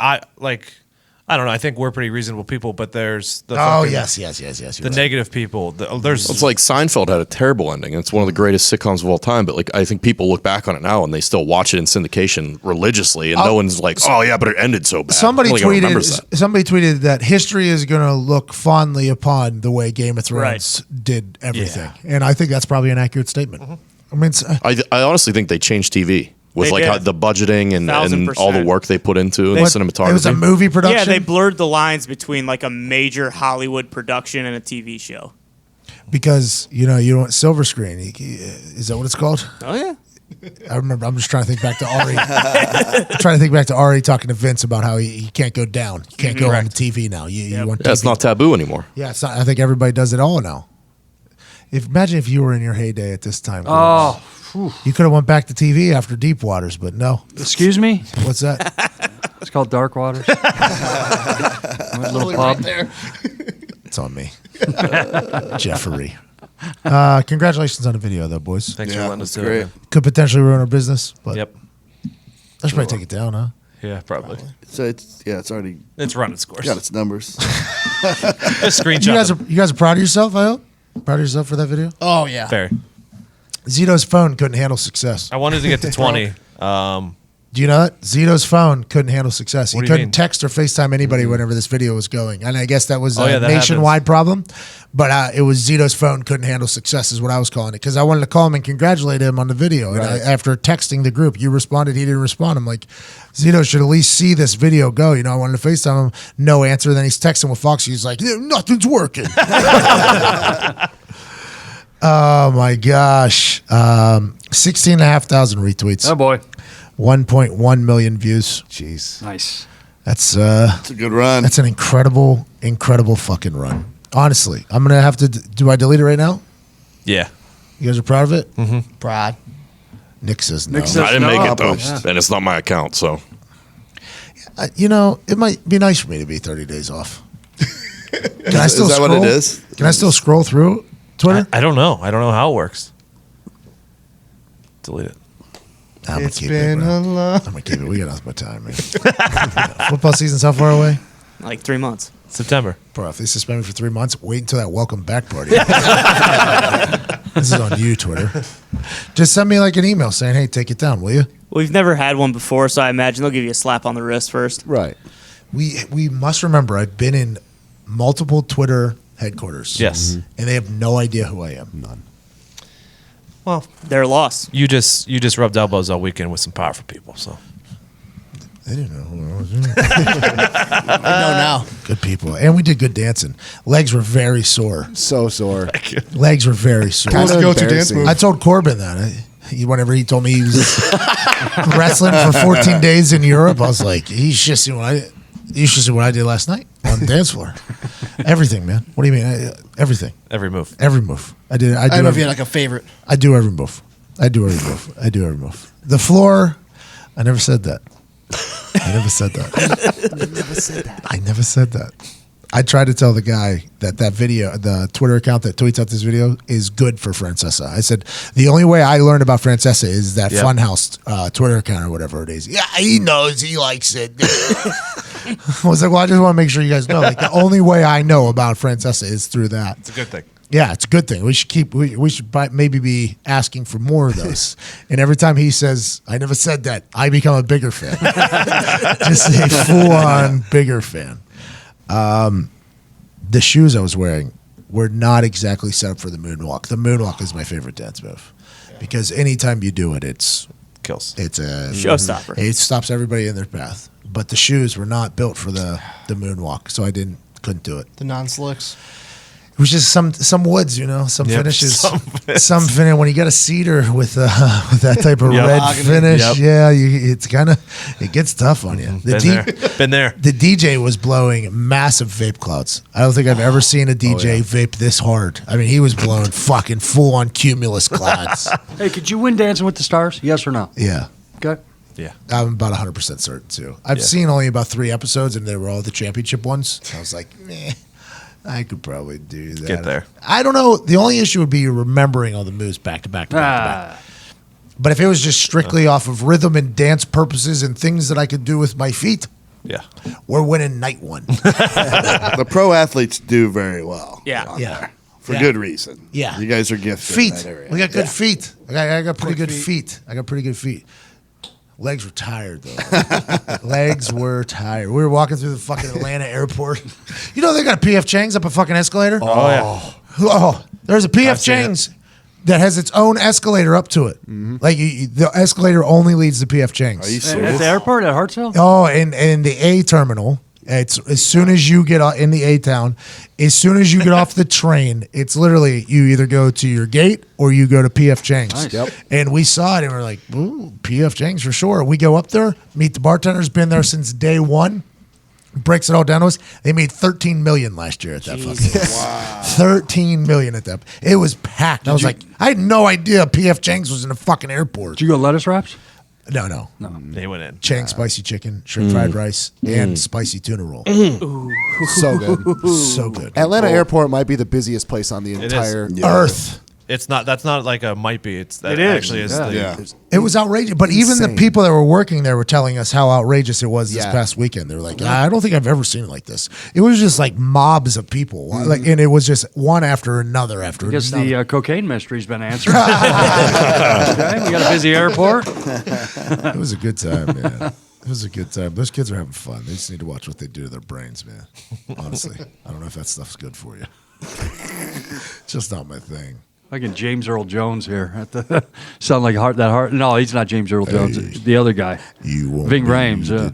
I don't know. I think we're pretty reasonable people, but there's the Oh fucking- yes. You're the right. negative people. There's it's like Seinfeld had a terrible ending. It's one of the greatest sitcoms of all time. But like I think people look back on it now and they still watch it in syndication religiously, and no one's like, "Oh yeah, but it ended so bad." Somebody Nobody remembers that. tweeted that history is going to look fondly upon the way Game of Thrones did everything, and I think that's probably an accurate statement. I mean, it's, I honestly think they changed TV with They like did. how the budgeting and 1000%. all the work they put into and the what- cinematography. it was a movie production. Yeah, they blurred the lines between like a major Hollywood production and a TV show. because you don't silver screen. Is that what it's called? Oh yeah. I remember. I'm just trying to think back to Ari. trying to think back to Ari talking to Vince about how he can't go down. You can't go on the TV now. You want Yeah, it's TV. not taboo anymore. Yeah, it's not. I think everybody does it all now. Imagine if you were in your heyday at this time. Oh, You could have went back to TV after Deep Waters, but no. excuse me. What's that? It's called Dark Waters. My little pub. It's on me. Jeffrey. Congratulations on the video, though, boys. Thanks Yeah, for letting us that's do great. it. Could potentially ruin our business, but Yep. I should probably take it down, huh? Yeah, probably. So it's already It's running scores. got its numbers. Just screenshot. You guys are proud of yourself, I hope? Proud of yourself for that video? Oh yeah. Fair. Zito's phone couldn't handle success. I wanted to get to 20. Do you know that? Zito's phone couldn't handle success. He What do you couldn't mean? text or FaceTime anybody whenever this video was going. And I guess that was Oh, a yeah, that nationwide problem. But it was Zito's phone couldn't handle success is what I was calling it. Because I wanted to call him and congratulate him on the video. And after texting the group, you responded, he didn't respond. I'm like, Zito should at least see this video go. I wanted to FaceTime him. No answer. Then he's texting with Fox. He's like, nothing's working. Oh, my gosh. 16,500 retweets. Oh boy. 1.1 million views. Jeez. Nice. That's It's a good run. that's an incredible fucking run. Honestly, I'm gonna have to. Do I delete it right now? Yeah. You guys are proud of it? Brad. Nick says no. Nick says I didn't make it though, Yeah. and it's not my account. So It might be nice for me to be 30 days off. Can I still Is that scroll? what it is? Can I still scroll through Twitter? I don't know. I don't know how it works. Delete it. I'm gonna It's keep been it, bro. a long. I'm gonna keep it. We got nothing but time, man. Football season's how far away? Like 3 months. September. Bro, if they suspend me for 3 months, wait until that welcome back party. This is on you, Twitter. Just send me like an email saying, "Hey, take it down, will you?" We've never had one before, so I imagine they'll give you a slap on the wrist first. Right. We must remember I've been in multiple Twitter headquarters. Yes. And they have no idea who I am. None. Well, They're lost. you just rubbed elbows all weekend with some powerful people. So They didn't know who I was. I know now. Good people. And we did good dancing. Legs were very sore. So sore. Legs were very sore. Kinda Go-to dance embarrassing. move. I told Corbin that. Whenever he told me he was wrestling for 14 days in Europe, I was like, you should see what I did last night on the dance floor. Everything, man. What do you mean? Everything. every move. Every move. I do I don't know if every, you had like a favorite. I do every move. I do every move. I do every move. The floor, I never said that. I never said that. I never said that. I tried to tell the guy that video, the Twitter account that tweets out this video, is good for Francesa. I said, the only way I learned about Francesa is that Yep. Funhouse Twitter account or whatever it is. Yeah, he knows. He likes it. I was like, well, I just want to make sure you guys know. Like, the only way I know about Francesa is through that. It's a good thing. Yeah, it's a good thing. We should maybe be asking for more of those. And every time he says, I never said that, I become a bigger fan. Just a full-on bigger fan. The shoes I was wearing were not exactly set up for the moonwalk. The moonwalk is my favorite dance move because anytime you do it, it's Kills. a Showstopper. It stops everybody in their path. But the shoes were not built for the moonwalk, so I couldn't do it. The non-slicks. It was just some woods, some Yep, finishes, some some finish. When you got a cedar with that type of Yep. red Mahogany. finish, Yep. yeah, it gets tough on you. Been there. The DJ was blowing massive vape clouds. I don't think I've ever seen a DJ vape this hard. I mean, he was blowing fucking full on cumulus clouds. Hey, could you win Dancing with the Stars? Yes or no? Yeah. Okay. Yeah. I'm about 100% certain too. I've Yeah. seen only about 3 episodes, and they were all the championship ones. I was like, I could probably do that. Get there. I don't know. The only issue would be remembering all the moves back to back to back to back. But if it was just strictly off of rhythm and dance purposes and things that I could do with my feet, Yeah. we're winning night one. The pro athletes do very well. Yeah. on Yeah. there, for Yeah. good reason. Yeah. You guys are gifted Feet. in that area. We got good Yeah. feet. I got pretty Quick good feet. feet. I got pretty good feet. Legs were tired though. Legs were tired. We were walking through the fucking Atlanta airport. You know they got a PF Chang's up a fucking escalator? Oh, yeah. Oh, there's a PF I've seen it. Chang's that has its own escalator up to it. Like the escalator only leads to PF Chang's. Are you At serious? the airport at Hartsville? Oh, and the A terminal. It's as soon as you get in the A town, as soon as you get off the train, it's literally you either go to your gate or you go to PF Chang's. Nice. Yep. And we saw it and we're like, ooh, PF Chang's for sure. We go up there, meet the bartender's been there since day one. Breaks it all down to us. They made 13 million last year at that fucking place. Wow. 13 million at that. It was packed. I was like, I had no idea PF Chang's was in a fucking airport. Did you go lettuce wraps? No. They went in. Chang spicy chicken, shrimp fried rice, and spicy tuna roll. So good. So good. Atlanta Airport might be the busiest place on the is. entire Earth. It's not. That's not like a might be. It's that It is. actually is. Yeah. The, Yeah. It was outrageous. But even the Insane. people that were working there were telling us how outrageous it was this Yeah. past weekend. They were like, I don't think I've ever seen it like this. It was just like mobs of people. Like, and it was just one after another after I guess another. the cocaine mystery's been answered. Okay, we got a busy airport. It was a good time, man. It was a good time. Those kids are having fun. They just need to watch what they do to their brains, man. Honestly, I don't know if that stuff's good for you. Just not my thing. Fucking James Earl Jones here. At the, sound like that heart. No, he's not James Earl Jones. Hey. The other guy. You won't. Ving be Rhames, the-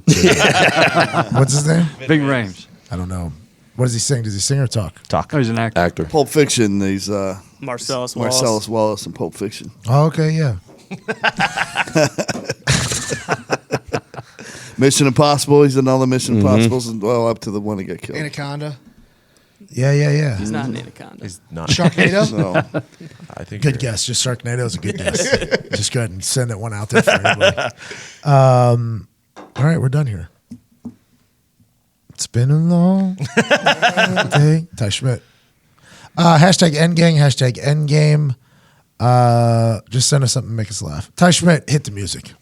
What's his name? Ving Rhames. I don't know. What does he sing? Does he sing or talk? Talk. Oh, he's an actor. Actor. Pulp Fiction. He's Marcellus Wallace. Marcellus Wallace in Pulp Fiction. Oh, okay, yeah. Mission Impossible. He's in all the Mission Impossibles, and well, up to the one that got killed. Anaconda. Yeah. He's not an anaconda. He's not. Sharknado? No. I think Good you're- guess. Just Sharknado is a good guess. Just go ahead and send that one out there for everybody. All right, we're done here. It's been a long day. Ty Schmidt. Hashtag Endgang, hashtag Endgame. Just send us something to make us laugh. Ty Schmidt, hit the music.